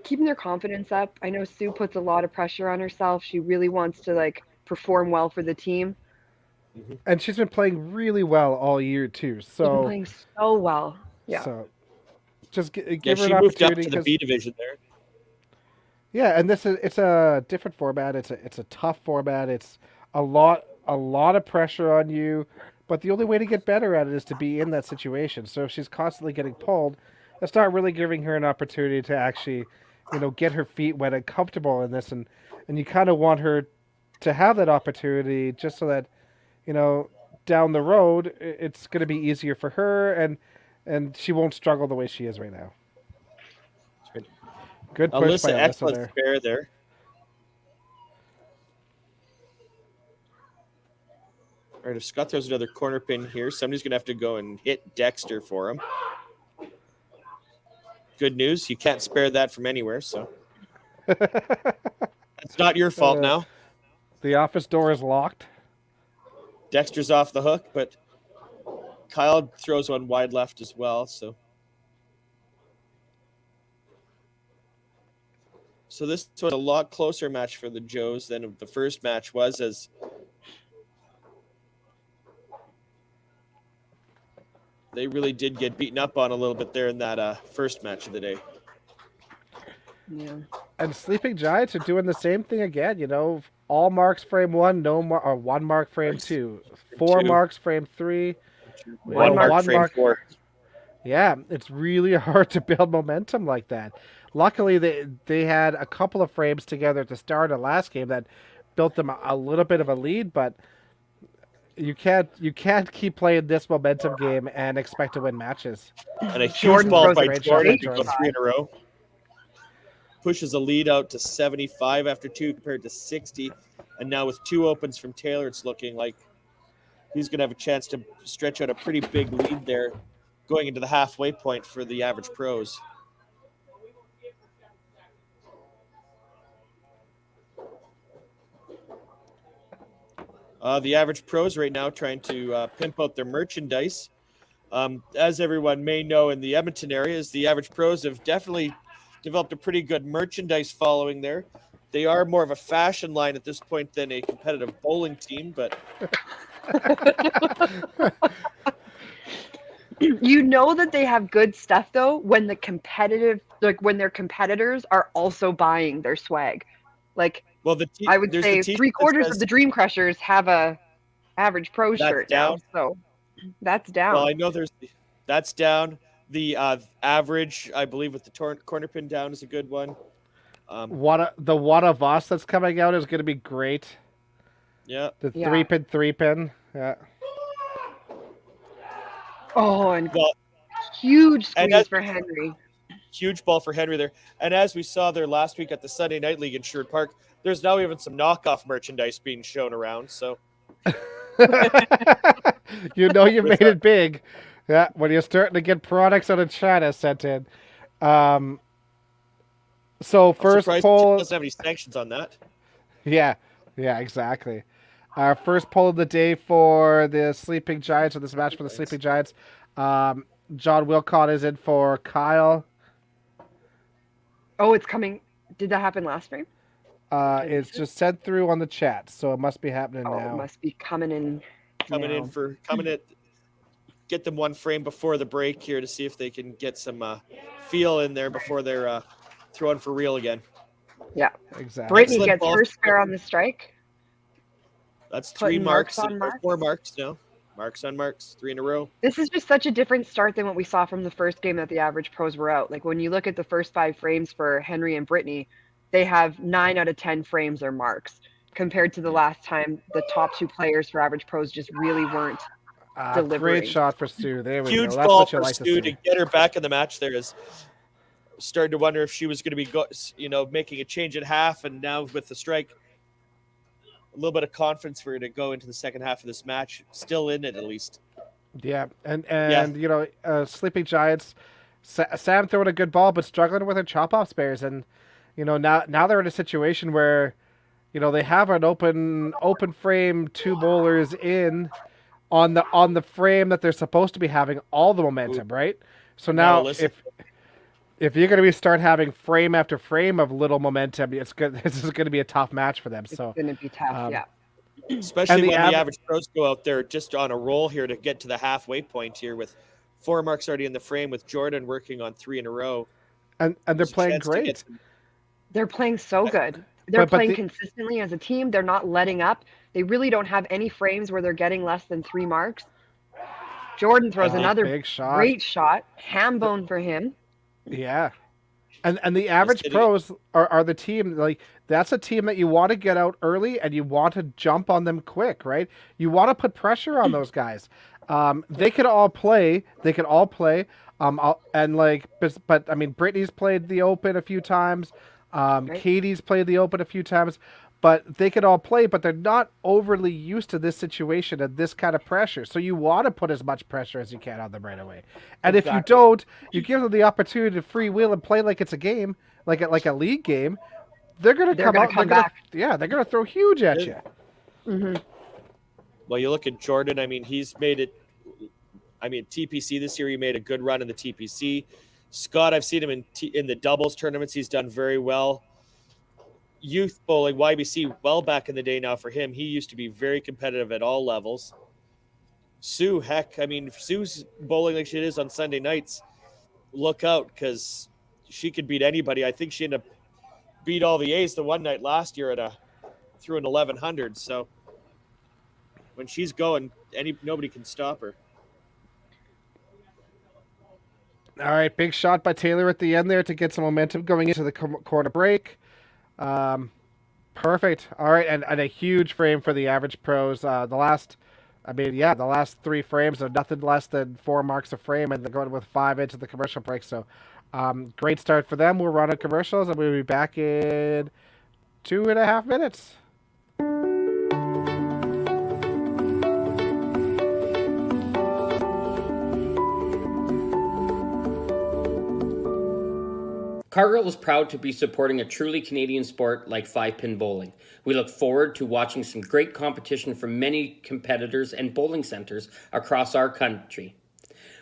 keeping their confidence up. I know Sue puts a lot of pressure on herself. She really wants to like perform well for the team. And she's been playing really well all year too. She's been So playing so well. Yeah. So just give Yeah, her she an moved up opportunity. to the 'Cause- B division there. yeah, and it's a different format. It's a tough format. It's a lot of pressure on you. But the only way to get better at it is to be in that situation. So if she's constantly getting pulled, that's not really giving her an opportunity to actually, get her feet wet and comfortable in this. And you kind of want her to have that opportunity just so that, down the road, it's going to be easier for her and she won't struggle the way she is right now. Good push by Alyssa, Alyssa excellent there. spare there. All right, if Scott throws another corner pin here, somebody's going to have to go and hit Dexter for him. Good news, you can't spare that from anywhere, so. It's not your fault now. The office door is locked. Dexter's off the hook, but Kyle throws one wide left as well, so. So this was a lot closer match for the Joes than the first match was, as they really did get beaten up on a little bit there in that first match of the day. Yeah. And Sleeping Giants are doing the same thing again, all marks frame 1, no or 1 mark frame 2, 4 2. marks frame 3, One mark frame 4. Yeah, it's really hard to build momentum like that. Luckily, they had a couple of frames together at the start of last game that built them a little bit of a lead, but you can't keep playing this momentum game and expect to win matches. And a huge Jordan ball throws by a great Jordan shot. to go 3 in a row. Pushes a lead out to 75 after 2 compared to 60. And now with 2 opens from Taylor, it's looking like he's going to have a chance to stretch out a pretty big lead there going into the halfway point for the average pros. The average pros right now trying to pimp out their merchandise. As everyone may know in the Edmonton area, is the average pros have definitely developed a pretty good merchandise following there. They are more of a fashion line at this point than a competitive bowling team, but You know that they have good stuff though when the competitive, like when their competitors are also buying their swag. Like, Well, I would there's say the t-shirt that 3/4 says of the Dream Crushers have a Average Pro that's shirt down. now, so that's down. Well, I know that's down. The average, I believe, with the corner pin down is a good one. The One of Us that's coming out is going to be great. Yeah. The Yeah. three pin. Yeah. Oh, and Well, huge and squeeze for Henry. huge ball for Henry there. And as we saw there last week at the Sunday Night League in Sherwood Park, there's now even some knockoff merchandise being shown around. So You know you made it big. Yeah, when you're starting to get products out of China sent in. So I'm first surprised poll. she doesn't have any sanctions on that. Yeah, exactly. Our first poll of the day for the Sleeping Giants, or this match for the Sleeping Giants. John Wilcott is in for Kyle. Oh, it's coming. Did that happen last frame? It's just sent through on the chat, so it must be happening now. It must be coming in. Get them one frame before the break here to see if they can get some feel in there before they're throwing for real again. Yeah, exactly. Brittany gets her spare on the strike. That's Putting 3 marks, on marks. 4 marks now. Marks on marks, 3 in a row. This is just such a different start than what we saw from the first game that the Average Pros were out. Like, when you look at the first 5 frames for Henry and Brittany, they have 9 out of 10 frames are marks, compared to the last time the top 2 players for Average Pros just really weren't delivering. Great shot for Sue. There we Huge go. That's ball what you for like Stu to to see. get her back in the match there. Is starting to wonder if she was going to be making a change at half, and now with the strike, a little bit of confidence for her to go into the second half of this match, still in it at least. Yeah, and you know, Sleeping Giants, Sam throwing a good ball, but struggling with her chop-off spares, and you know now they're in a situation where, you know, they have an open frame, 2 bowlers in on the frame that they're supposed to be having all the momentum, right? So now if you're going to start having frame after frame of little momentum, it's good. This is going to be a tough match for them. So it's going to be tough, yeah. Especially when the average pros go out there just on a roll here to get to the halfway point here with 4 marks already in the frame, with Jordan working on 3 in a row. And they're playing great. They're playing so good. They're playing consistently as a team. They're not letting up. They really don't have any frames where they're getting less than 3 marks. Jordan throws another big shot. Great shot. Ham bone for him. Yeah. And the average pros are the team, like, that's a team that you want to get out early and you want to jump on them quick, right? You want to put pressure on those guys. They could all play. And like, but I mean, Brittany's played the Open a few times. Katie's played the Open a few times, but they could all play, but they're not overly used to this situation and this kind of pressure. So you want to put as much pressure as you can on them right away. And if you don't, you give them the opportunity to freewheel and play like it's a game, like a league game. They're going to come back. They're going to throw huge at you. Mm-hmm. Well, you look at Jordan. I mean, he's made it. I mean, TPC this year, he made a good run in the TPC. Scott, I've seen him in the doubles tournaments. He's done very well. Youth bowling, YBC, well back in the day now for him. He used to be very competitive at all levels. Sue, heck, I mean, if Sue's bowling like she is on Sunday nights, look out, because she could beat anybody. I think she ended up beat all the A's the one night last year through an 1100. So when she's going, nobody can stop her. All right, big shot by Taylor at the end there to get some momentum going into the corner break. Perfect. All right, and a huge frame for the average pros. The last 3 frames are nothing less than 4 marks a frame, and they're going with 5 into the commercial break. So, great start for them. We'll run on commercials, and we'll be back in 2.5 minutes. Cargill is proud to be supporting a truly Canadian sport like 5-pin bowling. We look forward to watching some great competition from many competitors and bowling centers across our country.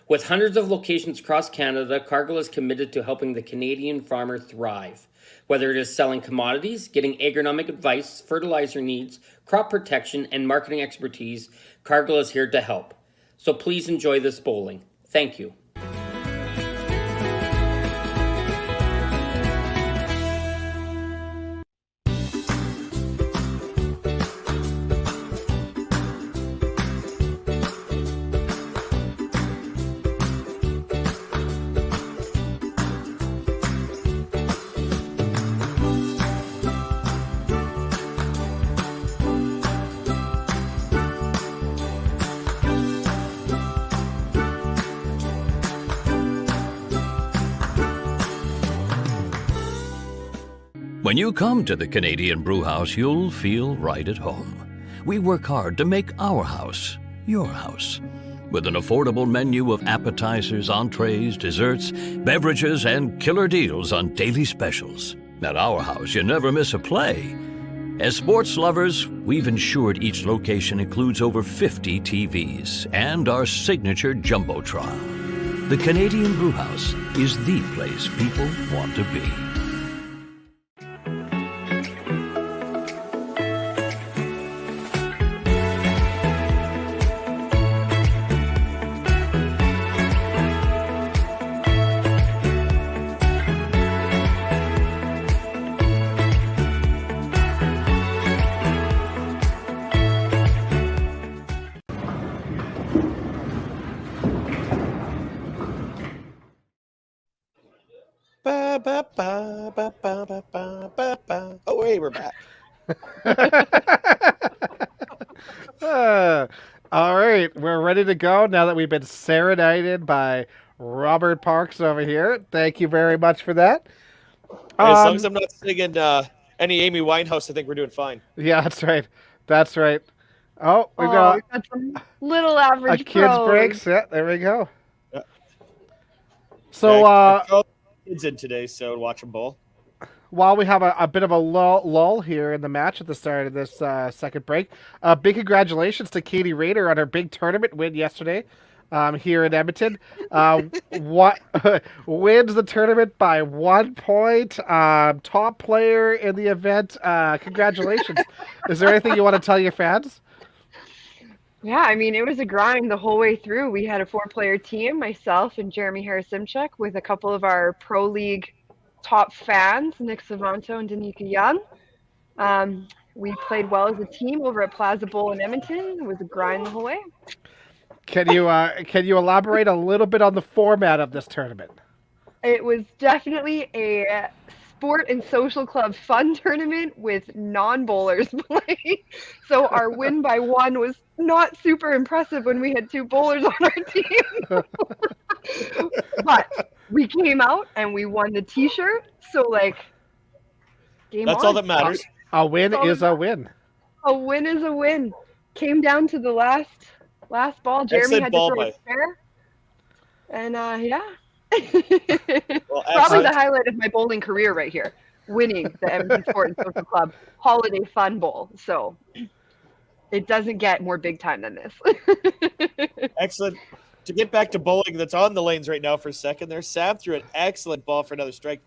With hundreds of locations across Canada, Cargill is committed to helping the Canadian farmer thrive. Whether it is selling commodities, getting agronomic advice, fertilizer needs, crop protection, and marketing expertise, Cargill is here to help. So please enjoy this bowling. Thank you. When you come to the Canadian Brewhouse, you'll feel right at home. We work hard to make our house your house. With an affordable menu of appetizers, entrees, desserts, beverages, and killer deals on daily specials. At our house, you never miss a play. As sports lovers, we've ensured each location includes over 50 TVs and our signature Jumbotron. The Canadian Brewhouse is the place people want to be. Ba, ba, ba, ba, ba, ba, ba, ba, ba. Oh, hey, we're back. All right, we're ready to go now that we've been serenaded by Robert Parks over here. Thank you very much for that. As long as I'm not singing any Amy Winehouse, I think we're doing fine. Yeah, that's right. That's right. Oh, we've we've got got some little average a kids pros. breaks. Yeah, there we go. Yeah. So, kids in today, so watch them bowl. while we have a bit of a lull here in the match at the start of this second break, big congratulations to Katie Rader on her big tournament win yesterday here in Edmonton. What wins the tournament by 1 point. Top player in the event. Congratulations. Is there anything you want to tell your fans? Yeah, I mean, it was a grind the whole way through. We had a 4-player team, myself and Jeremy Harris-Simchuk, with a couple of our Pro League top fans, Nick Savanto and Danica Young. We played well as a team over at Plaza Bowl in Edmonton. It was a grind the whole way. Can you elaborate a little bit on the format of this tournament? It was definitely a sport and social club fun tournament with non-bowlers playing. So our win by 1 was not super impressive when we had 2 bowlers on our team. But we came out and we won the t-shirt. So game That's on. all that matters. A win is a win. A win is a win. Came down to the last ball. Jeremy Excellent had ball to throw by. a spare. And yeah. Well, Probably the highlight of my bowling career right here. Winning the Edmonton Sport and Social Club Holiday Fun Bowl. So it doesn't get more big time than this. Excellent. To get back to bowling that's on the lanes right now for a second there, Sam threw an excellent ball for another strike.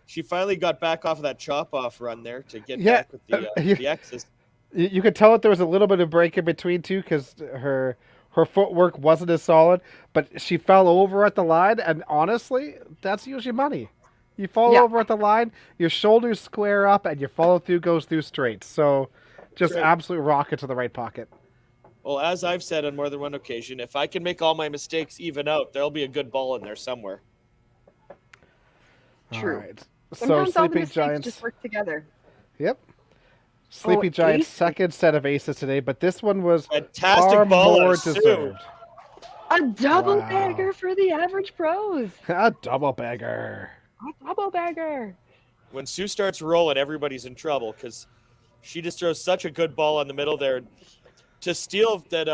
She finally got back off of that chop-off run there to get back with the X's. You could tell that there was a little bit of break in between, too, because her footwork wasn't as solid, but she fell over at the line, and honestly, that's usually money. You fall over at the line, your shoulders square up, and your follow-through goes through straight. So just absolute rocket to the right pocket. Well, as I've said on more than one occasion, if I can make all my mistakes even out, there'll be a good ball in there somewhere. True. All right. Sometimes so all the Sleeping mistakes Giants just work together. Yep. Sleepy Giants' ace? second set of aces today, but this one was Fantastic far ball more out of Sue. deserved. A double Wow. bagger for the average pros. A double bagger. A double bagger. When Sue starts rolling, everybody's in trouble because she just throws such a good ball on the middle there. To steal that,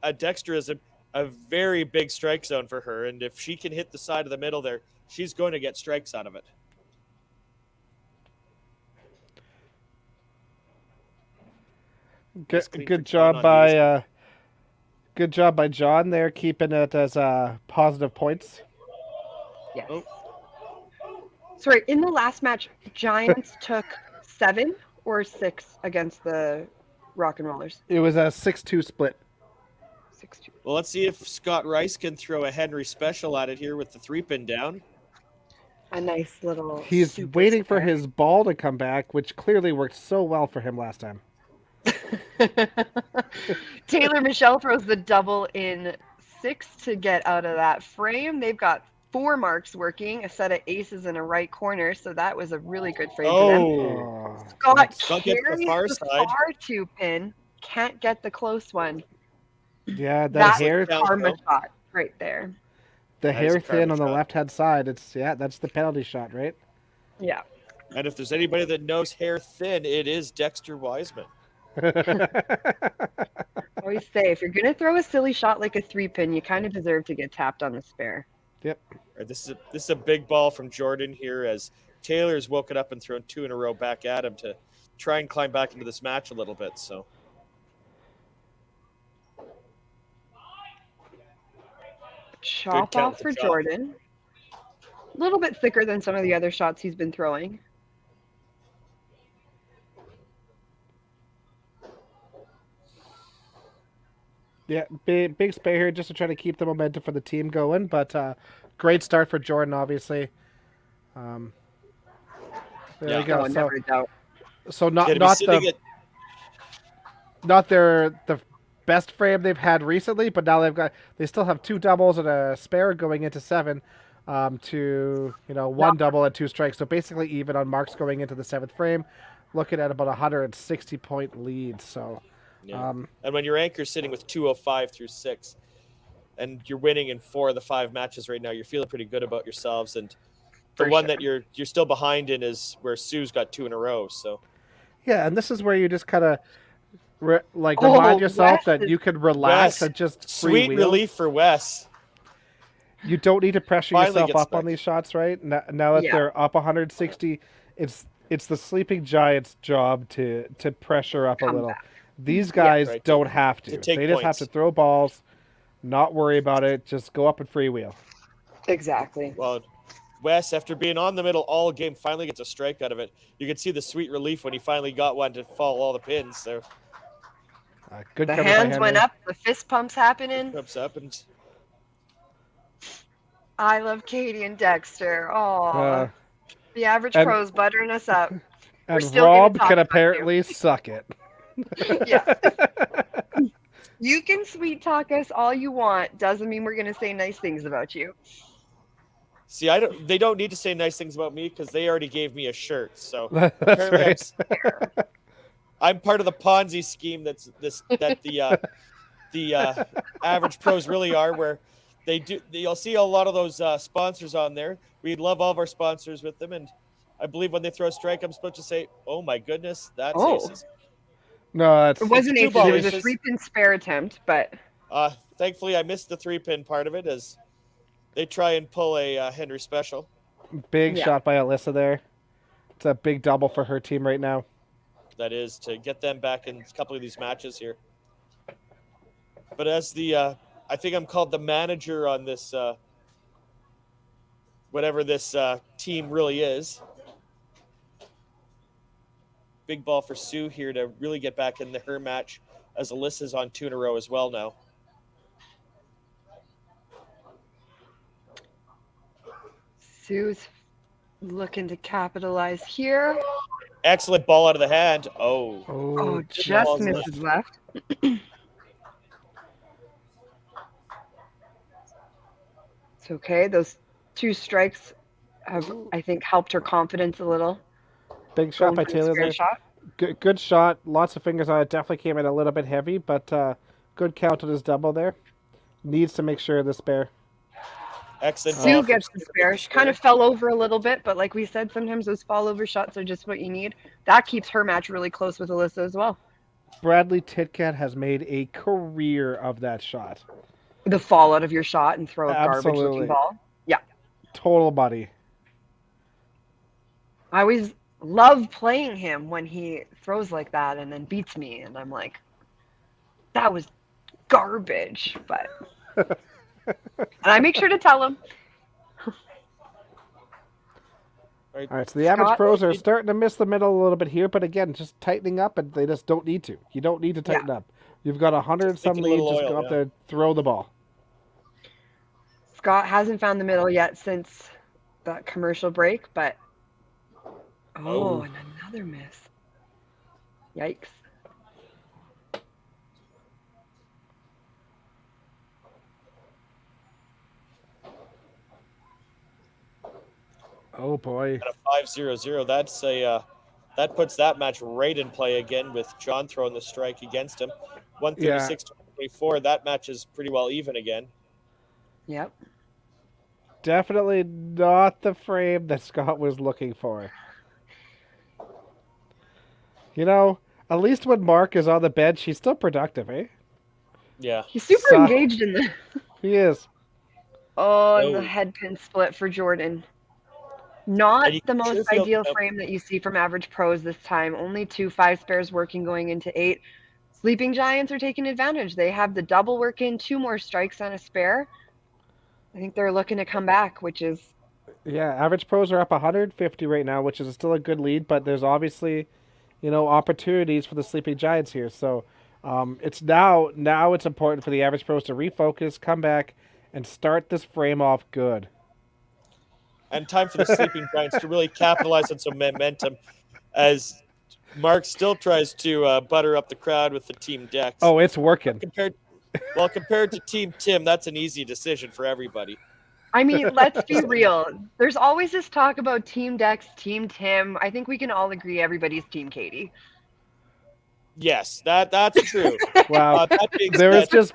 a Dexter is a very big strike zone for her, and if she can hit the side of the middle there, she's going to get strikes out of it. Good job by John there, keeping it as positive points. Yes. Sorry, in the last match, Giants took 7 or 6 against the Rock and Rollers. It was a 6-2 split. 6-2. Well, let's see if Scott Rice can throw a Henry special at it here with the 3-pin down. A nice little. He's super waiting for spare. his ball to come back, which clearly worked so well for him last time. Taylor Michelle throws the double in 6 to get out of that frame. They've got 4 marks working, a set of aces in a right corner, so that was a really good frame for them. Oh, Scott Scott gets the carries far the side. far 2 pin, can't get the close one. yeah, that That's hair, a karma shot right there. the That is hair a karma thin on the shot. left hand side. That's the penalty shot, right? Yeah. And if there's anybody that knows hair thin, it is Dexter Wiseman. Always say, if you're going to throw a silly shot like a 3-pin, you kind of deserve to get tapped on the spare. Yep. Right, this is a big ball from Jordan here as Taylor's woken up and thrown 2 in a row back at him to try and climb back into this match a little bit. So Chop off for Jordan. A little bit thicker than some of the other shots he's been throwing. Yeah, big spare here just to try to keep the momentum for the team going, but great start for Jordan, obviously. There you go. Oh, never doubt. So not the best frame they've had recently, but now they still have 2 doubles and a spare going into 7, to 1 double and 2 strikes. So basically even on marks going into the 7th frame, looking at about 160-point lead. So. Yeah. And when your anchor's sitting with 205 through 6, and you're winning in 4 of the 5 matches right now, you're feeling pretty good about yourselves. And the one that you're still behind in is where Sue's got 2 in a row. So yeah, and this is where you just kind of remind yourself that you can relax and just sweet freewheel. relief for Wes. You don't need to pressure yourself up on these shots, right? Now that they're up 160, it's the sleeping giant's job to pressure up a little. Back. These guys don't have to. They just have to throw balls, not worry about it, just go up and freewheel. Exactly. Well, Wes, after being on the middle all game, finally gets a strike out of it. You can see the sweet relief when he finally got one to follow all the pins. So good. The hands went up, the fist pumps happening. Pumps up and. I love Katie and Dexter. Oh, the average pros buttering us up. And Rob can apparently suck it. Yeah. You can sweet talk us all you want. Doesn't mean we're gonna say nice things about you. See, they don't need to say nice things about me because they already gave me a shirt. So that's right. I'm part of the Ponzi scheme that the average pros really are, where you'll see a lot of those sponsors on there. We love all of our sponsors with them, and I believe when they throw a strike, I'm supposed to say, "Oh my goodness, that's aces." No, it wasn't aces. It was a 3-pin spare attempt, but thankfully I missed the 3-pin part of it as they try and pull a Henry special. Big shot by Alyssa there. It's a big double for her team right now. That is to get them back in a couple of these matches here. But as I think I'm called the manager on this, whatever this team really is. Big ball for Sue here to really get back into her match as Alyssa's on 2 in a row as well now. Sue's looking to capitalize here. Excellent ball out of the hand. Oh, just misses left. It's okay. Those 2 strikes have, I think, helped her confidence a little. Big shot by Taylor there. Good shot. Lots of fingers on it. Definitely came in a little bit heavy, but good count on his double there. Needs to make sure the spare. Excellent. Sue gets the spare. She kind of fell over a little bit, but like we said, sometimes those fall over shots are just what you need. That keeps her match really close with Alyssa as well. Bradley Titcat has made a career of that shot. The fall out of your shot and throw a garbage-looking ball. Yeah. Total buddy. I always love playing him when he throws like that and then beats me, and I'm like, that was garbage. But and I make sure to tell him. All right, so the average pros are starting to miss the middle a little bit here, but again, just tightening up, and they just don't need to. You don't need to tighten up. You've got 100-some leads. Just go up there, throw the ball. Scott hasn't found the middle yet since that commercial break, but and another miss. Yikes. Oh boy. At a 5-0-0, that's that puts that match right in play again with John throwing the strike against him. 136-24. That match is pretty well even again. Yep. Definitely not the frame that Scott was looking for. You know, at least when Mark is on the bench, he's still productive, eh? Yeah. He's super So- engaged in the. He is. Oh, and Oh. the head pin split for Jordan. Not And you the can most sure feel- ideal frame that you see from average pros this time. Only 2 5 spares working going into 8. Sleeping Giants are taking advantage. They have the double work in, 2 more strikes on a spare. I think they're looking to come back, which is Yeah, average pros are up 150 right now, which is still a good lead, but there's obviously, opportunities for the Sleeping Giants here. So it's now it's important for the average pros to refocus, come back, and start this frame off good. And time for the Sleeping Giants to really capitalize on some momentum as Mark still tries to butter up the crowd with the team decks. Oh, it's working. Compared to Team Tim, that's an easy decision for everybody. I mean, let's be real. There's always this talk about Team Dex, Team Tim. I think we can all agree everybody's Team Katie. Yes, that's true. Wow. That being There was said, just,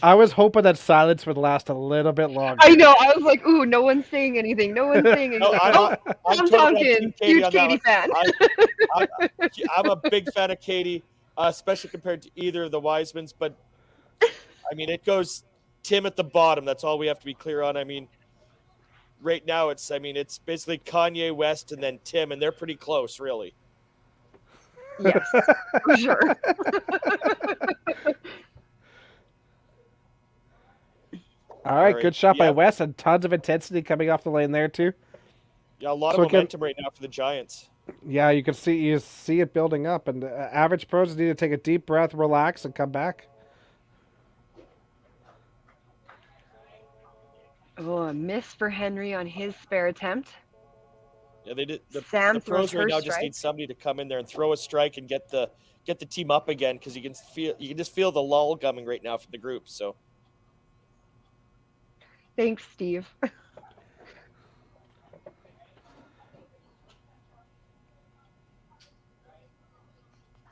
I was hoping that silence would last a little bit longer. I know. I was like, ooh, no one's saying anything. No one's saying anything. No, Oh, I'm totally on talking. Team Katie Huge on that Katie fan. I'm a big fan of Katie, especially compared to either of the Wisemans. But I mean, it goes Tim at the bottom. That's all we have to be clear on. I mean, right now it's basically Kanye West and then Tim, and they're pretty close, really. Yes, for sure. All right, right, good shot by yeah. West, and tons of intensity coming off the lane there too. Yeah, a lot So of again- momentum right now for the Giants. Yeah, you see it building up, and average pros need to take a deep breath, relax, and come back. Oh, a miss for Henry on his spare attempt. Yeah, they did. The Sam pros throws right her now just strike. need somebody to come in there and throw a strike and get the team up again, because you can just feel the lull coming right now from the group. So Thanks, Steve.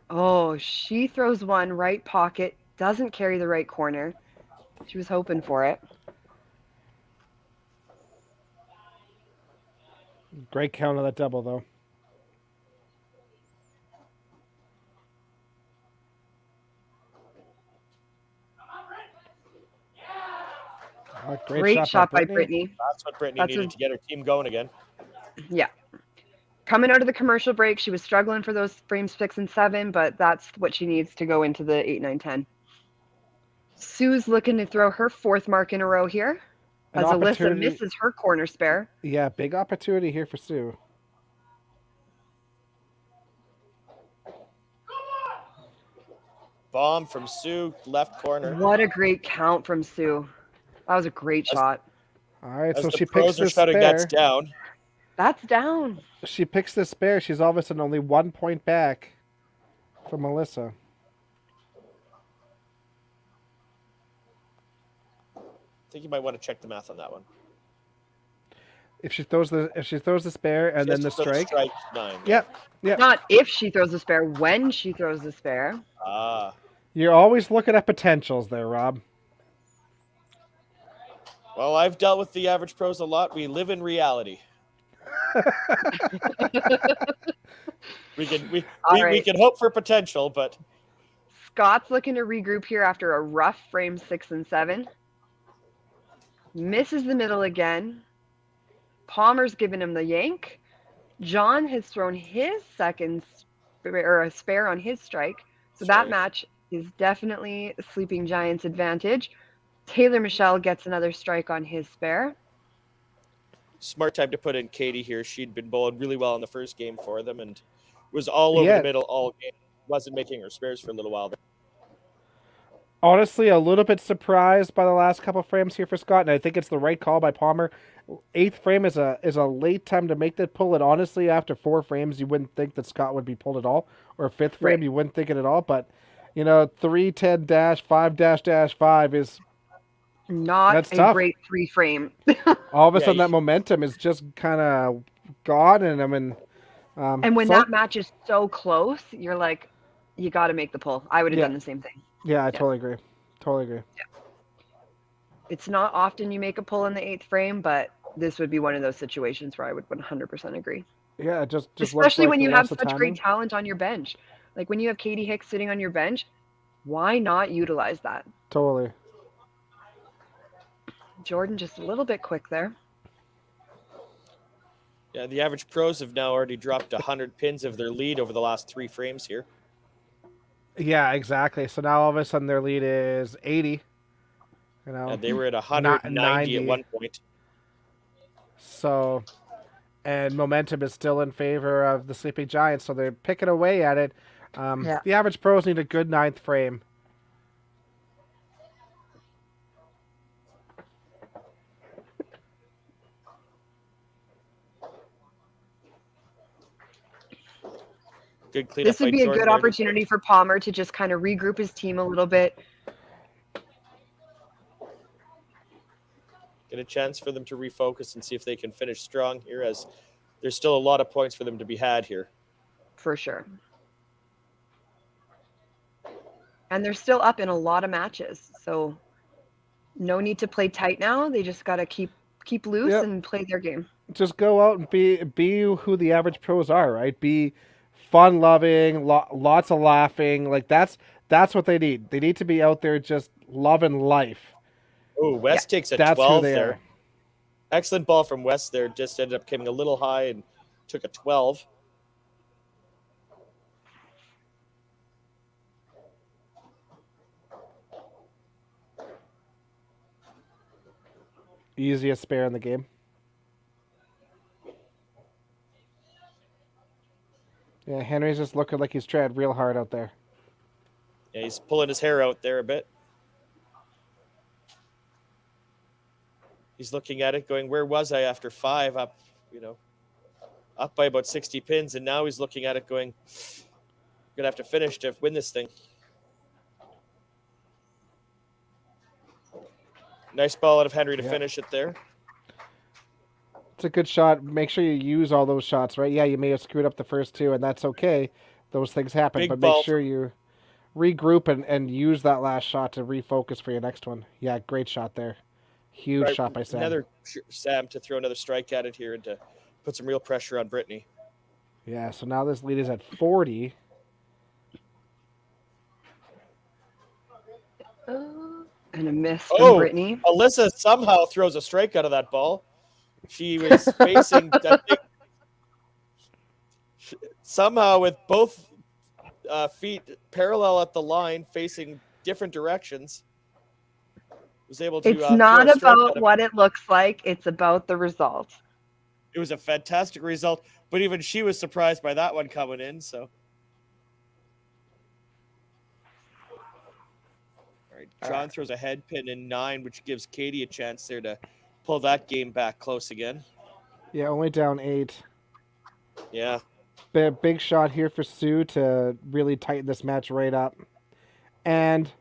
Oh, she throws one right pocket, doesn't carry the right corner. She was hoping for it. Great count on that double, though. Great shot by Brittany. that's what Brittany That's needed to get her team going again. Yeah. Coming out of the commercial break, she was struggling for those frames 6 and 7, but that's what she needs to go into the 8, 9, 10. Sue's looking to throw her 4th mark in a row here, An as Alyssa opportunity- misses her corner spare. Yeah, big opportunity here for Sue. Bomb from Sue, left corner. What a great count from Sue. That was a great shot. All right, As so the she pros picks are this shutting spare. that down. That's down. She picks this spare. She's all of a sudden only 1 point back from Melissa. I think you might want to check the math on that one. If she throws the spare and She has then the to throw strike. 9. Yep. Not if she throws the spare, when she throws the spare. Ah. You're always looking at potentials there, Rob. Well, I've dealt with the average pros a lot. We live in reality. we right. can hope for potential, but Scott's looking to regroup here after a rough frame 6 and 7. Misses the middle again. Palmer's giving him the yank. John has thrown his second or a spare on his strike. So that Strike. match is definitely Sleeping Giants' advantage. Taylor Michelle gets another strike on his spare. smart time to put in Katie here. She'd been bowling really well in the first game for them and was all over Yeah. the middle all game. Wasn't making her spares for a little while there. Honestly, a little bit surprised by the last couple frames here for Scott, and I think it's the right call by Palmer. 8th frame is a late time to make that pull, and honestly, after 4 frames, you wouldn't think that Scott would be pulled at all, or 5th frame, Right. you wouldn't think it at all. But 3-10-5-5 is Not That's a tough. great 3 frame. all of a Yeah, sudden you- that momentum is just kind of gone, and And when so- that match is so close, you're like, you got to make the pull. I would have Yeah. done the same thing. yeah, I totally agree. It's not often you make a pull in the 8th frame, but this would be one of those situations where I would 100% agree. Yeah, it just looks Especially like when they you have lost the such great timing. talent on your bench. Like when you have Katie Hicks sitting on your bench, why not utilize that? Totally. Jordan just a little bit quick there. Yeah, the average pros have now already dropped 100 pins of their lead over the last 3 frames here. Yeah, exactly. So now all of a sudden their lead is 80. You know, They were at 190 at one point. So, and momentum is still in favor of the Sleeping Giants, so they're picking away at it. The average pros need a good 9th frame. Good cleanup. This would be a good opportunity for Palmer to just kind of regroup his team a little bit. Get a chance for them to refocus and see if they can finish strong here, as there's still a lot of points for them to be had here. For sure. And they're still up in a lot of matches, so no need to play tight now. They just got to keep loose and play their game. Just go out and be who the average pros are, right? Be fun-loving, lots of laughing. Like that's what they need. They need to be out there just loving life. Oh, West takes a 12 there. Excellent ball from West there. Just ended up coming a little high and took a 12. Easiest spare in the game. Yeah, Henry's just looking like he's tried real hard out there. Yeah, he's pulling his hair out there a bit. He's looking at it going, where was I after 5 up, up by about 60 pins. And now he's looking at it going, I'm going to have to finish to win this thing. Nice ball out of Henry to finish it there. It's a good shot. Make sure you use all those shots, right? Yeah, you may have screwed up the first 2, and that's okay. Those things happen, but make sure you regroup and use that last shot to refocus for your next one. Yeah, great shot there. Huge shot by Sam. Another Sam to throw another strike at it here and to put some real pressure on Brittany. Yeah, so now this lead is at 40. And a miss from Brittany. Alyssa somehow throws a strike out of that ball. She was facing somehow with both feet parallel at the line, facing different directions. Was able to. It's not about what it looks like; it's about the result. It was a fantastic result, but even she was surprised by that one coming in. So, all right, John throws a head pin in 9, which gives Katie a chance there to pull that game back close again. Yeah, only down 8. Yeah. Big shot here for Sue to really tighten this match right up. And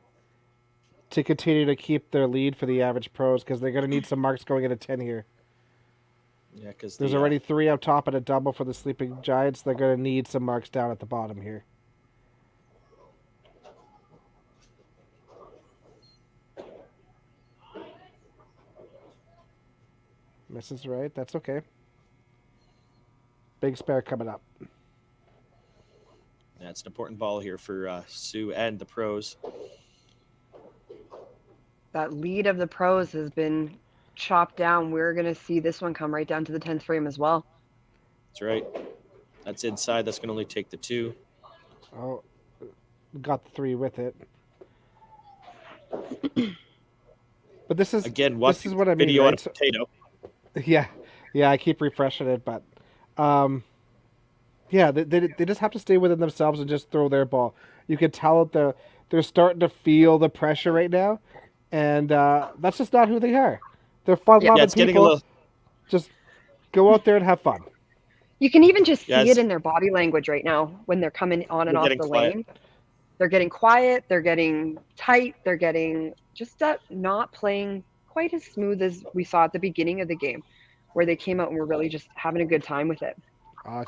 to continue to keep their lead for the average pros, because they're going to need some marks going into 10 here. Yeah, because there's already 3 up top and a double for the Sleeping Giants. They're going to need some marks down at the bottom here. Misses right. That's okay. Big spare coming up. That's an important ball here for Sue and the pros. That lead of the pros has been chopped down. We're going to see this one come right down to the 10th frame as well. That's right. That's inside. That's going to only take the 2. Oh, got the 3 with it. But this is again. This is what I mean. Video right? on a potato. Yeah, I keep refreshing it, but yeah, they just have to stay within themselves and just throw their ball. You can tell that they're starting to feel the pressure right now, and that's just not who they are. They're fun-loving people. Just go out there and have fun. You can even just see it in their body language right now when they're coming on and off the lane. They're getting quiet. They're getting tight. They're getting just not playing quite as smooth as we saw at the beginning of the game, where they came out and were really just having a good time with it.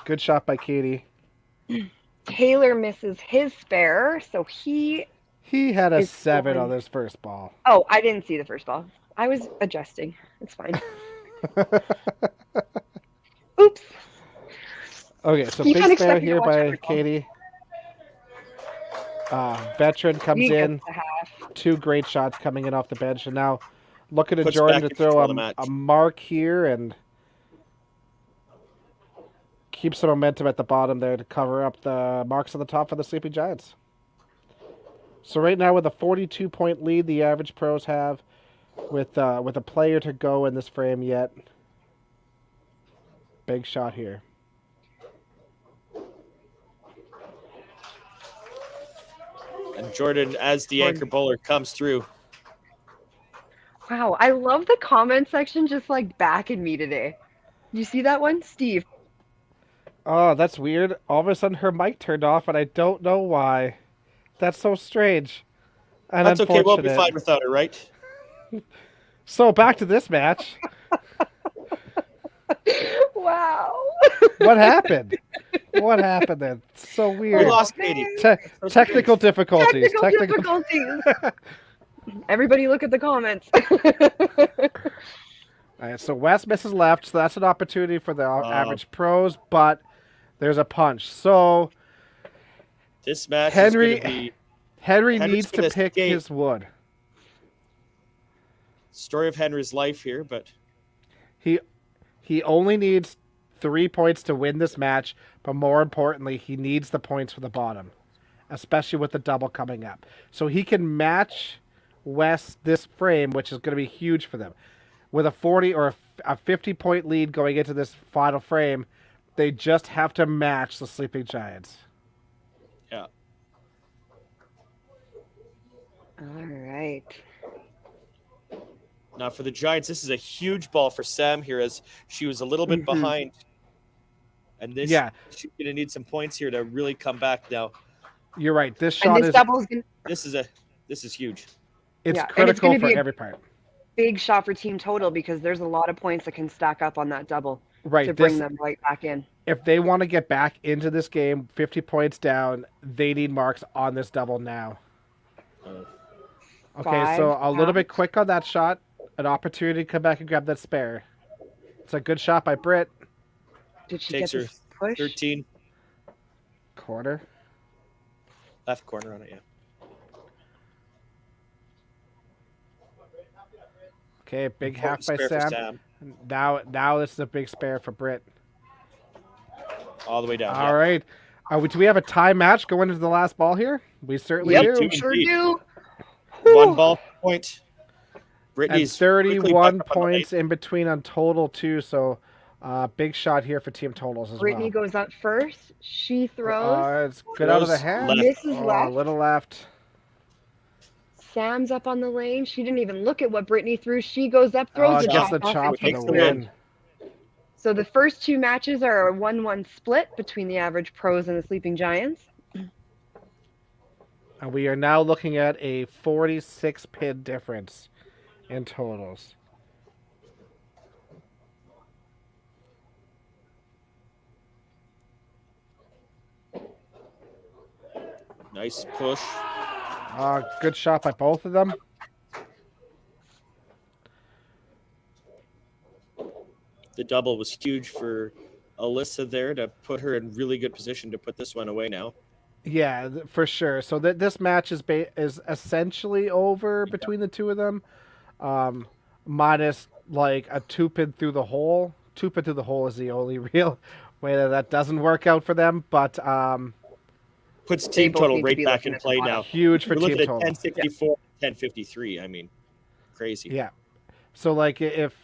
Good shot by Katie. Taylor misses his spare, so he had a 7 on his first ball. Oh, I didn't see the first ball. I was adjusting. It's fine. Oops. Okay, so big spare here by Katie. Veteran comes He gets in. a half. 2 great shots coming in off the bench. And now looking at Puts Jordan back to in throw control of the match. a mark here and keep some momentum at the bottom there to cover up the marks on the top for the Sleeping Giants. So right now with a 42-point lead, the average pros have with a player to go in this frame yet. Big shot here. And Jordan, as the anchor bowler, comes through. Wow, I love the comment section just like backing me today. You see that one, Steve? Oh, that's weird. All of a sudden her mic turned off and I don't know why. That's so strange. And That's okay. We'll be unfortunate. fine without it, right? So back to this match. Wow. What happened? What happened there? So weird. We lost Katie. Technical difficulties. Technical difficulties. Everybody look at the comments. All right, so West misses left, so that's an opportunity for the average pros, but there's a punch. So This match Henry is going to be Henry's needs gonna to pick escape. his wood. Story of Henry's life here, but He only needs 3 points to win this match, but more importantly, he needs the points for the bottom, especially with the double coming up. So he can match West this frame, which is going to be huge for them. With a 40 or a 50-point lead going into this final frame, they just have to match the Sleeping Giants. yeah. All right. Now for the Giants, this is a huge ball for Sam here, as she was a little bit behind. And this, she's going to need some points here to really come back now. You're right. This And shot this double is gonna, This is huge. it's and it's critical gonna for be a every part. big shot for team total because there's a lot of points that can stack up on that double Right. to bring them right back in. If they want to get back into this game, 50 points down, they need marks on this double now. Okay, so a little bit quick on that shot. An opportunity to come back and grab that spare. It's a good shot by Britt. Did she Takes get her this push? 13. Corner. Left corner on it, yeah. Okay, big half Important by spare for Sam. Now this is a big spare for Britt. All the way down. All right. Do we have a tie match going into the last ball here? We certainly do. Sure do. One ball point. And Brittany's 31 points in between on total, too. So, big shot here for team totals as Brittany well. goes up first. She throws. It's good out of the hand. Misses left. A little left. Sam's up on the lane. She didn't even look at what Brittany threw. She goes up, throws the just chop. the chop for Takes the the win. So the first two matches are a 1-1 split between the average pros and the Sleeping Giants. And we are now looking at a 46 pin difference in totals. Nice push. Good shot by both of them. The double was huge for Alyssa there to put her in really good position to put this one away now. Yeah, for sure. So this match is essentially over between the two of them, minus like a 2-pin through the hole. 2-pin through the hole is the only real way that doesn't work out for them. But puts team total right back in play now. Huge for We're team looking total. at 1064, 1053. I mean, crazy. Yeah. So like if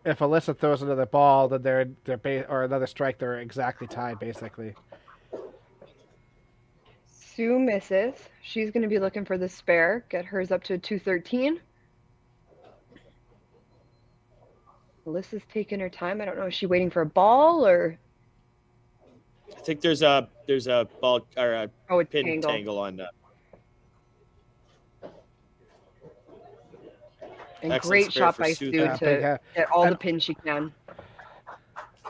Alyssa throws another ball, then they're or another strike, they're exactly tied basically. Sue misses. She's going to be looking for the spare. Get hers up to 213. Alyssa's taking her time. I don't know. Is she waiting for a ball or? I think there's a ball or a pin tangle. tangle on that. And Excellent great spare shot for by Sue Sue there. to get all the pins she can.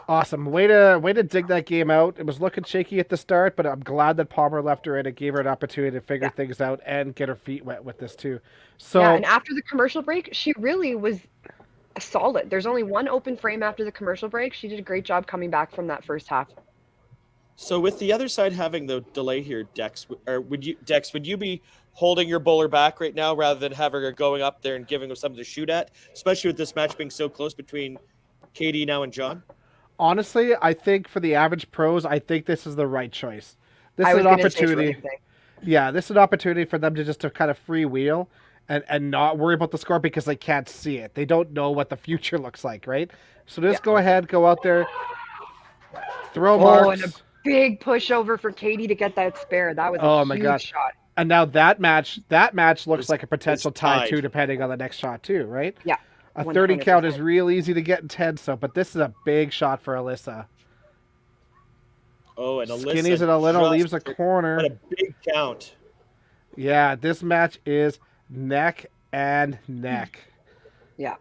Awesome. Way to dig that game out. It was looking shaky at the start, but I'm glad that Palmer left her in. It gave her an opportunity to figure things out and get her feet wet with this too. So Yeah, and after the commercial break, she really was solid. There's only one open frame after the commercial break. She did a great job coming back from that first half. So with the other side having the delay here, Dex, would you be holding your bowler back right now rather than having her going up there and giving them something to shoot at, especially with this match being so close between Katie now and John? Honestly, I think for the average pros, I think this is the right choice. This I is was an gonna say the opportunity. same thing. Yeah, this is an opportunity for them to just to kind of freewheel and not worry about the score because they can't see it. They don't know what the future looks like, right? So just go ahead, go out there, throw marks. And a big pushover for Katie to get that spare. That was a my huge God. shot. And now that match looks It's- like a potential it's tie tied. too, depending on the next shot too, right? Yeah. A 30 count is 100%. real easy to get in 10, but this is a big shot for Alyssa. Oh, and Alyssa Skinny's in a little, just leaves a corner. What a big count. Yeah, this match is neck and neck. Yeah.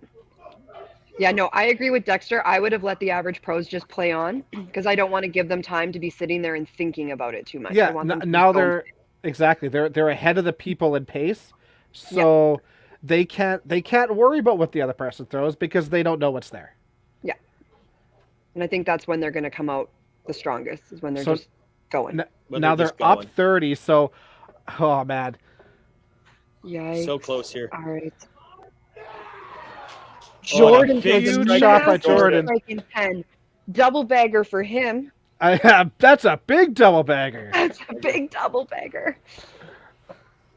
Yeah, no, I agree with Dexter. I would have let the average pros just play on because I don't want to give them time to be sitting there and thinking about it too much. I Yeah, want them to now just go they're exactly they're ahead of the people in pace, so they can't worry about what the other person throws because they don't know what's there. Yeah. And I think that's when they're going to come out the strongest is when they're So- just going. Now they're up 30, so oh man, Yikes. So close here. All right. Oh, and a Jordan big throws a huge shot by massive Jordan. strike in 10. Double bagger for him. That's a big double bagger. That's a big double bagger.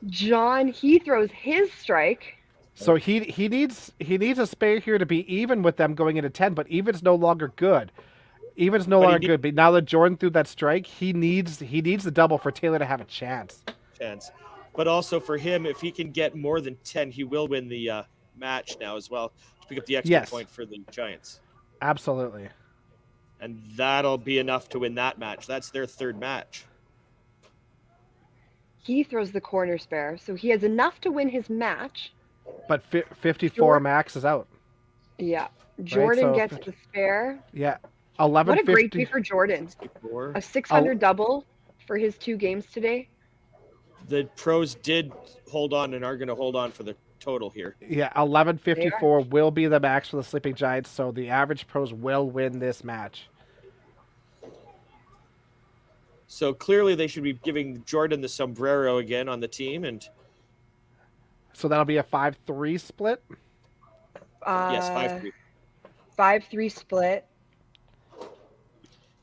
John, he throws his strike. So he needs a spare here to be even with them going into 10, but even's no longer good. Even's no But he longer good. But now that Jordan threw that strike, he needs the double for Taylor to have a chance. But also for him, if he can get more than 10, he will win the match now as well to pick up the extra point for the Giants. Absolutely. And that'll be enough to win that match. That's their third match. He throws the corner spare, so he has enough to win his match. But 54 max is out. Yeah. Jordan so gets the spare. Yeah. 11. What a great day for Jordan. A 600 double for his 2 games today. The pros did hold on and are going to hold on for the total here. Yeah, 11:54 will be the max for the Sleeping Giants, so the average pros will win this match. So clearly they should be giving Jordan the sombrero again on the team. And so that'll be a 5-3 split? Yes, 5-3. 5-3 split.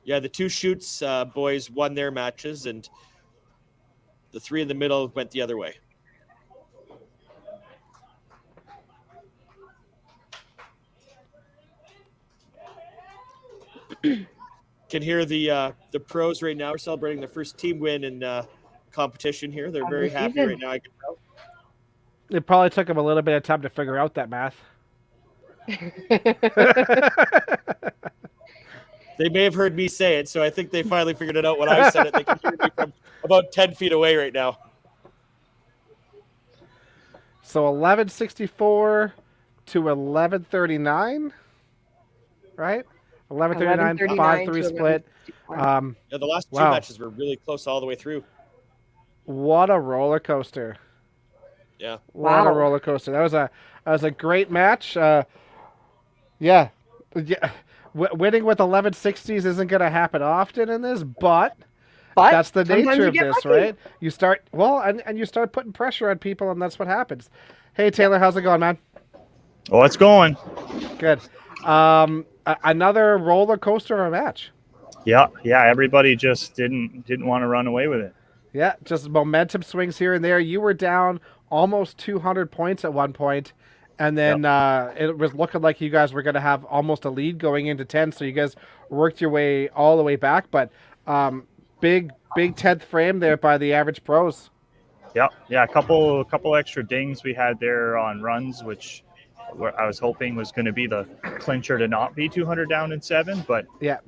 Yeah, the 2 shoots boys won their matches, and the 3 in the middle went the other way. Can hear the pros right now are celebrating their first team win in competition here. They're very happy right now. I can tell. It probably took them a little bit of time to figure out that math. They may have heard me say it, so I think they finally figured it out when I said it. They can hear me from about 10 feet away right now. So 11:64 to 11:39, right? 11:39, 5-3 split. Yeah, the last 2 matches were really close all the way through. What a roller coaster! Yeah. What a roller coaster! That was a great match. Yeah. Winning with 1160s isn't going to happen often in this, but that's the nature of this, right? You start and you start putting pressure on people, and that's what happens. Hey Taylor, how's it going, man? Oh, it's going. Good. Another roller coaster of a match. Yeah. Everybody just didn't want to run away with it. Yeah, just momentum swings here and there. You were down almost 200 points at one point, and then it was looking like you guys were going to have almost a lead going into 10. So you guys worked your way all the way back, but big 10th frame there by the average pros. Yeah, a couple extra dings we had there on runs, which I was hoping was going to be the clincher to not be 200 down in 7, but yeah,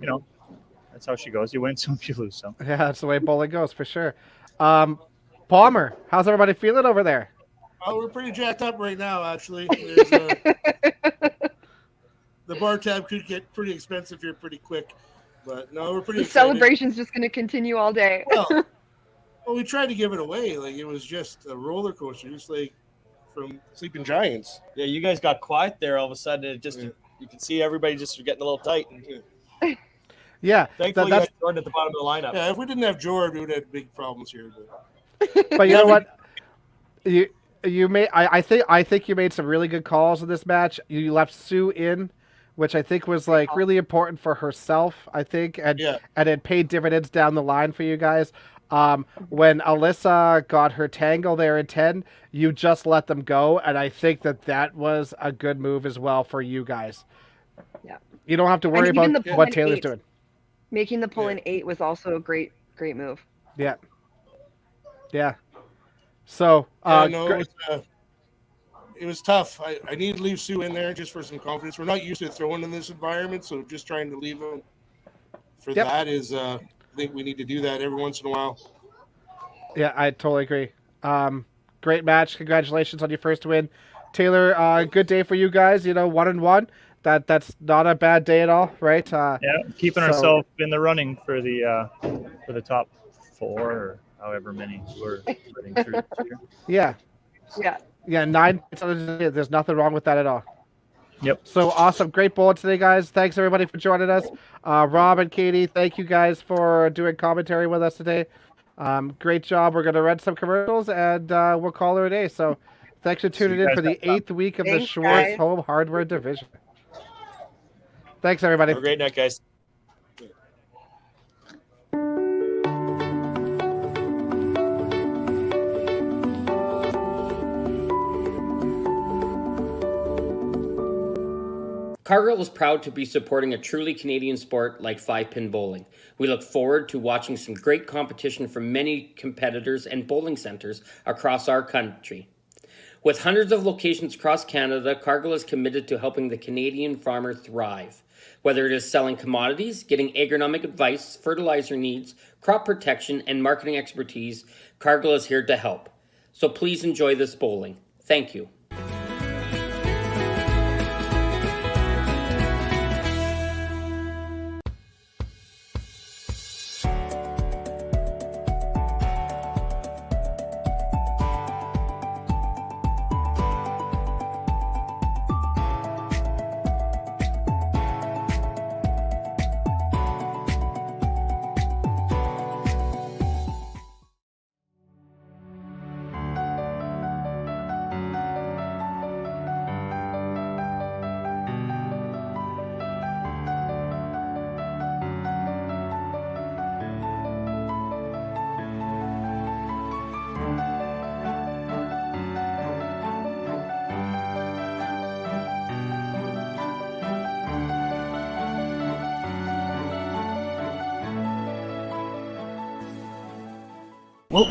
that's how she goes. You win some, you lose some. Yeah, that's the way bowling goes for sure. Palmer, how's everybody feeling over there? Oh, we're pretty jacked up right now, actually. The bar tab could get pretty expensive here pretty quick, but no, we're pretty The excited. celebration's just going to continue all day. Well, we tried to give it away. Like, it was just a roller coaster, just like from Sleeping Giants. Yeah, you guys got quiet there all of a sudden. It just you can see everybody just getting a little tight. Yeah, Thankfully, that's. you had Jordan at the bottom of the lineup. Yeah, if we didn't have Jordan, we would have had big problems here. But you know what? You made. I think you made some really good calls in this match. You left Sue in, which I think was like really important for herself. I think, and it paid dividends down the line for you guys. When Alyssa got her tangle there in 10, you just let them go, and I think that was a good move as well for you guys. Yeah. You don't have to worry about what Taylor's doing. Making the pull in 8 was also a great move. Yeah. Yeah. So, it was tough. I need to leave Sue in there just for some confidence. We're not used to throwing in this environment, so just trying to leave him for that is, I think we need to do that every once in a while. Yeah, I totally agree. Great match. Congratulations on your first win. Taylor, good day for you guys. 1-1. That's not a bad day at all, right? Keeping ourselves in the running for the top 4 or however many we're running through this year. Yeah, 9. There's nothing wrong with that at all. Yep. So awesome. Great bullet today, guys. Thanks, everybody, for joining us. Rob and Katie, thank you guys for doing commentary with us today. Great job. We're going to run some commercials, and we'll call her a day. So thanks for tuning in for the 8th week of the Schwartz Home Hardware Division. Thanks, everybody. Have a great night, guys. Cargill is proud to be supporting a truly Canadian sport like 5-pin bowling. We look forward to watching some great competition from many competitors and bowling centers across our country. With hundreds of locations across Canada, Cargill is committed to helping the Canadian farmer thrive. Whether it is selling commodities, getting agronomic advice, fertilizer needs, crop protection, and marketing expertise, Cargill is here to help. So please enjoy this bowling. Thank you. Whoa.